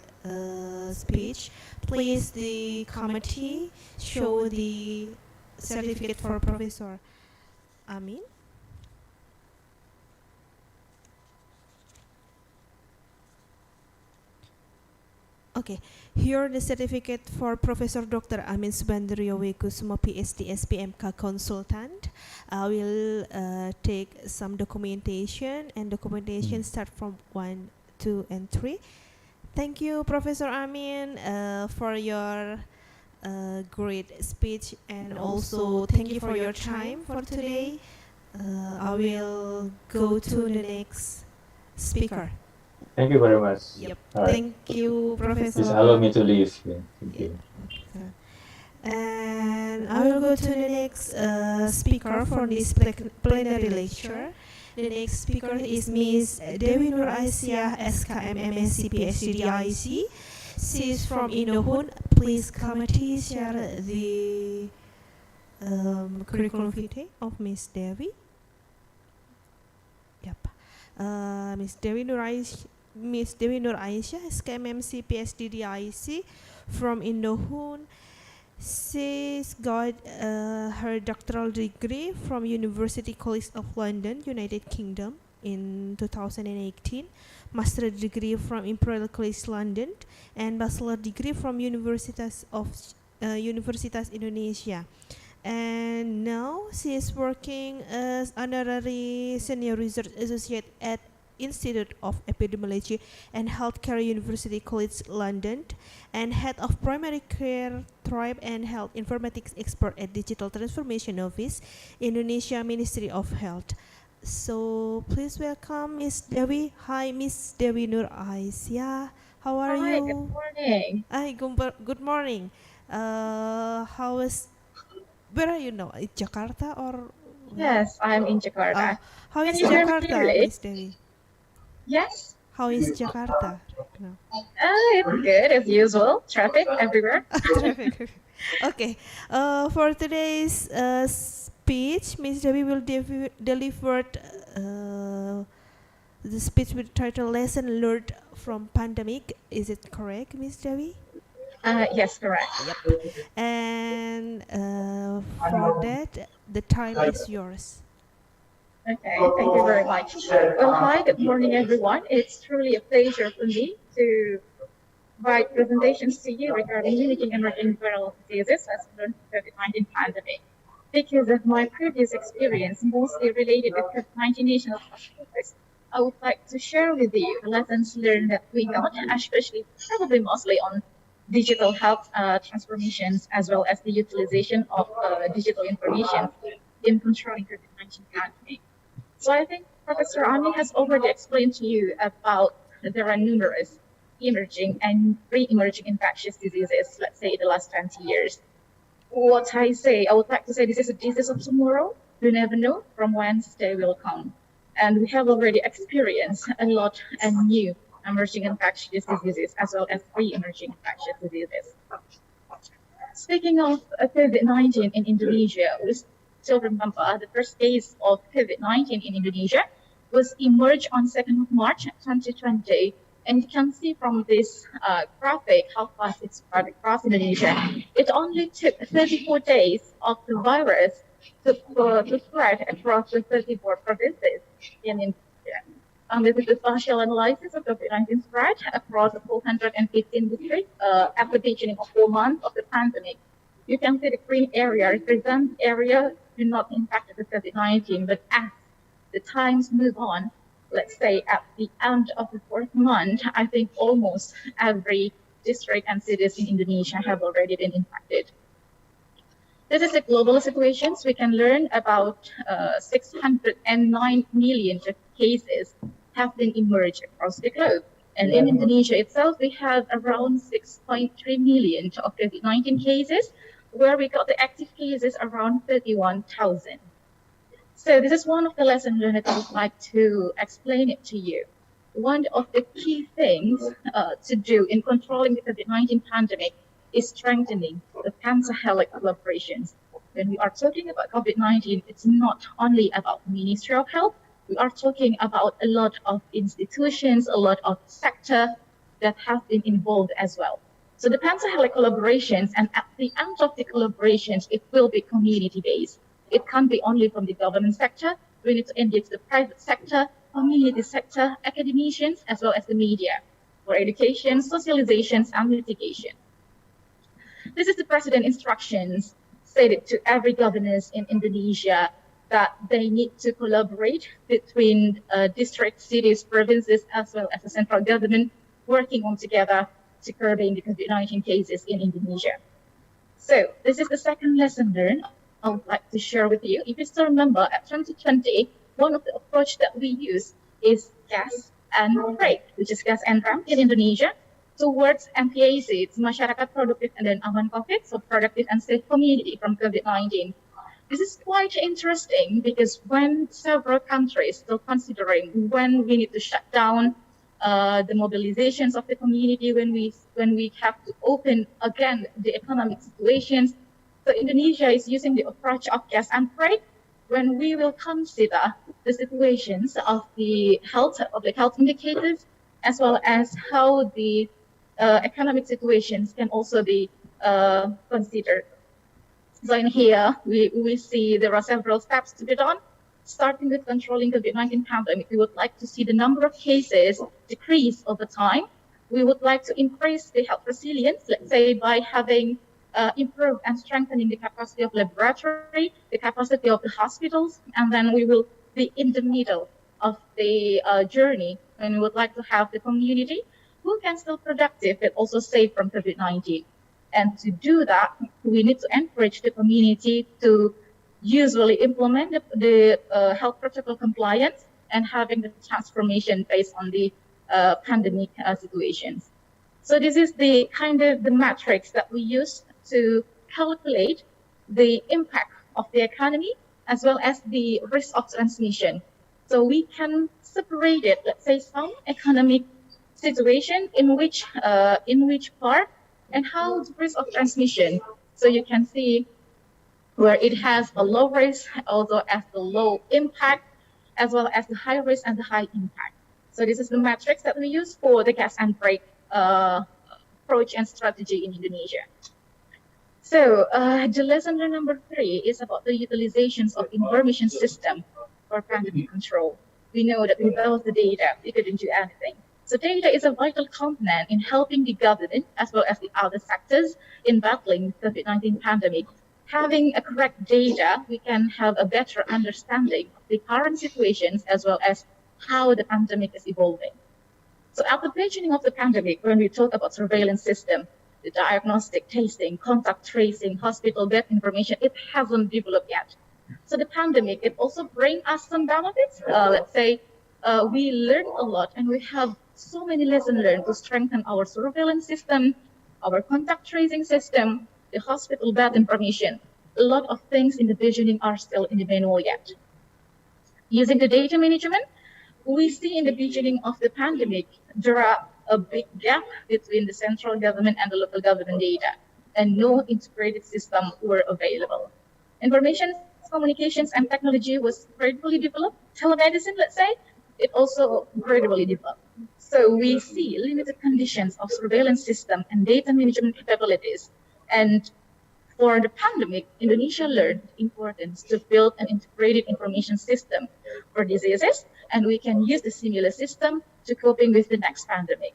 speech. Please, the committee show the certificate for Professor Amin. Okay, here the certificate for Professor Dr. Amin Subandrio Kusumo PhD SPMK consultant. I will take some documentation, and documentation start from 1, 2, and 3. Thank you, Professor Amin, for your great speech, and also thank you for your time for today. I will go to the next speaker. Thank you very much. Yep. All right. Thank you, Professor. Please allow me to leave. Yeah. Thank you. And I will go to the next speaker for this plenary lecture. The next speaker is Miss Dewi Nur Aisyah, SKM MSc PhD DIC. She is from Indohood. Please committee share the curriculum vitae of Miss Dewi. Yep. Miss Dewi Nur Aisyah, SKMMC PhD DIC from Indohood. She's got her doctoral degree from University College of London, United Kingdom in 2018, master degree from Imperial College London, and bachelor degree from Universitas Indonesia. And now she is working as honorary senior research associate at Institute of Epidemiology and Healthcare, University College London, and head of primary care tribe and health informatics expert at Digital Transformation Office, Indonesia Ministry of Health. So please welcome Miss Dewi. Hi, Miss Dewi Nur Aisyah. How are you? Hi, good morning. Hi, good morning. Where are you now? Jakarta or? Yes, I'm in Jakarta. How is Can you hear me Jakarta, clearly? Miss Dewi? Yes. How is Jakarta right now? It's good as usual. Traffic everywhere. Traffic. Okay. For today's speech, Miss Dewi will deliver the speech with title "Lesson Learned from Pandemic." Is it correct, Miss Dewi? Yes, correct. Yep. And for that, the time is yours. Okay, thank you very much. Well, hi, good morning, everyone. It's truly a pleasure for me to provide presentations to you regarding managing emerging viral diseases as the COVID-19 pandemic. Because of my previous experience, mostly related with COVID-19 national hospitals, I would like to share with you the lessons learned that we got, especially probably mostly on digital health transformations, as well as the utilization of digital information in controlling COVID-19 pandemic. So I think Professor Ami has already explained to you about there are numerous emerging and re-emerging infectious diseases, let's say in the last 20 years. What I would like to say this is a disease of tomorrow. We never know from whence they will come. And we have already experienced a lot and new emerging infectious diseases as well as re-emerging infectious diseases. Speaking of COVID-19 in Indonesia, we still remember the first case of COVID-19 in Indonesia was emerged on 2nd of March 2020. And you can see from this graphic how fast it spread across Indonesia. It only took 34 days of the virus to spread across the 34 provinces in Indonesia. This is the spatial analysis of COVID-19 spread across 415 districts at the beginning of 4 months of the pandemic. You can see the green area represents area do not impact the COVID-19, but as the times move on, let's say at the end of the 4th month, I think almost every district and cities in Indonesia have already been infected. This is a global situation. We can learn about 609 million cases have been emerged across the globe. And in Indonesia itself, we have around 6.3 million of COVID-19 cases, where we got the active cases around 31,000. So this is one of the lessons learned that I would like to explain it to you. One of the key things to do in controlling the COVID-19 pandemic is strengthening the pentahelix collaborations. When we are talking about COVID-19, it's not only about Ministry of Health. We are talking about a lot of institutions, a lot of sector that have been involved as well. So the pentahelix collaborations, and at the end of the collaborations, it will be community-based. It can't be only from the government sector. We need to engage the private sector, community sector, academicians, as well as the media for education, socializations, and mitigation. This is the president instructions stated to every governors in Indonesia that they need to collaborate between districts, cities, provinces, as well as the central government, working on together to curbing the COVID-19 cases in Indonesia. So this is the second lesson learned I would like to share with you. If you still remember, at 2020, one of the approach that we use is gas and break, which is gas and ramp in Indonesia, towards MPAC, it's Masyarakat Produktif and then Aman COVID, so productive and safe community from COVID-19. This is quite interesting because when several countries still considering when we need to shut down the mobilizations of the community, when we have to open again the economic situations, so Indonesia is using the approach of gas and break when we will consider the situations of the health indicators, as well as how the economic situations can also be considered. So in here, we see there are several steps to be done, starting with controlling COVID-19 pandemic. We would like to see the number of cases decrease over time. We would like to increase the health resilience, let's say by having improve and strengthening the capacity of laboratory, the capacity of the hospitals, and then we will be in the middle of the journey, and we would like to have the community who can still productive but also safe from COVID-19. And to do that, we need to encourage the community to usually implement the health protocol compliance and having the transformation based on the pandemic situations. So this is the kind of the metrics that we use to calculate the impact of the economy as well as the risk of transmission. So we can separate it, let's say some economic situation in which part and how the risk of transmission. So you can see where it has a low risk, also as the low impact, as well as the high risk and the high impact. So this is the metrics that we use for the gas and break approach and strategy in Indonesia. So the lesson learned number 3 is about the utilizations of information system for pandemic control. We know that without the data, we couldn't do anything. So data is a vital component in helping the government as well as the other sectors in battling the COVID-19 pandemic. Having a correct data, we can have a better understanding of the current situations as well as how the pandemic is evolving. So at the beginning of the pandemic, when we talk about surveillance system, the diagnostic testing, contact tracing, hospital bed information, it hasn't developed yet. So the pandemic, it also brings us some benefits. Let's say we learned a lot and we have so many lessons learned to strengthen our surveillance system, our contact tracing system, the hospital bed information. A lot of things in the beginning are still in the manual yet. Using the data management, we see in the beginning of the pandemic, there are a big gap between the central government and the local government data, and no integrated system were available. Information communications and technology was gradually developed. Telemedicine, let's say, it also gradually developed. So we see limited conditions of surveillance system and data management capabilities. And for the pandemic, Indonesia learned the importance to build an integrated information system for diseases, and we can use the similar system to coping with the next pandemic.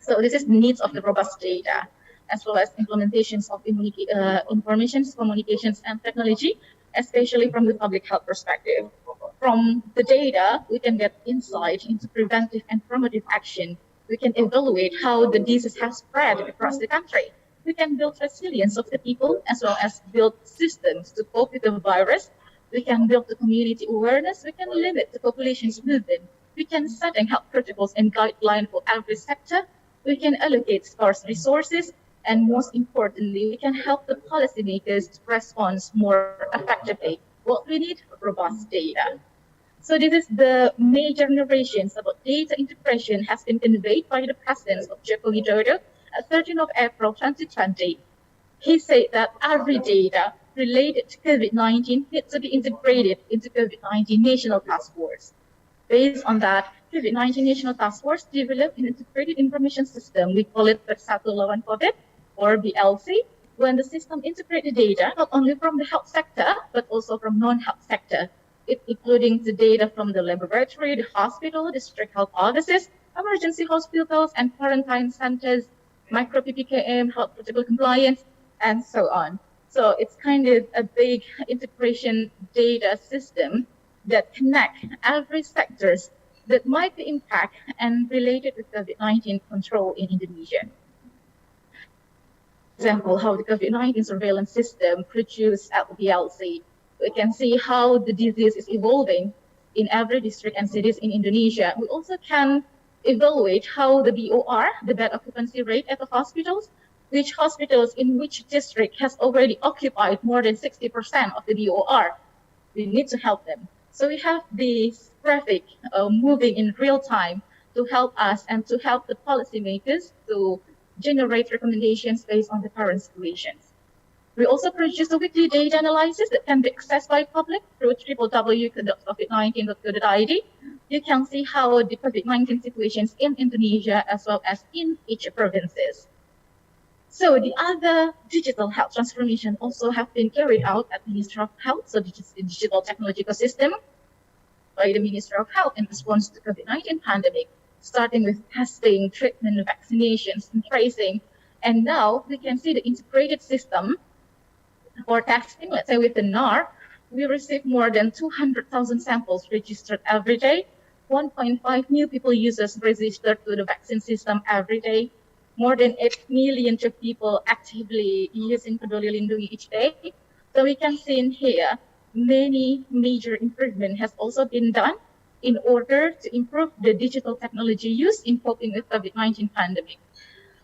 So this is the needs of the robust data, as well as implementations of information, communications, and technology, especially from the public health perspective. From the data, we can get insight into preventive and promotive action. We can evaluate how the disease has spread across the country. We can build resilience of the people as well as build systems to cope with the virus. We can build the community awareness. We can limit the population's movement. We can set and health protocols and guidelines for every sector. We can allocate scarce resources. And most importantly, we can help the policymakers to respond more effectively. What we need? Robust data. So this is the major narrations about data integration has been conveyed by the President of Joko Widodo at 13th of April 2020. He said that every data related to COVID-19 needs to be integrated into COVID-19 National Task Force. Based on that, COVID-19 National Task Force developed an integrated information system. We call it Bersatu Lawan COVID, or BLC, when the system integrates data not only from the health sector, but also from non-health sector, including the data from the laboratory, the hospital, district health offices, emergency hospitals, and quarantine centers, micro PPKM, health protocol compliance, and so on. So it's kind of a big integration data system that connect every sectors that might be impact and related with COVID-19 control in Indonesia. For example, how the COVID-19 surveillance system produced at the BLC. We can see how the disease is evolving in every district and cities in Indonesia. We also can evaluate how the BOR, the bed occupancy rate at the hospitals, which hospitals in which district has already occupied more than 60% of the BOR. We need to help them. So we have this graphic moving in real time to help us and to help the policymakers to generate recommendations based on the current situations. We also produce a weekly data analysis that can be accessed by public through www.covid19.go.id. You can see how the COVID-19 situations in Indonesia as well as in each provinces. So the other digital health transformation also have been carried out at the Ministry of Health, so this is the digital technology ecosystem by the Ministry of Health in response to COVID-19 pandemic, starting with testing, treatment, vaccinations, and tracing. And now we can see the integrated system for testing, let's say with the NAR, we receive more than 200,000 samples registered every day, 1.5 new people users registered to the vaccine system every day, more than 8 million people actively using Peduli Lindungi each day. So we can see in here, many major improvement has also been done in order to improve the digital technology used in coping with COVID-19 pandemic.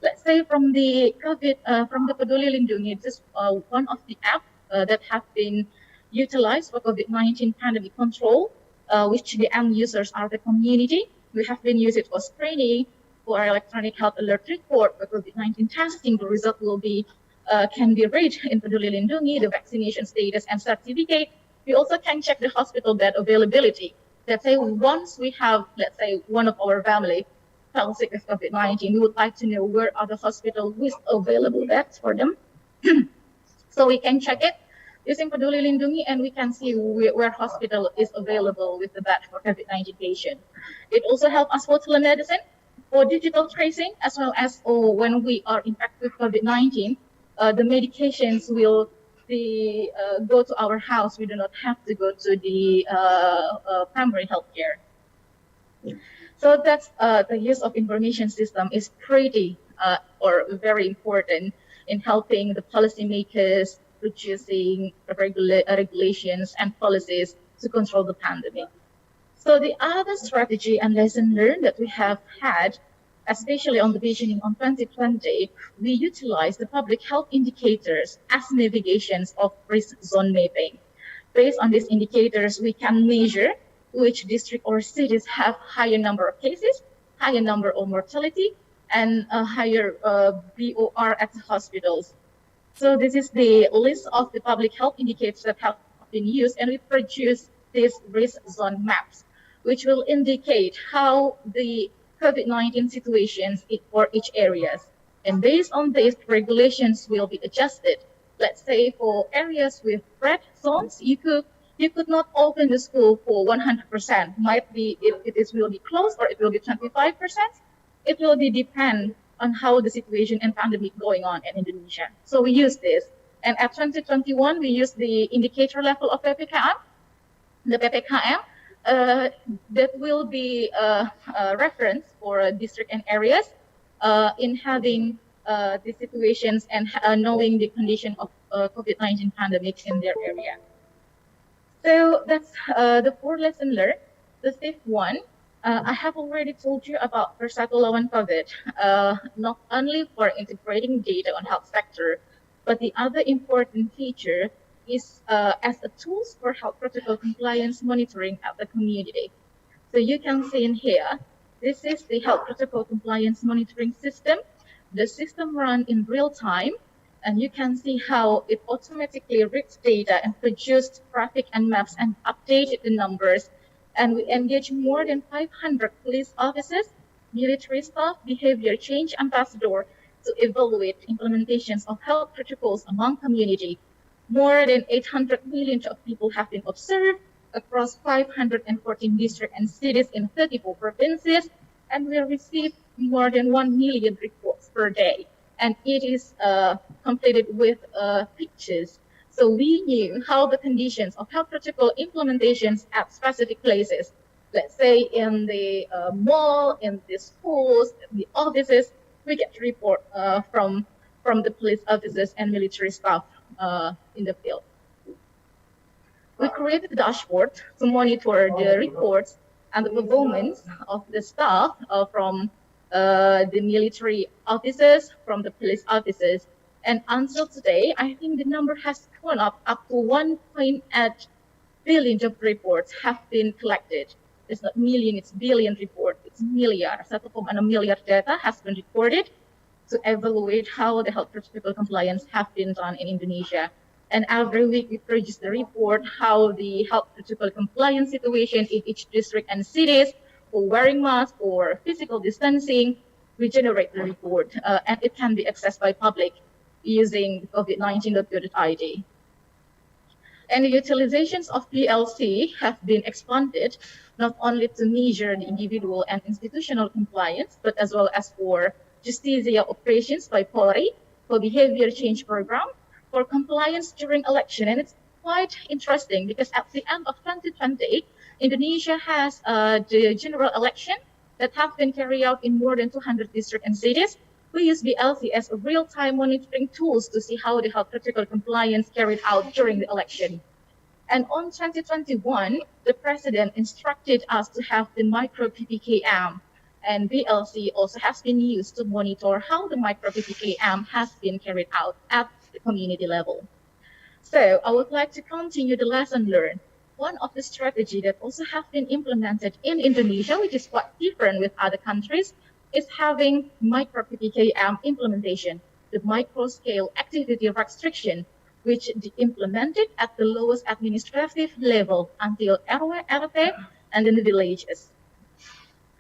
Let's say from the Peduli Lindungi, this is one of the apps that have been utilized for COVID-19 pandemic control, which the end users are the community. We have been using it for screening, for electronic health alert report, for COVID-19 testing. The result will be can be read in Peduli Lindungi, the vaccination status and certificate. We also can check the hospital bed availability. Let's say once we have, let's say, one of our family fell sick with COVID-19, we would like to know where are the hospitals with available beds for them. So we can check it using Peduli Lindungi, and we can see where hospital is available with the bed for COVID-19 patient. It also helps us for telemedicine, for digital tracing, as well as when we are infected with COVID-19, the medications will go to our house. We do not have to go to the primary health care. So that's the use of information system is pretty or very important in helping the policymakers producing regulations and policies to control the pandemic. So the other strategy and lesson learned that we have had, especially on the beginning on 2020, we utilize the public health indicators as navigations of risk zone mapping. Based on these indicators, we can measure which district or cities have higher number of cases, higher number of mortality, and a higher BOR at the hospitals. So this is the list of the public health indicators that have been used, and we produce these risk zone maps, which will indicate how the COVID-19 situations for each areas. And based on this, regulations will be adjusted. Let's say for areas with red zones, you could not open the school for 100%. Might be it will be closed or it will be 25%. It will be depend on how the situation and pandemic going on in Indonesia. So we use this. And at 2021, we use the indicator level of PPKM, the PPKM, that will be a reference for district and areas in having the situations and knowing the condition of COVID-19 pandemic in their area. So that's the 4 lesson learned. The 5th one, I have already told you about Persatu Lawan COVID, not only for integrating data on health sector, but the other important feature is as a tools for health protocol compliance monitoring at the community. So you can see in here, this is the health protocol compliance monitoring system. The system run in real time, and you can see how it automatically reads data and produced graphic and maps and updated the numbers. And we engage more than 500 police officers, military staff, behavior change ambassador to evaluate implementations of health protocols among community. More than 800 million of people have been observed across 514 districts and cities in 34 provinces, and we receive more than 1 million reports per day. And it is completed with pictures. So we knew how the conditions of health protocol implementations at specific places, let's say in the mall, in the schools, in the offices, we get report from the police officers and military staff in the field. We created a dashboard to monitor the reports and the performance of the staff from the military officers, from the police officers. And until today, I think the number has gone up to 1.8 billion of reports have been collected. It's not million, it's billion report, it's milliard. 1,6 million data has been recorded to evaluate how the health protocol compliance have been done in Indonesia. And every week we produce the report how the health protocol compliance situation in each district and cities for wearing masks or physical distancing. We generate the report and it can be accessed by public using covid19.go.id. And the utilizations of PLC have been expanded not only to measure the individual and institutional compliance, but as well as for justizia operations by Polri, for behavior change program, for compliance during election. And it's quite interesting because at the end of 2020, Indonesia has the general election that have been carried out in more than 200 districts and cities. We use BLC as a real-time monitoring tools to see how the health protocol compliance carried out during the election. And on 2021, the president instructed us to have the micro PPKM, and BLC also has been used to monitor how the micro PPKM has been carried out at the community level. So I would like to continue the lesson learned. One of the strategy that also have been implemented in Indonesia, which is quite different with other countries, is having micro PPKM implementation, the micro scale activity restriction, which is implemented at the lowest administrative level until RW, RT, and in the villages.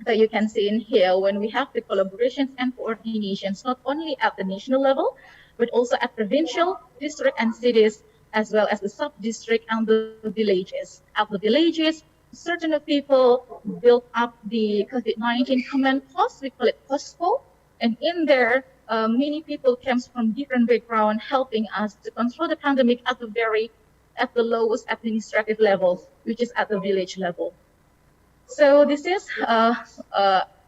So you can see in here when we have the collaborations and coordinations, not only at the national level, but also at provincial, district, and cities, as well as the sub-district and the villages. At the villages, certain people built up the COVID-19 command post, we call it POSCO, and in there, many people came from different backgrounds, helping us to control the pandemic at the lowest administrative level, which is at the village level. So this is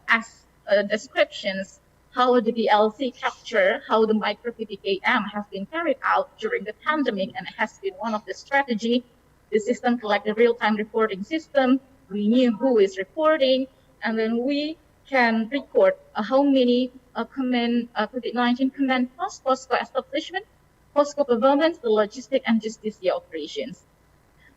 as descriptions how the DLC capture how the micro PPKM has been carried out during the pandemic, and it has been one of the strategy. The system collect the real-time reporting system. We knew who is reporting, and then we can record how many COVID-19 command post, POSCO establishment, POSCO performance, the logistic and justiciar operations.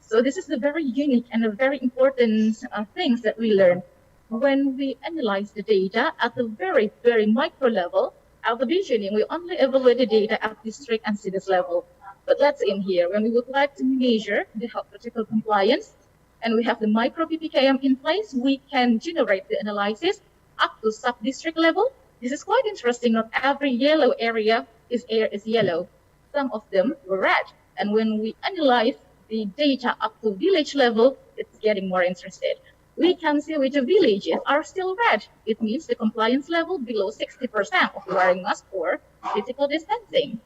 So this is the very unique and a very important things that we learn when we analyze the data at the very, very micro level. At the beginning, we only evaluate the data at district and cities level. But let's in here, when we would like to measure the health protocol compliance, and we have the micro PPKM in place, we can generate the analysis up to sub-district level. This is quite interesting. Not every yellow area is yellow. Some of them were red. And when we analyze the data up to village level, it's getting more interested. We can see which villages are still red. It means the compliance level below 60% of wearing mask or physical distancing.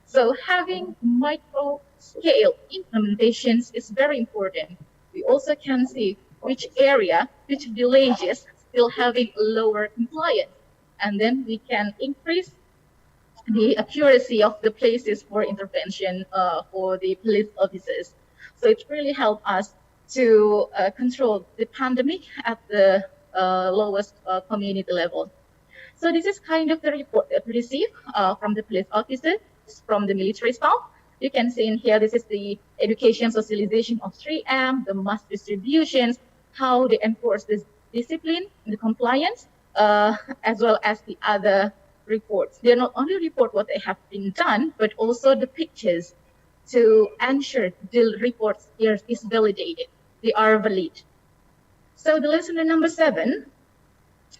So having micro scale implementations is very important. We also can see which area, which villages still having lower compliance. And then we can increase the accuracy of the places for intervention for the police officers. So it really helped us to control the pandemic at the lowest community level. So this is kind of the report that we received from the police officers, from the military staff. You can see in here, this is the education socialization of 3M, the mass distributions, how they enforce this discipline, the compliance, as well as the other reports. They not only report what they have been done, but also the pictures to ensure the reports is validated. They are valid. So the lesson number 7,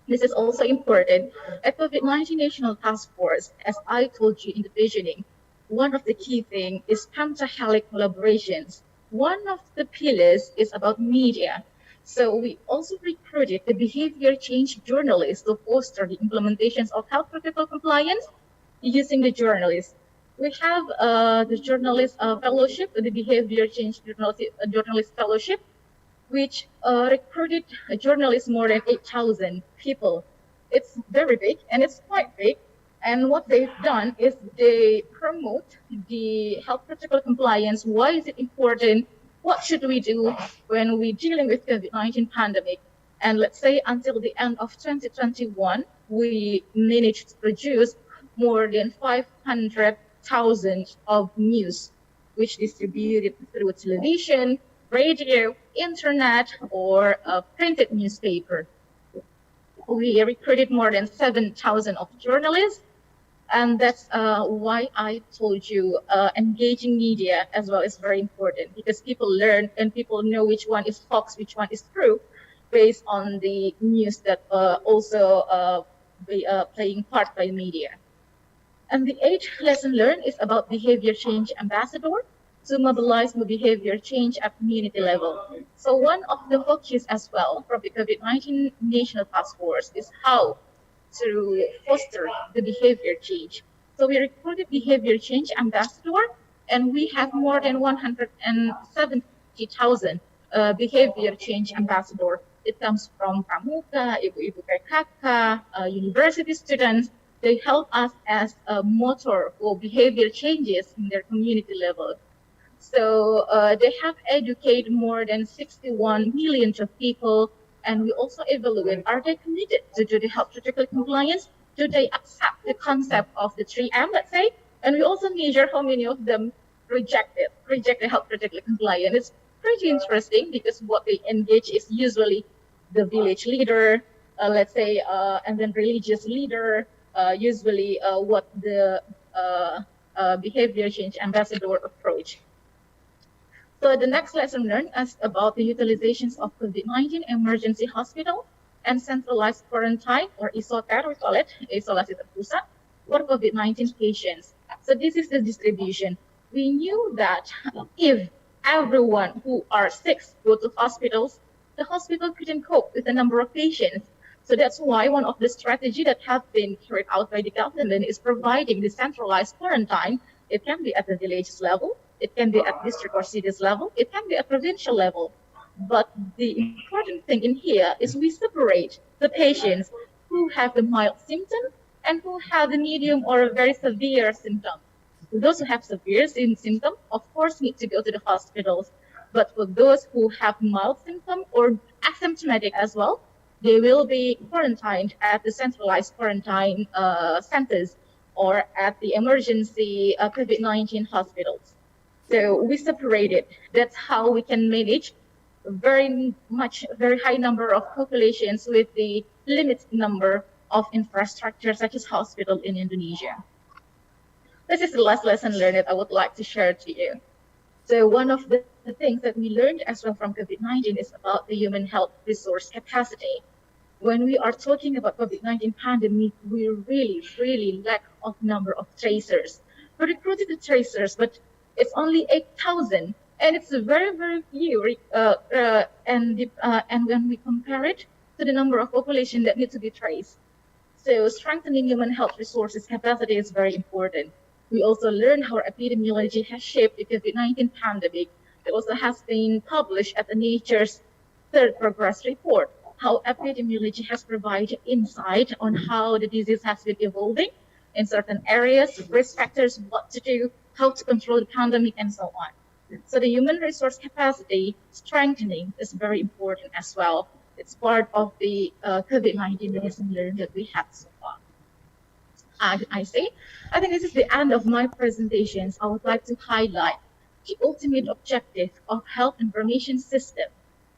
this is also important. At COVID-19 National Task Force, as I told you in the beginning, one of the key things is pentahelic collaborations. One of the pillars is about media. So we also recruited the behavior change journalists to foster the implementations of health protocol compliance using the journalists. We have the journalist fellowship, the behavior change journalist fellowship, which recruited journalists more than 8,000 people. It's very big and it's quite big. And what they've done is they promote the health protocol compliance. Why is it important? What should we do when we're dealing with COVID-19 pandemic? And let's say until the end of 2021, we managed to produce more than 500,000 of news, which distributed through television, radio, internet, or a printed newspaper. We recruited more than 7,000 of journalists. And that's why I told you engaging media as well is very important, because people learn and people know which one is false, which one is true, based on the news that also playing part by media. And the 8th lesson learned is about behavior change ambassador to mobilize the behavior change at community level. So one of the focus as well from the COVID-19 National Task Force is how to foster the behavior change. So we recruited behavior change ambassador, and we have more than 170,000 behavior change ambassador. It comes from Pramuka, Ibu-Ibu PKK, university students. They help us as a motor for behavior changes in their community level. So they have educated more than 61 million of people. And we also evaluate, are they committed to do the health protocol compliance? Do they accept the concept of the 3M, let's say? And we also measure how many of them reject the health protocol compliance. It's pretty interesting because what they engage is usually the village leader, let's say, and then religious leader, usually what the behavior change ambassador approach. So the next lesson learned is about the utilizations of COVID-19 emergency hospital and centralized quarantine, or Icatd, we call it, isolasi terpusat, for COVID-19 patients. So this is the distribution. We knew that if everyone who are sick go to hospitals, the hospital couldn't cope with the number of patients. So that's why one of the strategies that have been carried out by the government is providing the centralized quarantine. It can be at the village level, it can be at district or cities level, it can be at provincial level. But the important thing in here is we separate the patients who have the mild symptom and who have the medium or a very severe symptom. Those who have severe symptom, of course, need to go to the hospitals. But for those who have mild symptom or asymptomatic as well, they will be quarantined at the centralized quarantine centers or at the emergency COVID-19 hospitals. So we separated. That's how we can manage very high number of populations with the limited number of infrastructure such as hospital in Indonesia. This is the last lesson learned that I would like to share to you. So one of the things that we learned as well from COVID-19 is about the human health resource capacity. When we are talking about COVID-19 pandemic, we really lack of number of tracers. We recruited the tracers, but it's only 8,000, and it's very few. And when we compare it to the number of population that need to be traced, so strengthening human health resources capacity is very important. We also learned how epidemiology has shaped the COVID-19 pandemic. It also has been published at the Nature's third progress report, how epidemiology has provided insight on how the disease has been evolving in certain areas, risk factors, what to do, how to control the pandemic, and so on. So the human resource capacity strengthening is very important as well. It's part of the COVID-19 lesson learned that we had so far. I think this is the end of my presentations. I would like to highlight the ultimate objective of health information system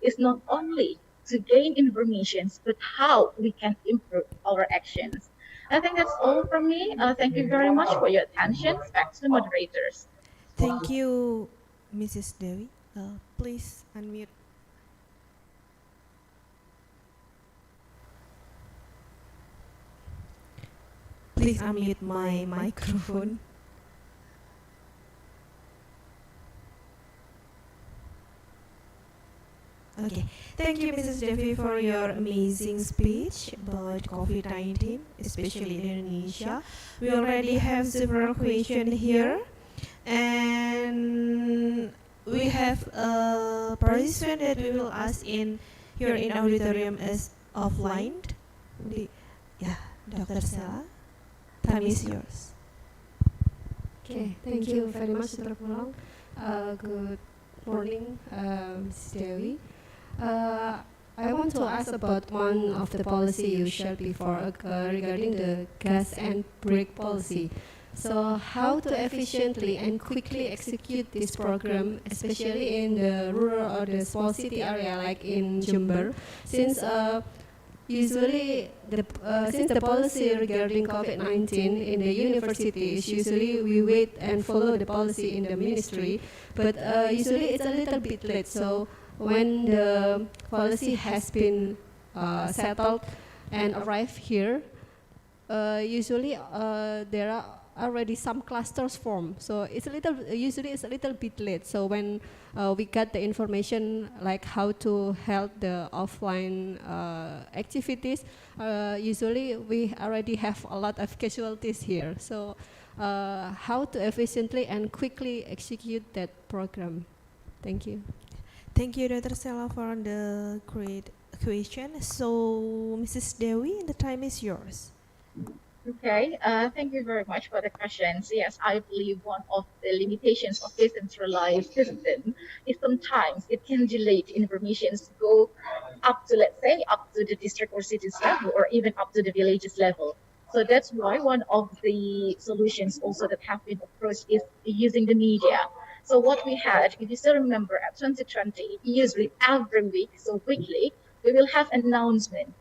is not only to gain information, but how we can improve our actions. I think that's all from me. Thank you very much for your attention. Back to the moderators. Thank you, Mrs. Dewi. Please unmute. Please unmute my microphone. Okay, thank you, Mrs. Devi, for your amazing speech about COVID-19, especially in Indonesia. We already have several questions here, and we have a participant that we will ask in here in auditorium as offline. Yeah, Dr. Sela, time is yours. Okay, thank you very much, Dr. Pulang. Good morning, Ms. Dewi. I want to ask about one of the policy you shared before regarding the gas and brake policy. So how to efficiently and quickly execute this program, especially in the rural or the small city area like in Jember, since usually since the policy regarding COVID-19 in the university is usually we wait and follow the policy in the ministry, but usually it's a little bit late. So when the policy has been settled and arrived here, usually there are already some clusters formed. So usually it's a little bit late. So when we get the information like how to help the offline activities, usually we already have a lot of casualties here. So how to efficiently and quickly execute that program? Thank you. Thank you, Dr. Sela, for the great question. So, Mrs. Dewi, the time is yours. Okay, thank you very much for the questions. Yes, I believe one of the limitations of decentralized system is sometimes it can delay information to go up to, let's say, up to the district or cities level, or even up to the villages level. So that's why one of the solutions also that have been approached is using the media. So what we had, if you still remember, at 2020, usually every week, so weekly, we will have an announcement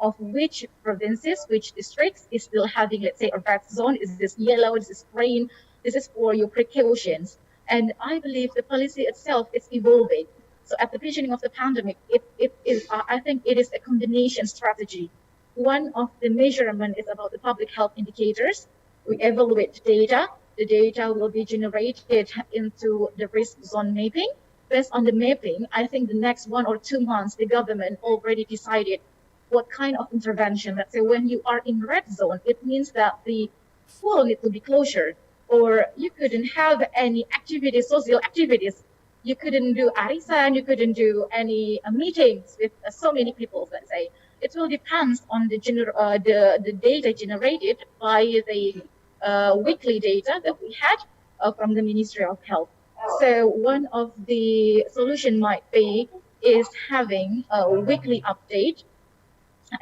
of which provinces, which districts is still having, let's say, a red zone. Is this yellow? Is this green? This is for your precautions. And I believe the policy itself is evolving. So at the beginning of the pandemic, it is, I think it is a combination strategy. One of the measurement is about the public health indicators. We evaluate data. The data will be generated into the risk zone mapping. Based on the mapping, I think the next 1 or 2 months, the government already decided what kind of intervention. Let's say when you are in red zone, it means that the school need to be closure, or you couldn't have any activities, social activities You couldn't do arisan, you couldn't do any meetings with so many people, let's say. It will depend on the data generated by the weekly data that we had from the Ministry of Health. So one of the solution might be is having a weekly update,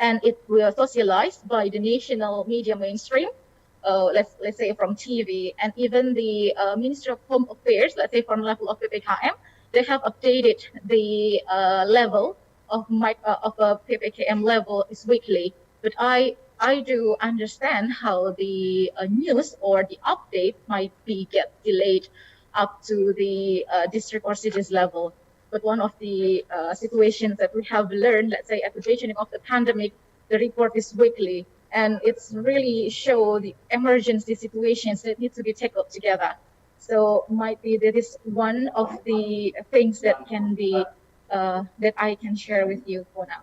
and it will socialized by the national media mainstream. Let's say from TV, and even the Ministry of Home Affairs, let's say from level of PPKM, they have updated the level of a PPKM level is weekly. But I do understand how the news or the update might be get delayed up to the district or cities level. But one of the situations that we have learned, let's say at the beginning of the pandemic, the report is weekly, and it's really show the emergency situations that need to be tackled together. So might be that is one of the things that can be that I can share with you for now.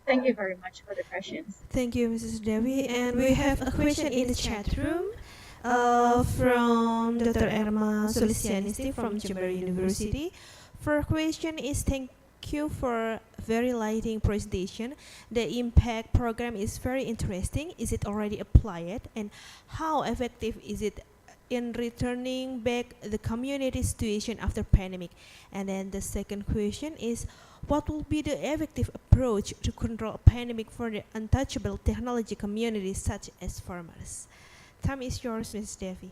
Thank you very much for the questions. Thank you, Mrs. Devi. And we have a question in the chat room from Dr. Erma Sulisianisti from Jember University. First question is, thank you for very lighting presentation. The impact program is very interesting. Is it already applied, and how effective is it in returning back the community situation after pandemic? And then the second question is, what will be the effective approach to control a pandemic for the untouchable technology communities such as farmers? Time is yours, Ms. Devi.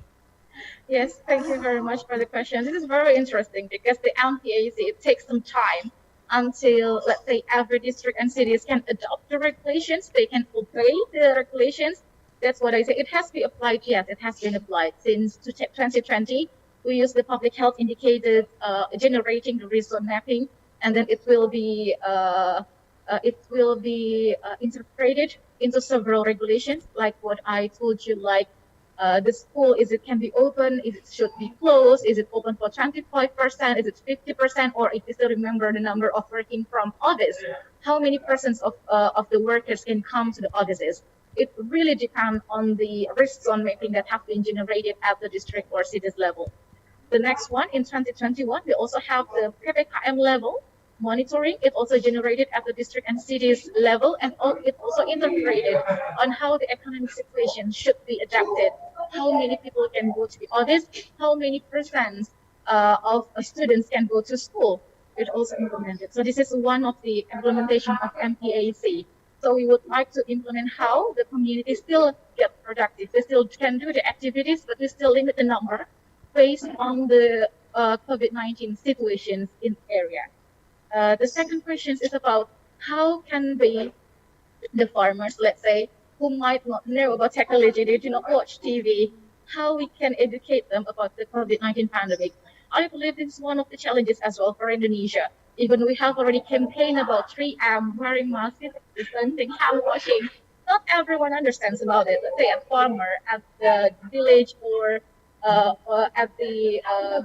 Yes, thank you very much for the question. This is very interesting because the MPAC, it takes some time until, let's say, every district and cities can adopt the regulations, they can obey the regulations. That's what I say. It has to be applied, yes, it has been applied. Since 2020, we use the public health indicators generating the resource mapping, and then it will be integrated into several regulations, like what I told you, like the school, is it can be open, is it should be closed, is it open for 25%, is it 50%, or if you still remember the number of working from office, how many persons of the workers can come to the offices. It really depends on the risk zone mapping that have been generated at the district or cities level. The next one, in 2021, we also have the PPKM level monitoring. It also generated at the district and cities level, and it also integrated on how the economic situation should be adapted. How many people can go to the office? How many percent of students can go to school? It also implemented. So this is one of the implementation of MPAC. So we would like to implement how the community still get productive. They still can do the activities, but we still limit the number based on the COVID-19 situations in the area. The second question is about how can the farmers, let's say, who might not know about technology, they do not watch TV, how we can educate them about the COVID-19 pandemic. I believe this is one of the challenges as well for Indonesia. Even we have already campaigned about 3M, wearing masks, distancing, hand washing. Not everyone understands about it. Let's say a farmer at the village or at the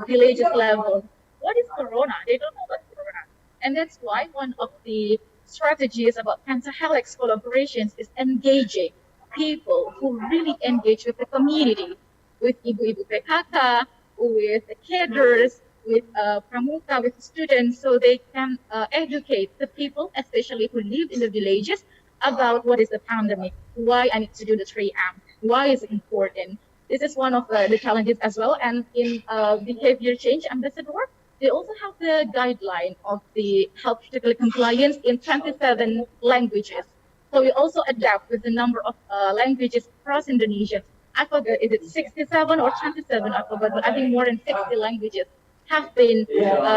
villages level. What is Corona? They don't know what Corona. And that's why one of the strategies about Pentahelix collaborations is engaging people who really engage with the community, with Ibu-Ibu PKK, with the cadres, with Pramuka, with students, so they can educate the people, especially who live in the villages, about what is the pandemic, why I need to do the 3M, why is it important. This is one of the challenges as well. And in behavior change ambassador, they also have the guideline of the health critical compliance in 27 languages. So we also adapt with the number of languages across Indonesia. I forgot, is it 67 or 27? I forgot, but I think more than 60 languages have been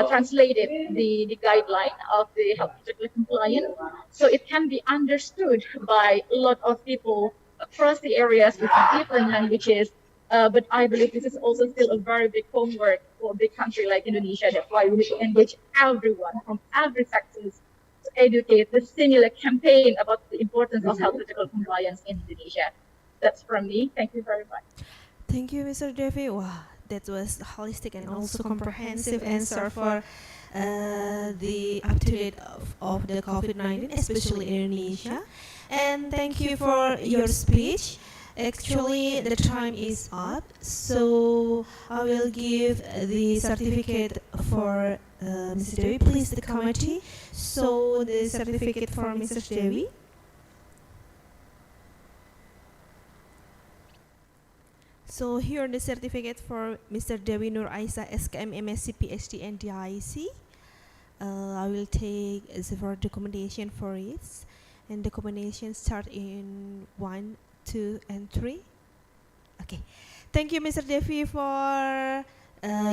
translated the guideline of the health critical compliance. So it can be understood by a lot of people across the areas with different languages. But I believe this is also still a very big homework for a big country like Indonesia. That's why we need to engage everyone from every sector to educate the similar campaign about the importance of health critical compliance in Indonesia. That's from me. Thank you very much. Thank you, Mr. Devi. Wow, that was holistic and also comprehensive answer for the up-to-date of the COVID-19, especially in Indonesia. And thank you for your speech. Actually, the time is up, so I will give the certificate for Mrs. Dewi. Please, the committee. So the certificate for Mrs. Dewi. So here the certificate for Mr. Dewi Nur Aisa, SKM, MSc, PhD, and DIC. I will take the documentation for it, and documentation start in 1, 2, and 3. Okay, thank you, Mr. Devi, for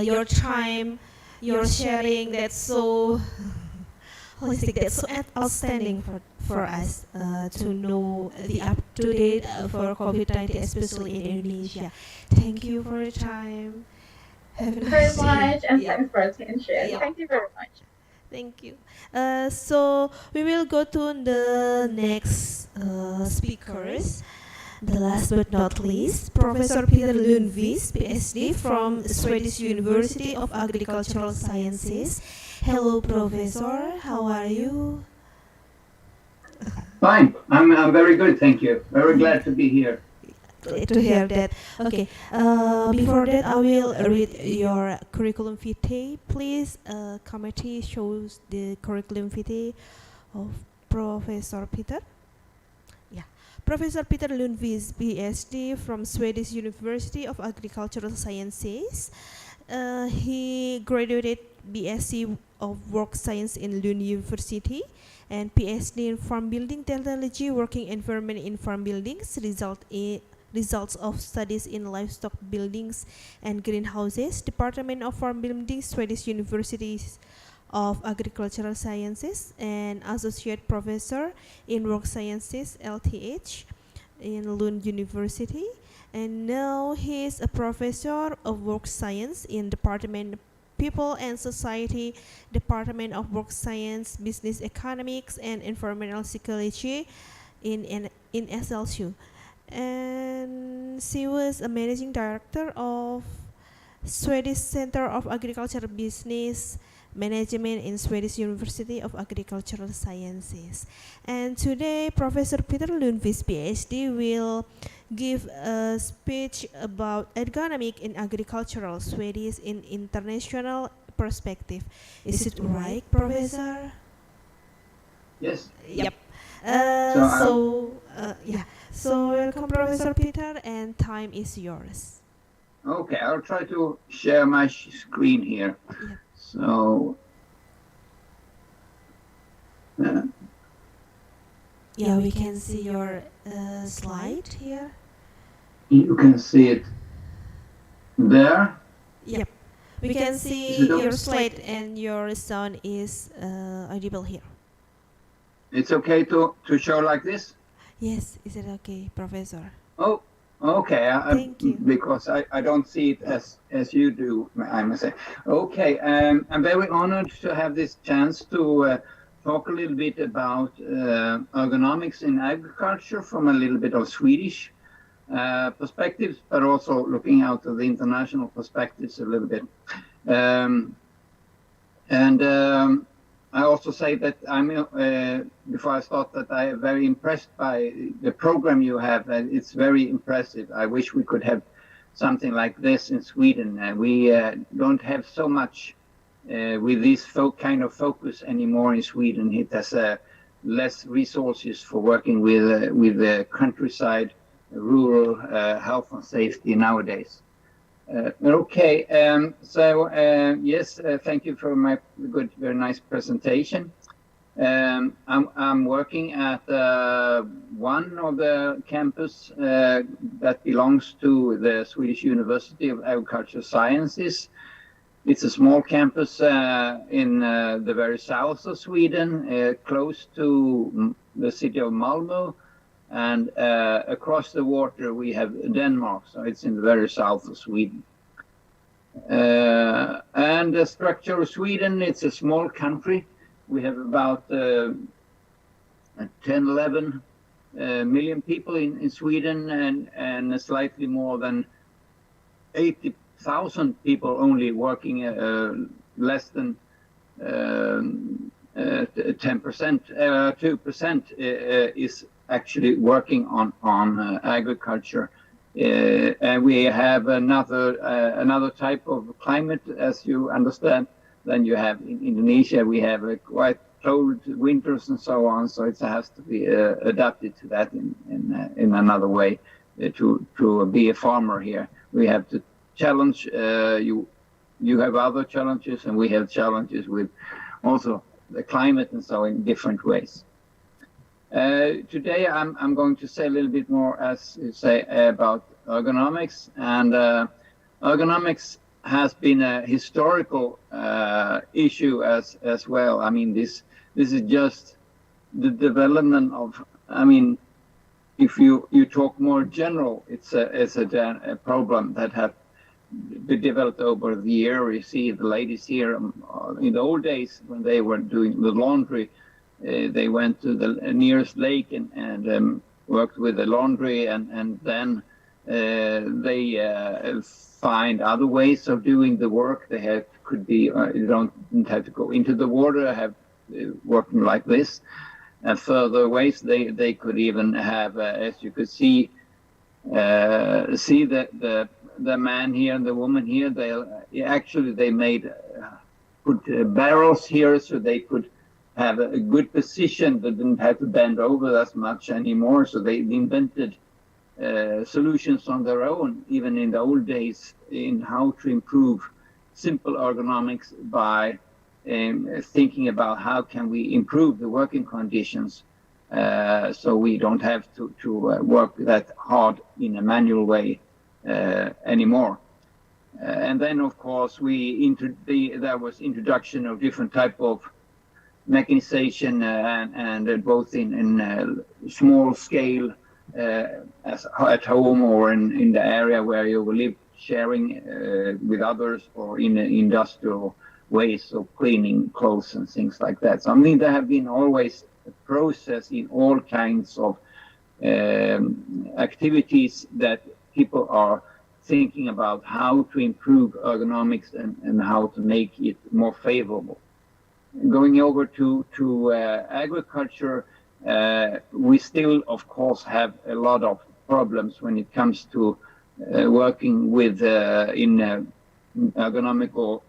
your time, your sharing. That's so holistic. That's so outstanding for us to know the up-to-date for COVID-19, especially in Indonesia. Thank you for your time. Have a Thank you very nice much, day. and Yeah. thanks for attention. Yeah. Thank you very much. Thank you. So we will go to the next speakers. The last but not least, Professor Peter Lundqvist, PhD from Swedish University of Agricultural Sciences. Hello, Professor. How are you? Fine. I'm very good, thank you. Very glad to be here. Glad to hear that. Okay. Before that, I will read your curriculum vitae. Please, committee shows the curriculum vitae of Professor Peter. Yeah. Professor Peter Lundqvist, PhD from Swedish University of Agricultural Sciences. He graduated BSc of Work Science in Lund University and PhD in Farm Building Technology, Working Environment in Farm Buildings, results of studies in livestock buildings and greenhouses, Department of Farm Building, Swedish Universities of Agricultural Sciences, and Associate Professor in Work Sciences, LTH, in Lund University. And now he is a Professor of Work Science in Department of People and Society, Department of Work Science, Business Economics, and Environmental Psychology in SLSU. And she was a Managing Director of Swedish Center of Agricultural Business Management in Swedish University of Agricultural Sciences. And today, Professor Peter Lundqvist, PhD, will give a speech about ergonomic in agricultural Swedish in international perspective. Is it right, Professor? Yes. Yep. Yeah. So welcome, Professor Peter, and time is yours. Okay, I'll try to share my screen here. Yeah. So, Yeah, we can see your slide here. you can see it there. Yep. We can see Is it your okay? slide and your sound is audible here. It's okay to show like this? Yes, is it okay, Professor? Oh, okay. Thank you. Because I don't see it as you do, I must say. Okay, I'm very honored to have this chance to talk a little bit about ergonomics in agriculture from a little bit of Swedish perspectives, but also looking out of the international perspectives a little bit. I also say that before I start, that I am very impressed by the program you have. It's very impressive. I wish we could have something like this in Sweden. We don't have so much with this kind of focus anymore in Sweden. It has less resources for working with the countryside, rural health and safety nowadays. Okay, yes, thank you for my good, very nice presentation. I'm working at one of the campus that belongs to the Swedish University of Agricultural Sciences. It's a small campus in the very south of Sweden, close to the city of Malmö. And across the water we have Denmark, so it's in the very south of Sweden. And the structure of Sweden, it's a small country. We have about 10, 11 million people in Sweden, and slightly more than 80,000 people only working, less than 10%, 2% is actually working on agriculture. And we have another type of climate, as you understand, than you have in Indonesia. We have a quite cold winters and so on, so it has to be adapted to that in another way to be a farmer here. We have to challenge you have other challenges, and we have challenges with also the climate and so in different ways. Today I'm going to say a little bit more, as you say, about ergonomics, and ergonomics has been a historical issue as well. I mean, this is just the development of. I mean, if you talk more general, it's a problem that have been developed over the year. You see the ladies here in the old days when they were doing the laundry. They went to the nearest lake and worked with the laundry, and then they find other ways of doing the work. They could be you don't have to go into the water. Have working like this, and further ways they could even have, as you could see the man here and the woman here. They made put barrels here so they could have a good position. They didn't have to bend over as much anymore. So they invented solutions on their own, even in the old days, in how to improve simple ergonomics by thinking about how can we improve the working conditions so we don't have to work that hard in a manual way anymore. And then, of course, there was introduction of different type of mechanization and both in small scale as at home or in the area where you live, sharing with others, or in industrial ways of cleaning clothes and things like that. So I mean, there have been always a process in all kinds of activities that people are thinking about how to improve ergonomics and how to make it more favorable. Going over to agriculture, we still, of course, have a lot of problems when it comes to working with in ergonomical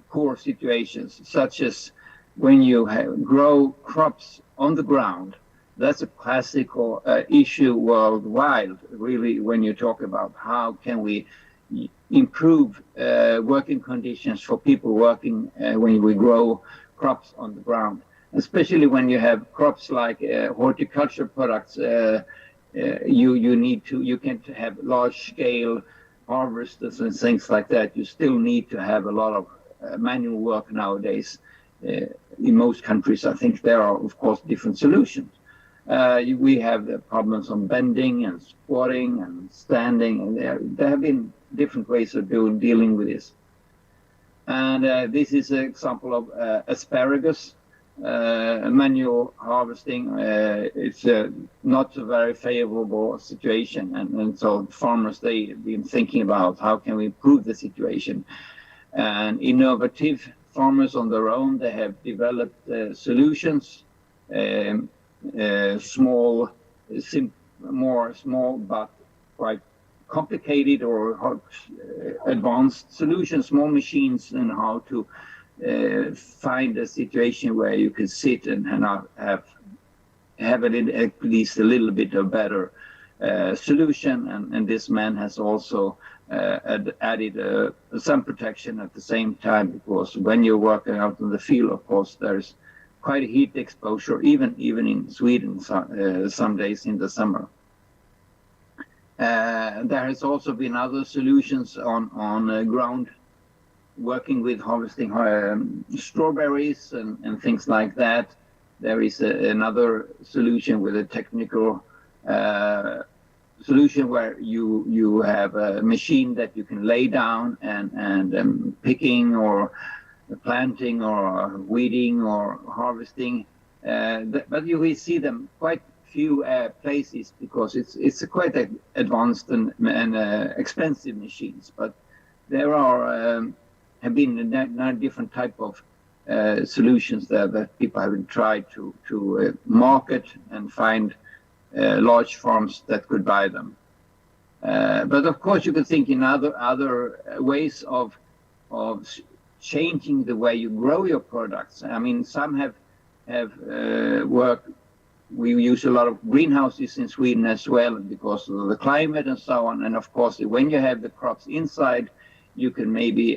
poor situations, such as when you grow crops on the ground. That's a classical issue worldwide, really, when you talk about how can we improve working conditions for people working when we grow crops on the ground, especially when you have crops like horticulture products. You can't have large scale harvesters and things like that. You still need to have a lot of manual work nowadays. In most countries, I think there are, of course, different solutions. We have the problems on bending and squatting and standing, and there have been different ways of dealing with this. And this is an example of asparagus, manual harvesting. It's not a very favorable situation, and so farmers, they've been thinking about how can we improve the situation. And innovative farmers on their own, they have developed solutions, small but quite complicated or advanced solutions, small machines, and how to find a situation where you can sit and have it at least a little bit of better solution. And this man has also added some protection at the same time, because when you're working out in the field, of course, there's quite a heat exposure, even in Sweden, some days in the summer. There has also been other solutions on ground, working with harvesting strawberries and things like that. There is another solution with a technical solution where you have a machine that you can lay down and picking or planting or weeding or harvesting. But you will see them quite few places, because it's a quite advanced and expensive machines. But there have been different type of solutions there that people have tried to market and find large farms that could buy them. But of course, you could think in other ways of changing the way you grow your products. I mean, some have worked. We use a lot of greenhouses in Sweden as well because of the climate and so on. And of course, when you have the crops inside, you can maybe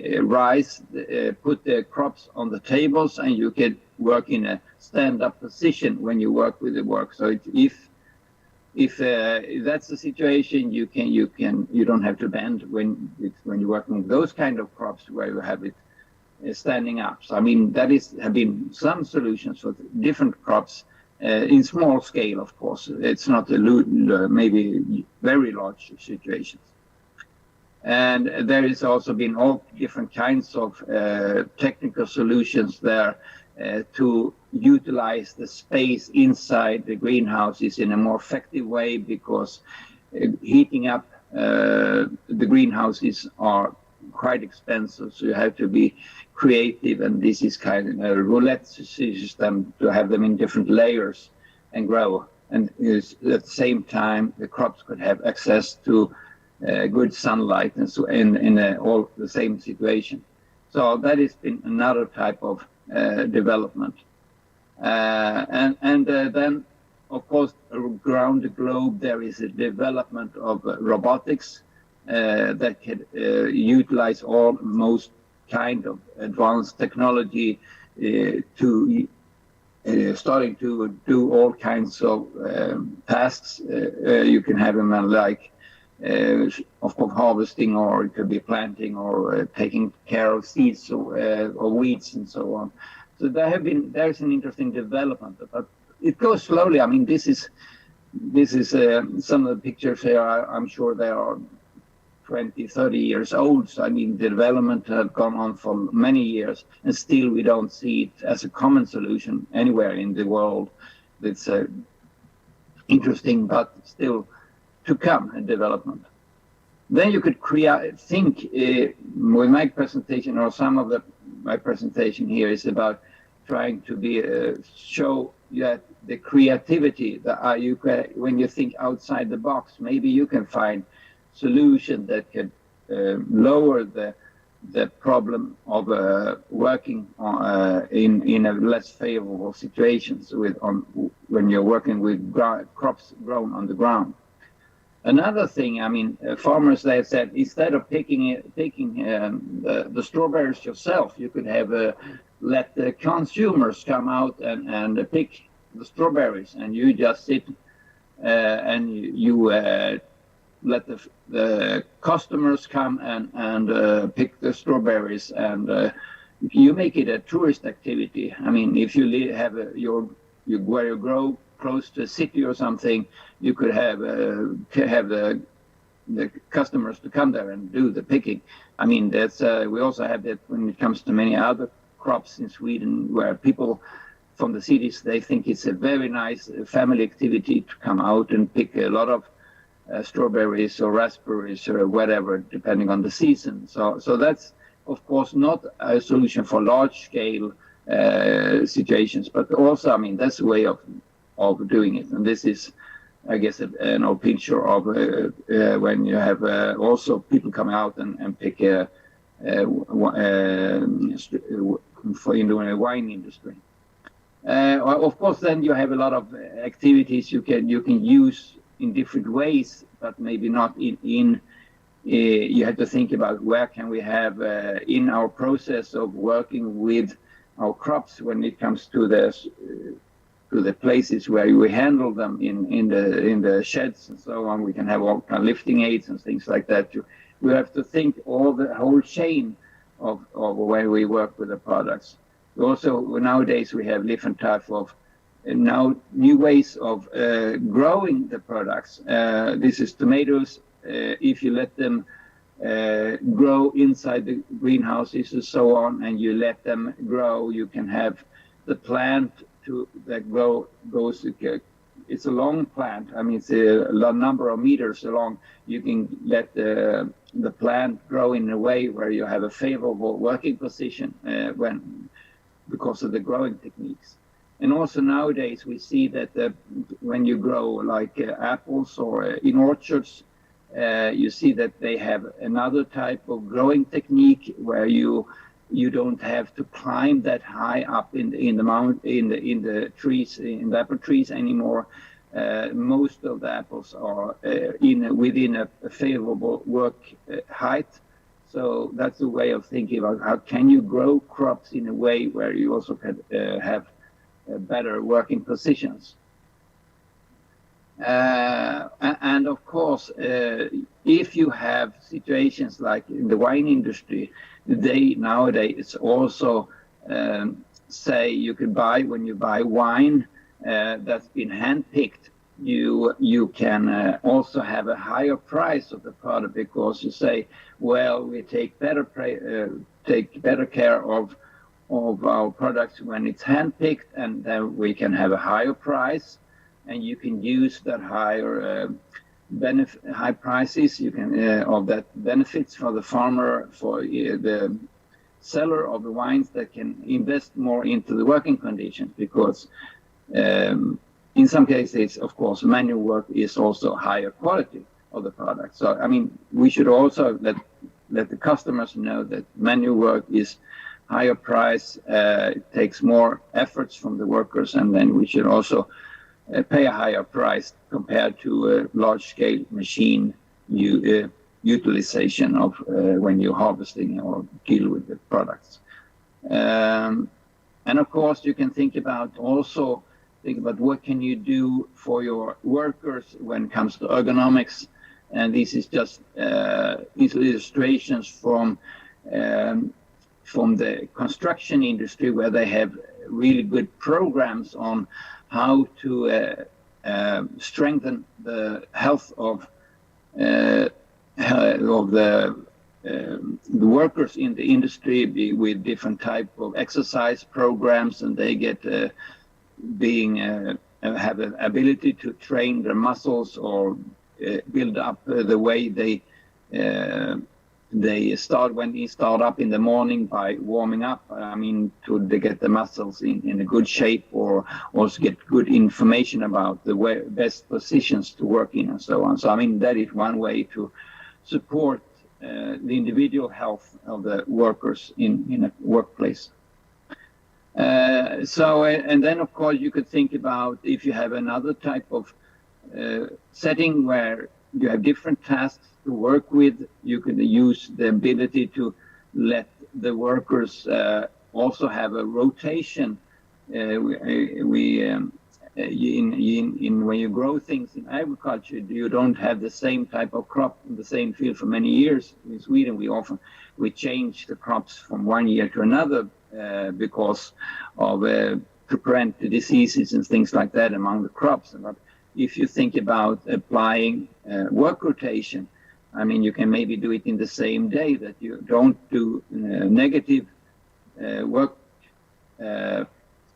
put the crops on the tables, and you can work in a stand-up position when you work with the work. So if that's the situation, you don't have to bend when you're working with those kind of crops where you have it standing up. So I mean, have been some solutions for different crops in small scale. Of course, it's not maybe very large situations. And there has also been all different kinds of technical solutions there to utilize the space inside the greenhouses in a more effective way, because heating up the greenhouses are quite expensive, so you have to be creative, and this is kind of a roulette system to have them in different layers and grow, and at the same time the crops could have access to good sunlight and so in all the same situation. So that has been another type of development, and then of course around the globe there is a development of robotics that can utilize most kind of advanced technology to starting to do all kinds of tasks. You can have them like of course harvesting, or it could be planting, or taking care of seeds or weeds and so on. So there's an interesting development, but it goes slowly. I mean, this is some of the pictures here. I'm sure they are 20, 30 years old. So I mean, the development has gone on for many years, and still we don't see it as a common solution anywhere in the world. It's interesting, but still to come in development. Then you could think with my presentation, or some of my presentation here is about trying to show that the creativity that when you think outside the box, maybe you can find solution that could lower the problem of working in a less favorable situations when you're working with crops grown on the ground. Another thing, I mean, farmers, they have said, instead of picking the strawberries yourself, you could have let the consumers come out and pick the strawberries, and you just sit and you let the customers come and pick the strawberries, and you make it a tourist activity. I mean, if you have where you grow close to a city or something, you could have the customers to come there and do the picking. I mean, that's we also have that when it comes to many other crops in Sweden, where people from the cities, they think it's a very nice family activity to come out and pick a lot of strawberries or raspberries or whatever, depending on the season. So that's of course not a solution for large scale situations, but also, I mean, that's a way of doing it. And this is, I guess, an old picture of when you have also people come out and pick in the wine industry. Of course, then you have a lot of activities you can use in different ways, but maybe not in you have to think about where can we have in our process of working with our crops, when it comes to the places where we handle them in the sheds and so on. We can have all kind of lifting aids and things like that. We have to think the whole chain of where we work with the products. Also, nowadays we have different type of new ways of growing the products. This is tomatoes. If you let them grow inside the greenhouses and so on, and you let them grow, you can have the plant that goes. It's a long plant. I mean, it's a number of meters long. You can let the plant grow in a way where you have a favorable working position because of the growing techniques. And also nowadays we see that when you grow like apples or in orchards, you see that they have another type of growing technique where you don't have to climb that high up in the trees, in the apple trees anymore. Most of the apples are within a favorable work height. So that's a way of thinking about how can you grow crops in a way where you also can have better working positions. And of course, if you have situations like in the wine industry, nowadays it's also say you could buy, when you buy wine that's been handpicked, you can also have a higher price of the product because you say, well, we take better care of our products when it's handpicked, and then we can have a higher price, and you can use that high prices. You can of that benefits for the farmer, for the seller of the wines that can invest more into the working conditions, because in some cases, of course, manual work is also higher quality of the product. So, I mean, we should also let the customers know that manual work is higher price, it takes more efforts from the workers, and then we should also pay a higher price compared to a large-scale machine utilization of when you're harvesting or deal with the products. And of course, you can think about what can you do for your workers when it comes to ergonomics. And this is just illustrations from the construction industry, where they have really good programs on how to strengthen the health of the workers in the industry with different type of exercise programs, and they get have an ability to train their muscles or build up the way they start up in the morning by warming up. I mean, to get the muscles in a good shape, or also get good information about the best positions to work in and so on. So I mean, that is one way to support the individual health of the workers in a workplace. And then of course you could think about, if you have another type of setting where you have different tasks to work with, you could use the ability to let the workers also have a rotation. When you grow things in agriculture, you don't have the same type of crop in the same field for many years. In Sweden, we change the crops from one year to another because of to prevent the diseases and things like that among the crops. But if you think about applying work rotation, I mean, you can maybe do it in the same day, that you don't do negative work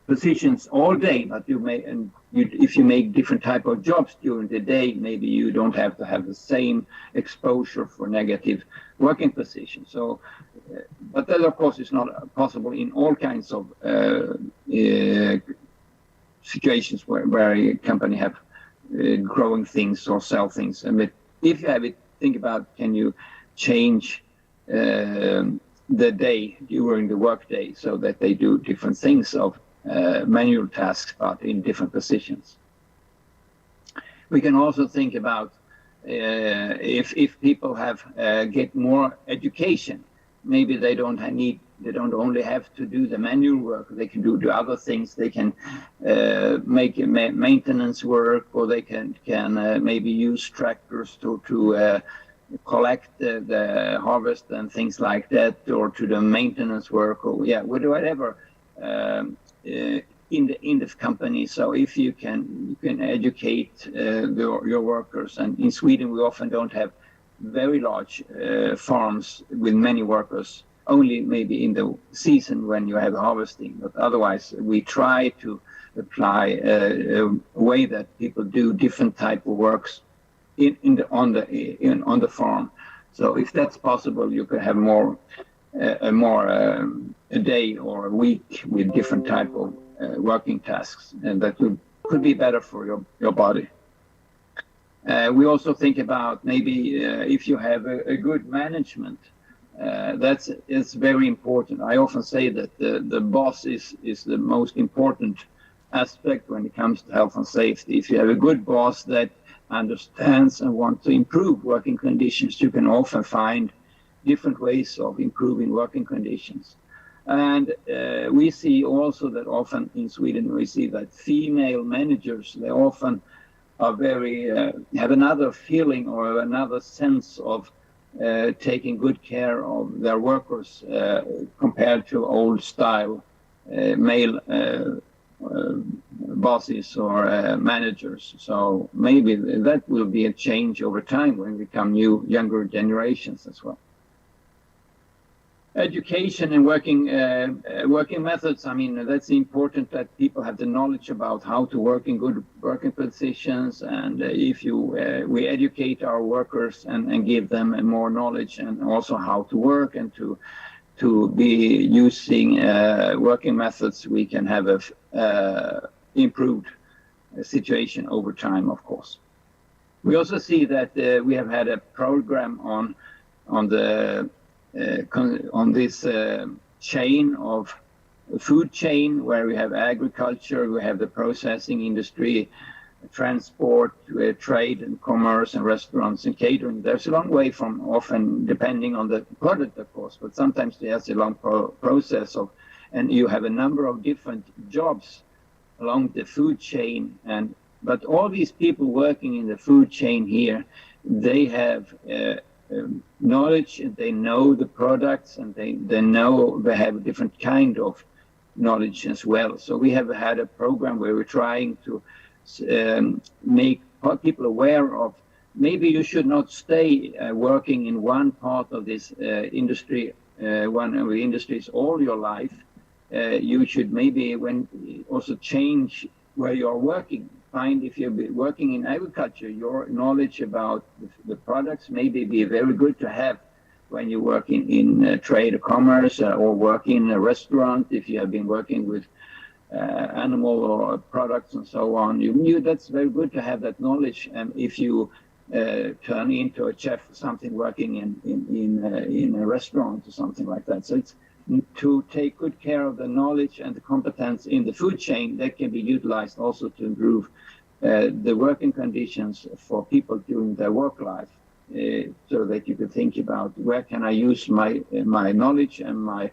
positions all day, but if you make different type of jobs during the day, maybe you don't have to have the same exposure for negative working positions. So, but that of course is not possible in all kinds of situations where a company have growing things or sell things. But if you have it, think about, can you change the day during the workday so that they do different things of manual tasks, but in different positions. We can also think about if people have get more education, maybe they don't only have to do the manual work, they can do the other things. They can make maintenance work, or they can maybe use tractors to collect the harvest and things like that, or to the maintenance work, or whatever in the company. So if you can educate your workers, and in Sweden we often don't have very large farms with many workers, only maybe in the season when you have harvesting, but otherwise we try to apply a way that people do different type of works on the farm. So if that's possible, you could have a day or a week with different type of working tasks, and that could be better for your body. We also think about maybe if you have a good management, it's very important. I often say that the boss is the most important aspect when it comes to health and safety. If you have a good boss that understands and wants to improve working conditions, you can often find different ways of improving working conditions. And we see also that often in Sweden, we see that female managers, they often are very, have another feeling or another sense of taking good care of their workers compared to old style male bosses or managers. So maybe that will be a change over time when we become younger generations as well. Education and working methods. I mean, that's important that people have the knowledge about how to work in good working positions. And if we educate our workers and give them more knowledge and also how to work and to be using working methods, we can have a improved situation over time, of course. We also see that we have had a program on this chain of food chain, where we have agriculture, we have the processing industry, transport, trade and commerce, and restaurants and catering. There's a long way from, often depending on the product, of course, but sometimes there's a long process of, and you have a number of different jobs along the food chain. But all these people working in the food chain here, they have knowledge, and they know the products, and they have a different kind of knowledge as well. So we have had a program where we're trying to make people aware of, maybe you should not stay working in one part of this industry, one of the industries all your life. You should maybe also change where you're working. Find, if you're working in agriculture, your knowledge about the products maybe be very good to have when you work in trade or commerce, or work in a restaurant. If you have been working with animal or products and so on, that's very good to have that knowledge. And if you turn into a chef or something, working in a restaurant or something like that, so it's to take good care of the knowledge and the competence in the food chain that can be utilized also to improve the working conditions for people during their work life, so that you can think about, where can I use my knowledge and my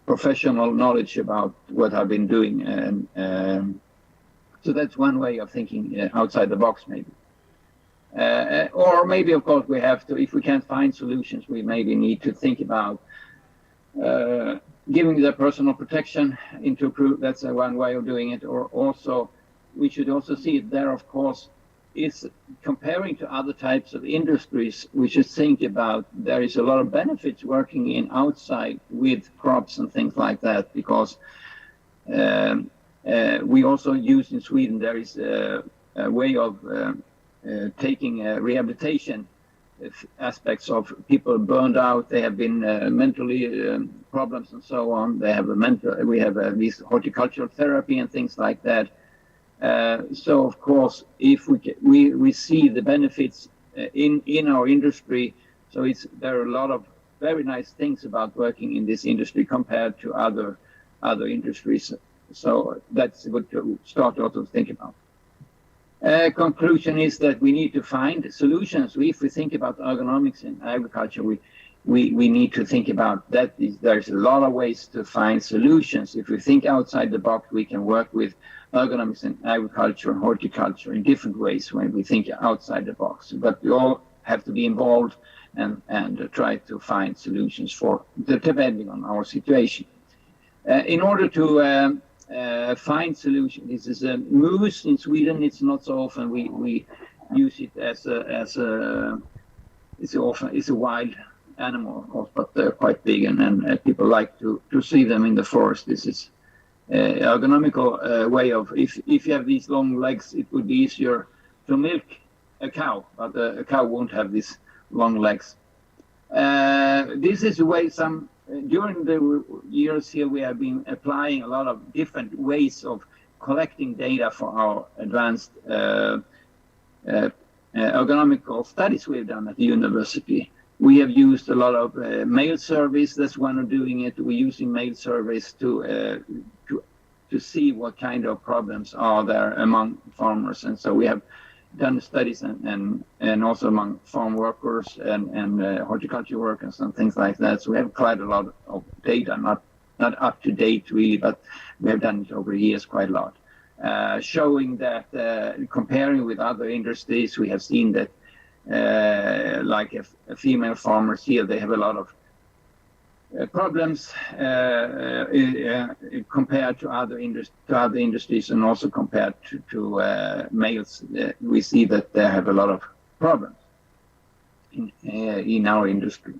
professional knowledge about what I've been doing. And so that's one way of thinking outside the box, maybe. Or maybe, of course, we have to, if we can't find solutions, we maybe need to think about giving the personal protection into proof. That's one way of doing it. Or also, we should also see there, of course, is comparing to other types of industries, we should think about, there is a lot of benefits working in outside with crops and things like that, because we also use in Sweden, there is a way of taking rehabilitation aspects of people burned out. They have been mentally problems and so on. They have we have this horticultural therapy and things like that. So of course, if we see the benefits in our industry, so there are a lot of very nice things about working in this industry compared to other industries. So that's good to start also to think about. Conclusion is that we need to find solutions. If we think about ergonomics in agriculture, we need to think about that. There's a lot of ways to find solutions. If we think outside the box, we can work with ergonomics in agriculture and horticulture in different ways when we think outside the box. But we all have to be involved and try to find solutions depending on our situation. In order to find solution. This is a moose in Sweden. It's not so often we use it as it's a wild animal, of course, but they're quite big, and people like to see them in the forest. This is ergonomical way of, if you have these long legs, it would be easier to milk a cow, but a cow won't have these long legs. This is a way some during the years here, we have been applying a lot of different ways of collecting data for our advanced ergonomical studies we've done at the university. We have used a lot of mail surveys. That's one of doing it. We're using mail surveys to see what kind of problems are there among farmers, and so we have done studies and also among farm workers and horticulture workers and things like that. So we have quite a lot of data, not up to date really, but we have done it over years quite a lot. Showing that comparing with other industries, we have seen that like a female farmers here, they have a lot of problems compared to other industries, and also compared to males. We see that they have a lot of problems in our industry.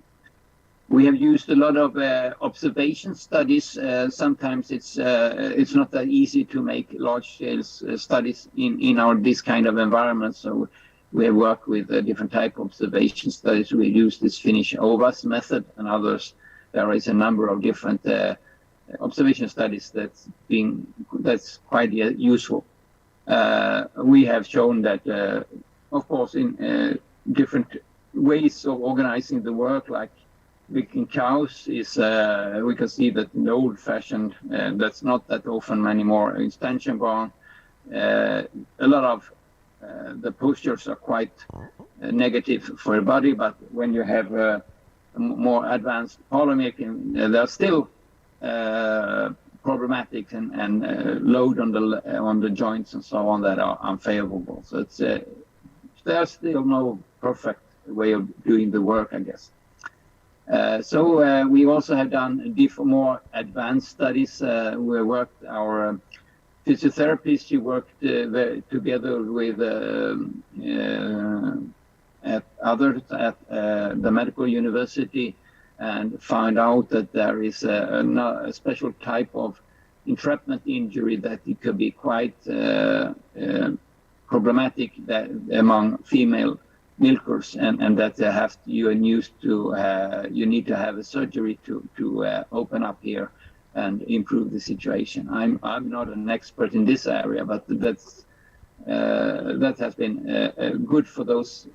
We have used a lot of observation studies. Sometimes it's not that easy to make large-scale studies in this kind of environment. So we have worked with different type of observation studies. We use this Finnish OVAS method and others. There is a number of different observation studies that's quite useful. We have shown that, of course, in different ways of organizing the work, like milking cows is, we can see that in the old-fashioned, that's not that often anymore, extension barn. A lot of the postures are quite negative for the body, but when you have more advanced parlor milking, they're still problematic and load on the joints and so on that are unfavorable. So it's there's still no perfect way of doing the work, I guess. So we also have done more advanced studies. We worked our physiotherapists. She worked together with at others at the medical university, and found out that there is a special type of entrapment injury that it could be quite problematic among female milkers, and that you need to have a surgery to open up here and improve the situation. I'm not an expert in this area, but that has been good for those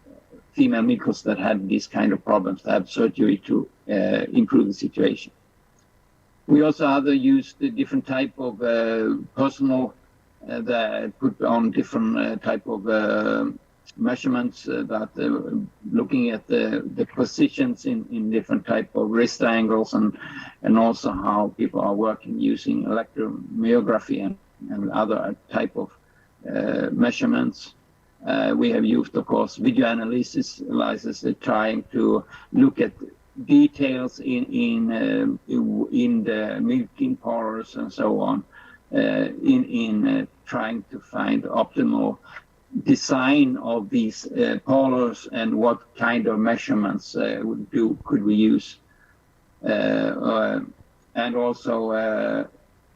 female milkers that had these kind of problems to have surgery to improve the situation. We also used a different type of personal that put on different type of measurements that looking at the positions in different type of wrist angles, and also how people are working using electromyography and other type of measurements. We have used, of course, video analysis, trying to look at details in the milking parlors and so on, in trying to find optimal design of these parlors and what kind of measurements could we use, and also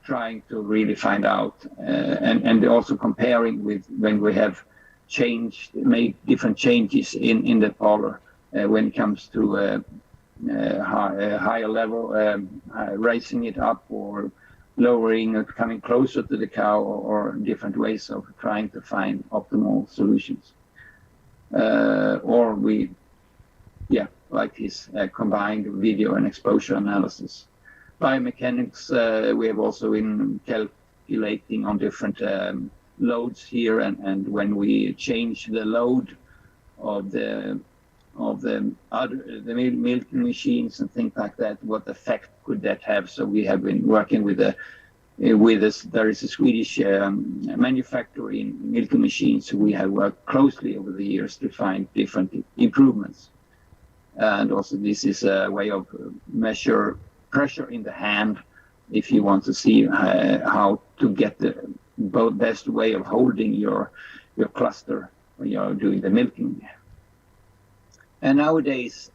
trying to really find out and also comparing with when we have made different changes in the parlor when it comes to higher level, raising it up or lowering or coming closer to the cow, or different ways of trying to find optimal solutions. Or like this combined video and exposure analysis. Biomechanics, we have also been calculating on different loads here, and when we change the load of the milking machines and things like that, what effect could that have? So we have been working with this. There is a Swedish manufacturer in milking machines, so we have worked closely over the years to find different improvements. And also this is a way of measure pressure in the hand if you want to see how to get the best way of holding your cluster when you're doing the milking. And nowadays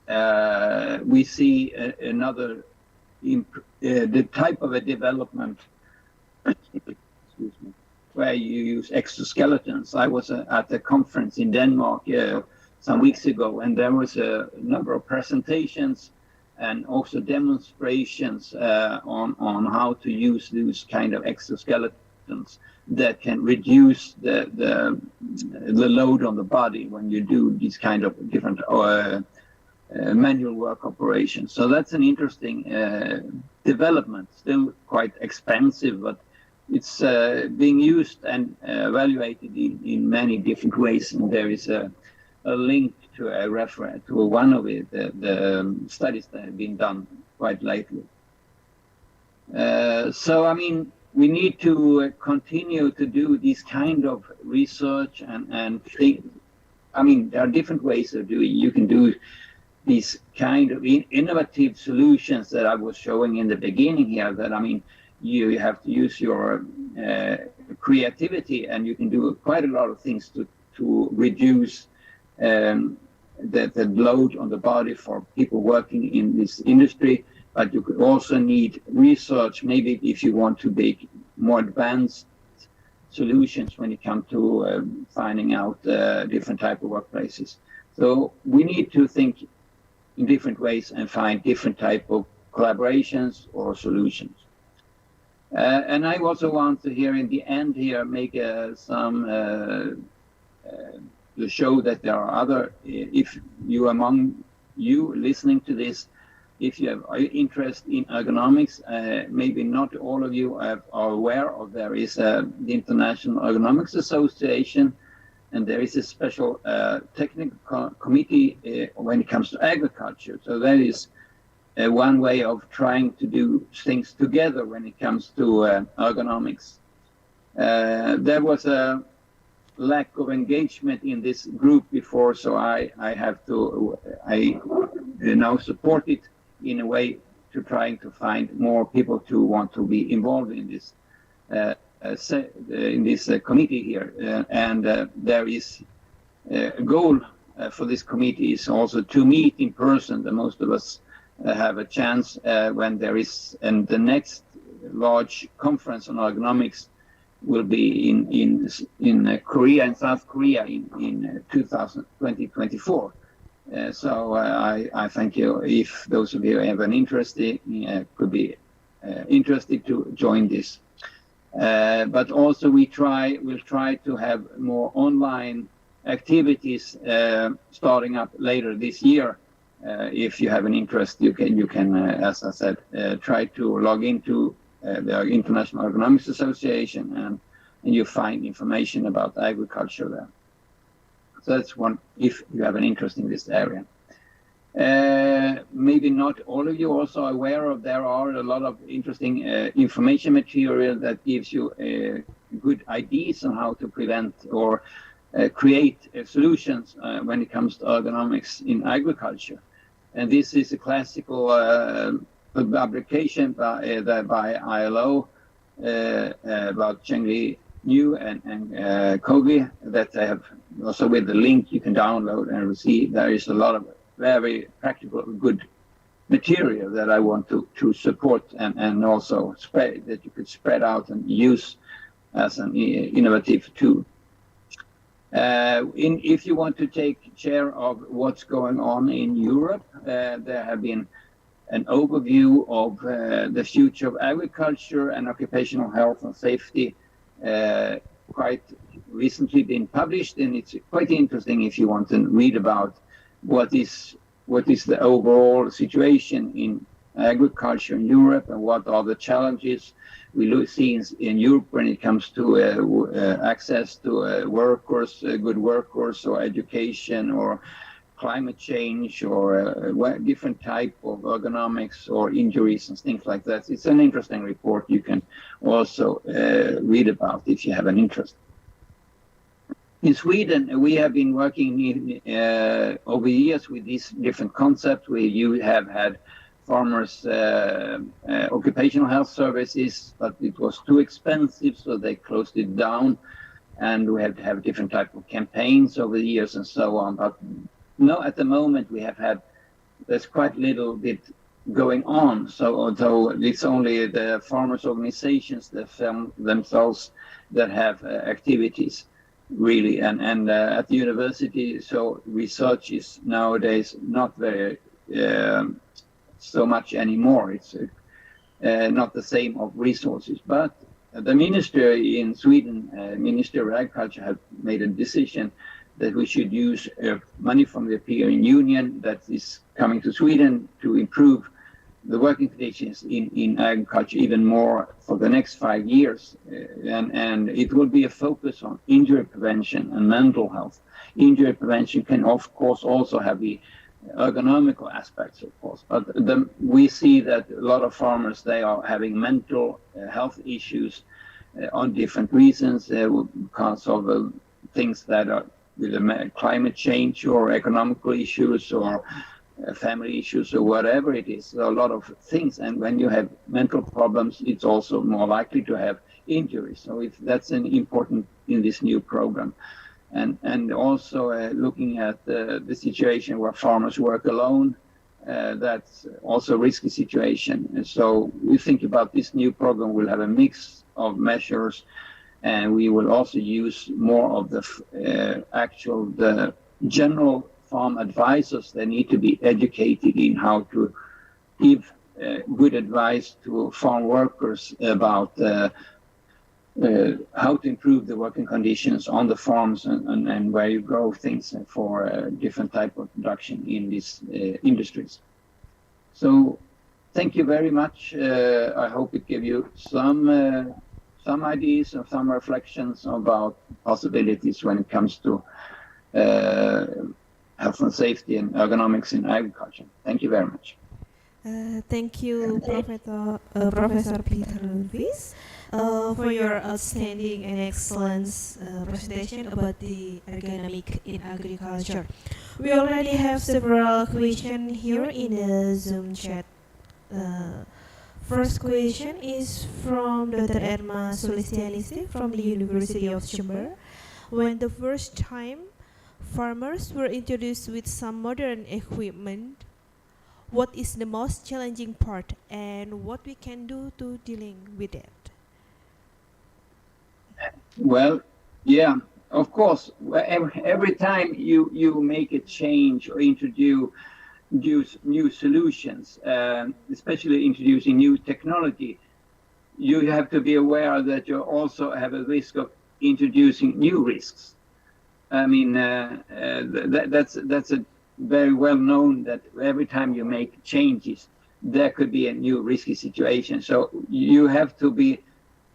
we see another the type of a development where you use exoskeletons. I was at a conference in Denmark some weeks ago, and there was a number of presentations and also demonstrations on how to use those kind of exoskeletons that can reduce the load on the body when you do these kind of different manual work operations. So that's an interesting development, still quite expensive, but it's being used and evaluated in many different ways. And there is a link to a reference to one of the studies that have been done quite lately. So, I mean, we need to continue to do this kind of research and think. I mean, there are different ways of doing. You can do these kind of innovative solutions that I was showing in the beginning here. That, I mean, you have to use your creativity, and you can do quite a lot of things to reduce the load on the body for people working in this industry. But you could also need research, maybe if you want to make more advanced solutions when it comes to finding out different type of workplaces. So we need to think in different ways and find different type of collaborations or solutions. And I also want to here in the end here make some to show that there are other, if you among you listening to this, if you have interest in ergonomics, maybe not all of you are aware of, there is the International Ergonomics Association, and there is a special technical committee when it comes to agriculture. So that is one way of trying to do things together when it comes to ergonomics. There was a lack of engagement in this group before, so I now support it in a way to trying to find more people to want to be involved in this committee here. And there is a goal for this committee is also to meet in person. The most of us have a chance when there is, and the next large conference on ergonomics will be in Korea, in South Korea, in 2024. So I thank you if those of you have an interest, could be interested to join this. But also we'll try to have more online activities starting up later this year. If you have an interest, you can as I said, try to log into the International Ergonomics Association, and you find information about agriculture there. So that's one, if you have an interest in this area. Maybe not all of you also aware of, there are a lot of interesting information material that gives you good ideas on how to prevent or create solutions when it comes to ergonomics in agriculture. And this is a classical publication by ILO about Chengli New and Kogi that I have also with the link you can download and see. There is a lot of very practical, good material that I want to support and also spread, that you could spread out and use as an innovative tool. If you want to take share of what's going on in Europe, there have been an overview of the future of agriculture and occupational health and safety quite recently been published, and it's quite interesting if you want to read about what is the overall situation in agriculture in Europe and what are the challenges we see in Europe when it comes to access to workers, good workers, or education, or climate change, or different type of ergonomics or injuries and things like that. It's an interesting report you can also read about if you have an interest. In Sweden, we have been working over years with these different concepts where you have had farmers' occupational health services, but it was too expensive, so they closed it down, and we had to have different type of campaigns over the years and so on. But no, at the moment there's quite little bit going on. So although it's only the farmers' organizations themselves that have activities really, and at the university, so research is nowadays not very so much anymore. It's not the same of resources. But the minister in Sweden, Minister of Agriculture, have made a decision that we should use money from the European Union that is coming to Sweden to improve the working conditions in agriculture even more for the next 5 years. And it will be a focus on injury prevention and mental health. Injury prevention can, of course, also have the ergonomical aspects, of course. But we see that a lot of farmers, they are having mental health issues on different reasons because of things that are with climate change or economical issues or family issues or whatever it is. There are a lot of things, and when you have mental problems, it's also more likely to have injuries. So that's an important in this new program. And also looking at the situation where farmers work alone, that's also a risky situation. And so we think about this new program will have a mix of measures, and we will also use more of the the general farm advisors. They need to be educated in how to give good advice to farm workers about how to improve the working conditions on the farms and where you grow things for different type of production in these industries. So thank you very much. I hope it gave you some ideas and some reflections about possibilities when it comes to health and safety and ergonomics in agriculture. Thank you very much. Thank you, Professor Peter Lundqvist, for your outstanding and excellent presentation about the ergonomic in agriculture. We already have several questions here in the Zoom chat. First question is from Dr. Erma Sulistianisi from the University of Jember. When the first time farmers were introduced with some modern equipment, what is the most challenging part and what we can do to dealing with it? Well, yeah, of course. Every time you make a change or introduce new solutions, especially introducing new technology, you have to be aware that you also have a risk of introducing new risks. I mean, that's a very well known that every time you make changes, there could be a new risky situation. So you have to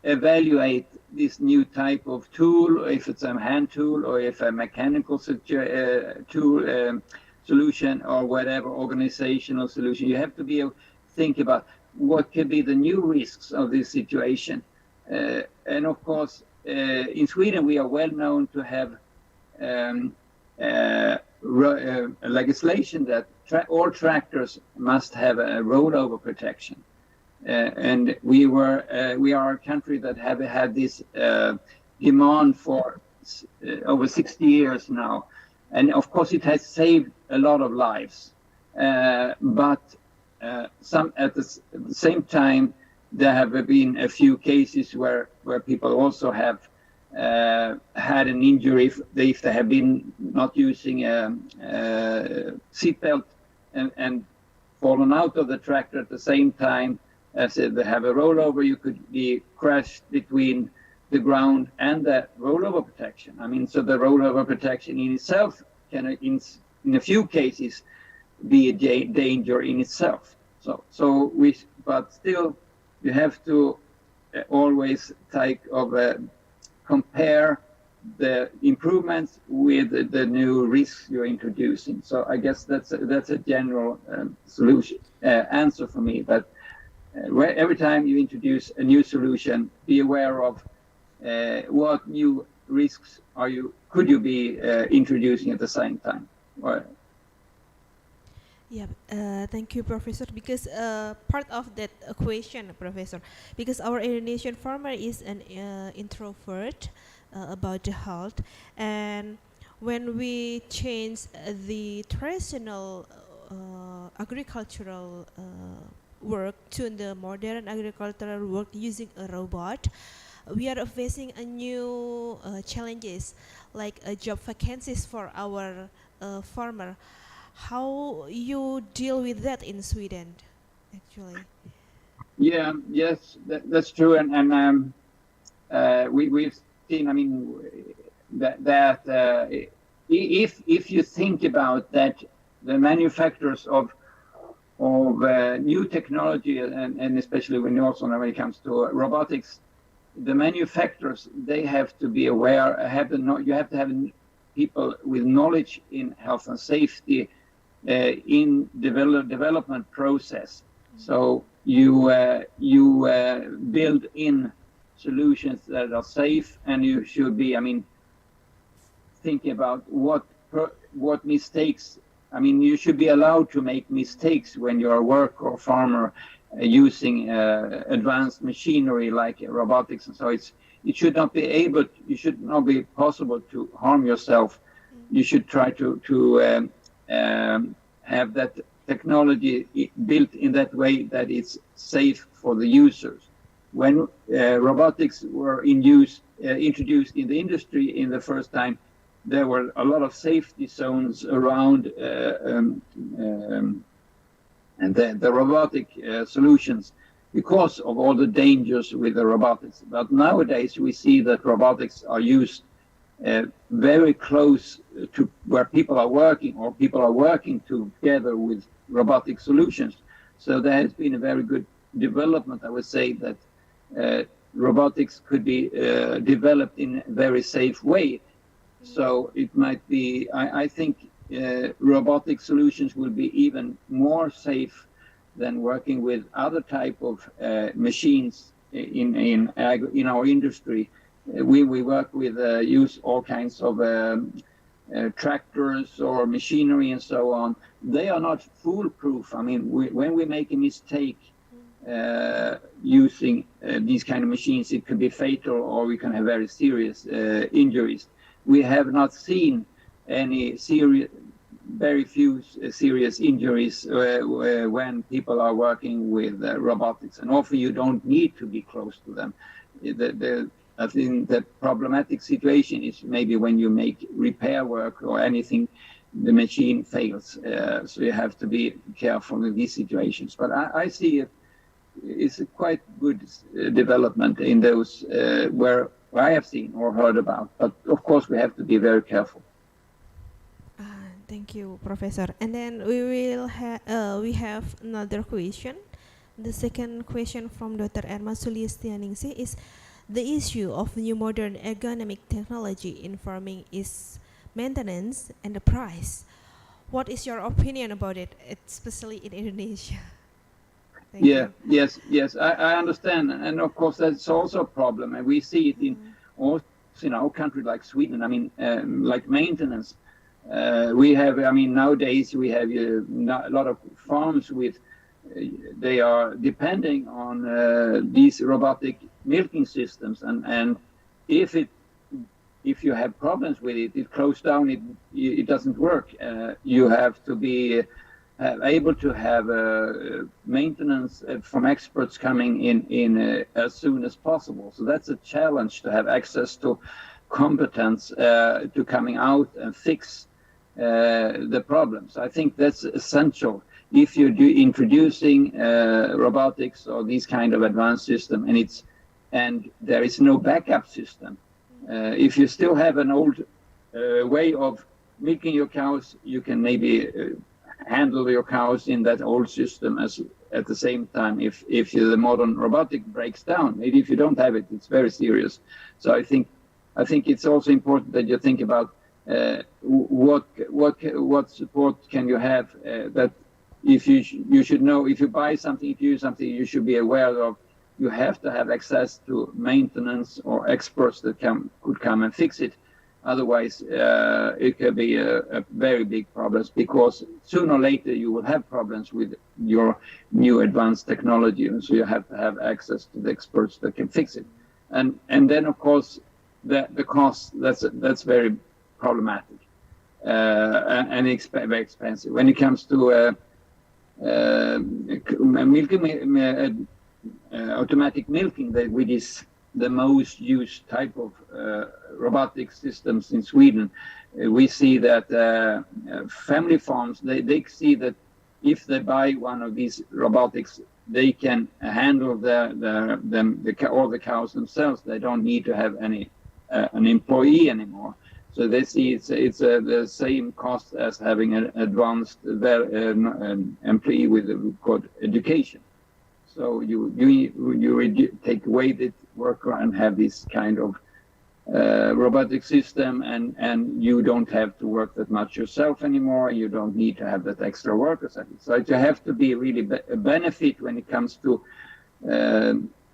evaluate this new type of tool, if it's a hand tool or if a mechanical tool solution or whatever organizational solution. You have to think about what could be the new risks of this situation. And of course, in Sweden, we are well known to have legislation that all tractors must have a rollover protection, and we are a country that have had this demand for over 60 years now, and of course it has saved a lot of lives. But at the same time, there have been a few cases where people also have had an injury if they have been not using a seatbelt and fallen out of the tractor at the same time as they have a rollover. You could be crashed between the ground and the rollover protection. I mean, so the rollover protection in itself can, in a few cases, be a danger in itself. But still, you have to always compare the improvements with the new risks you're introducing. So I guess that's a general solution answer for me. But every time you introduce a new solution, be aware of what new risks could you be introducing at the same time. Yeah, thank you, Professor. Because part of that question, Professor, because our Indonesian farmer is an introvert about the health, and when we change the traditional agricultural work to the modern agricultural work using a robot, we are facing a new challenges like job vacancies for our farmer. How you deal with that in Sweden? actually. Yeah, yes, that's true, and we've seen. I mean, if you think about that, the manufacturers of new technology, and especially when it comes to robotics, the manufacturers, they have to be aware. You have to have people with knowledge in health and safety in development process. So you build in solutions that are safe, and you should be, I mean, thinking about what mistakes. I mean, you should be allowed to make mistakes when you're a worker or farmer using advanced machinery like robotics, and so it should not be possible to harm yourself. You should try to have that technology built in that way that it's safe for the users. When robotics were introduced in the industry in the first time, there were a lot of safety zones around and the robotic solutions because of all the dangers with the robotics. But nowadays we see that robotics are used very close to where people are working, or people are working together with robotic solutions. So there has been a very good development, I would say, that robotics could be developed in a very safe way. So it might be, I think robotic solutions will be even more safe than working with other type of machines in our industry. We work with use all kinds of tractors or machinery and so on. They are not foolproof. I mean, when we make a mistake using these kind of machines, it could be fatal, or we can have very serious injuries. We have not seen any very few serious injuries when people are working with robotics, and often you don't need to be close to them. I think the problematic situation is maybe when you make repair work or anything, the machine fails. So you have to be careful in these situations. But I see it's a quite good development in those where I have seen or heard about. But of course, we have to be very careful. Thank you, Professor. And then we have another question. The second question from Dr. Erma Sulistianingsih is, the issue of new modern ergonomic technology in farming is maintenance and the price. What is your opinion about it, especially in Indonesia? Thank you. Yes, I understand, and of course that's also a problem, and we see it also in our country like Sweden. I mean, like maintenance. We have, I mean, nowadays we have a lot of farms with, they are depending on these robotic milking systems, and if you have problems with it, it closes down, it doesn't work. You have to be able to have maintenance from experts coming in as soon as possible. So that's a challenge, to have access to competence to coming out and fix the problems. I think that's essential. If you're introducing robotics or these kind of advanced system, and there is no backup system, if you still have an old way of milking your cows, you can maybe handle your cows in that old system as at the same time. If the modern robotic breaks down, maybe if you don't have it, it's very serious. So I think it's also important that you think about what support can you have, that if you should know, if you buy something, if you use something, you should be aware of, you have to have access to maintenance or experts that could come and fix it. Otherwise, it could be a very big problem, because sooner or later you will have problems with your new advanced technology, and so you have to have access to the experts that can fix it. And then of course the cost, that's very problematic and very expensive. When it comes to automatic milking, which is the most used type of robotic systems in Sweden, we see that family farms, they see that if they buy one of these robotics, they can handle all the cows themselves. They don't need to have an employee anymore. So they see it's the same cost as having an advanced employee with good education. So you take away the worker and have this kind of robotic system, and you don't have to work that much yourself anymore. You don't need to have that extra workers. So it have to be really a benefit when it comes to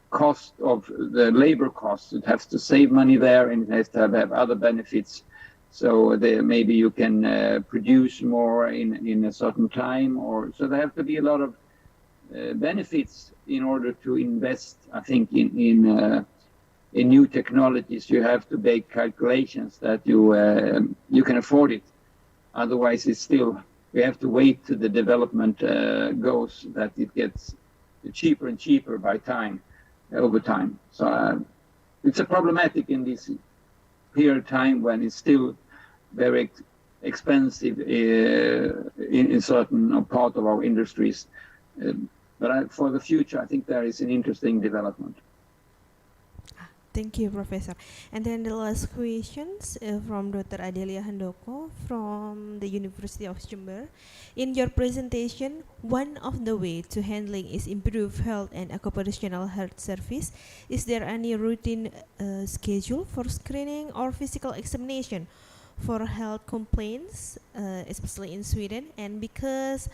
cost of the labor costs. It has to save money there, and it has to have other benefits. So maybe you can produce more in a certain time, or so there have to be a lot of benefits in order to invest. I think in new technologies, you have to make calculations that you can afford it. Otherwise, we have to wait till the development goes, that it gets cheaper and cheaper over time. So it's a problematic in this period of time when it's still very expensive in certain part of our industries. But for the future, I think there is an interesting development. Thank you, Professor. And then the last questions from Dr. Adelia Handoko from the University of Jember. In your presentation, one of the way to handling is improve health and occupational health service. Is there any routine schedule for screening or physical examination for health complaints, especially in Sweden? And because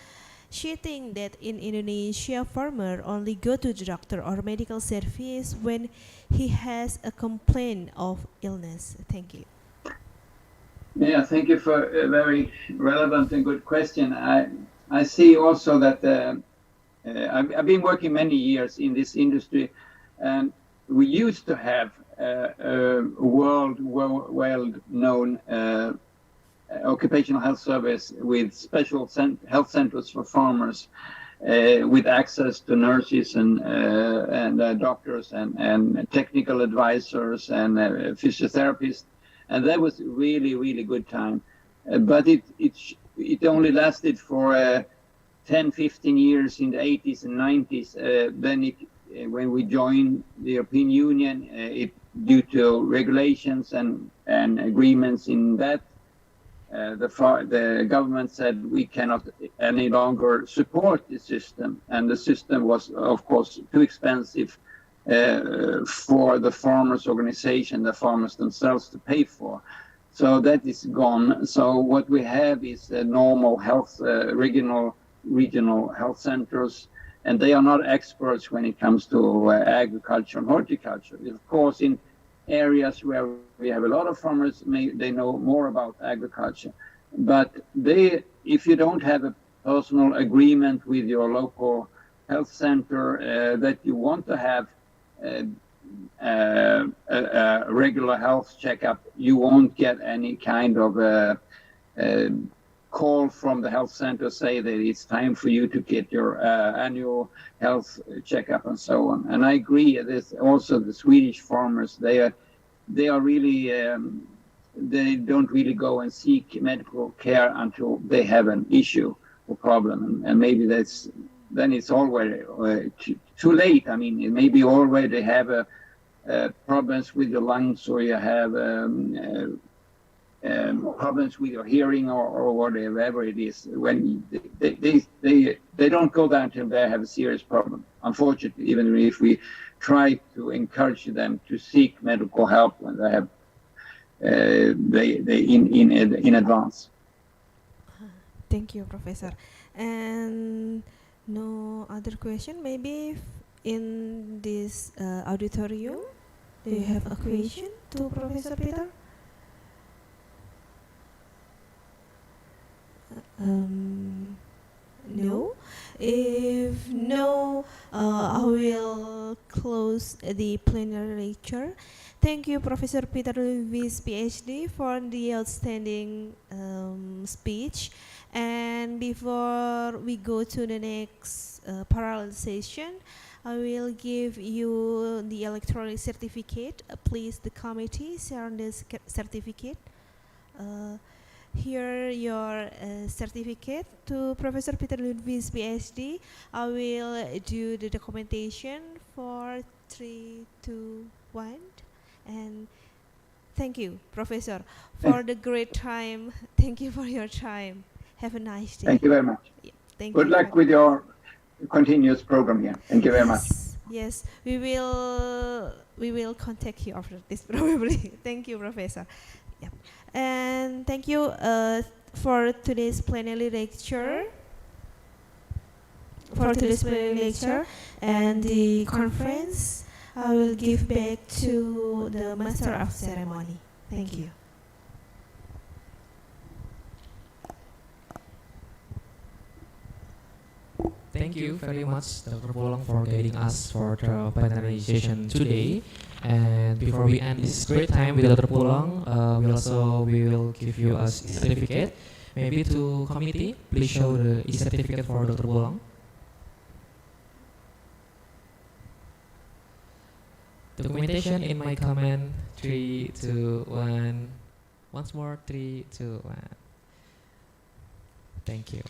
she thinks that in Indonesia, farmer only go to the doctor or medical service when he has a complaint of illness. Thank you. Yeah, thank you for a very relevant and good question. I see also that I've been working many years in this industry, and we used to have a well-known occupational health service with special health centers for farmers, with access to nurses and doctors and technical advisors and physiotherapists, and that was really good time. But it only lasted for 10-15 years in the 80s and 90s. Then when we joined the European Union, due to regulations and agreements in that, the government said we cannot any longer support the system, and the system was, of course, too expensive for the farmers' organization, the farmers themselves, to pay for. So that is gone. So what we have is normal health, regional health centers, and they are not experts when it comes to agriculture and horticulture. Of course, in areas where we have a lot of farmers, they know more about agriculture. But if you don't have a personal agreement with your local health center that you want to have a regular health checkup, you won't get any kind of call from the health center say that it's time for you to get your annual health checkup and so on. And I agree. There's also the Swedish farmers. They are really they don't really go and seek medical care until they have an issue or problem, and maybe then it's already too late. I mean, it may be already have problems with your lungs, or you have problems with your hearing, or whatever it is. When they don't go down until they have a serious problem. Unfortunately, even if we try to encourage them to seek medical help when they have in advance. Thank you, Professor. And no other question? Maybe in this auditorium, do you have a question to Professor Peter? No. If no, I will close the plenary lecture. Thank you, Professor Peter Lewis, PhD, for the outstanding speech. And before we go to the next parallel session, I will give you the electronic certificate. Please, the committee, share this certificate. here your certificate to Professor Peter Lundqvist, PhD. I will do the documentation for 3, 2, 1, and thank you, Professor, for the great time. Thank you for your time. Have a nice day. Thank you very much. Yeah, thank Good you. luck with your continuous program here. Thank you very much. Yes, we will contact you after this probably. Thank you, Professor. Yeah, and thank you for today's plenary lecture. For today's plenary lecture and the conference, I will give back to the Master of Ceremony. Thank you. Thank you very much, Dr. Pulang, for guiding us for the plenary session today. And before we end this great time with Dr. Pulang, we will give you a certificate. Maybe to committee, please show the certificate for Dr. Pulang. Documentation in my comment. 3, 2, 1. Once more. 3, 2, 1. Thank you.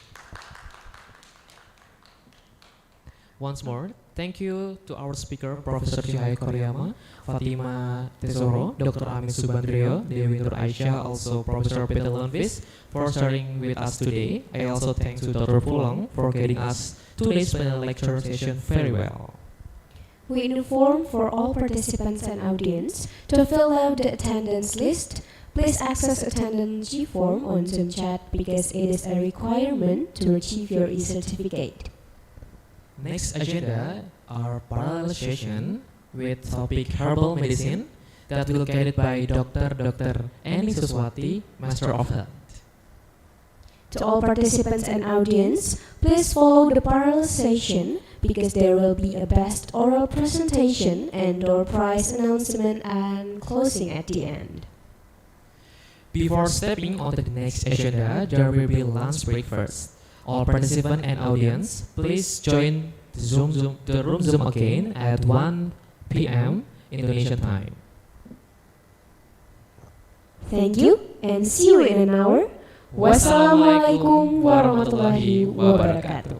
Once more, thank you to our speaker, Professor Chihaya Koryama, Fatima Tesoro, Dr. Amin Subandrio, Dewi Nur Aisyah, also Professor Peter Lundqvist for sharing with us today. I also thank to Dr. Pulang for guiding us today's panel lecture session very well. We inform for all participants and audience to fill out the attendance list. Please access attendance form on Zoom chat because it is a requirement to achieve your e-certificate. Next agenda are parallel session with topic herbal medicine that will be guided by Dr. Eni Suswati, Master of Health. To all participants and audience, please follow the parallel session because there will be a best oral presentation and door prize announcement and closing at the end. Before stepping on to the next agenda, there will be lunch break first. All participants and audience, please join the room Zoom again at 1 p.m. Indonesian time. Thank you and see you in an hour. Wassalamualaikum warahmatullahi wabarakatuh.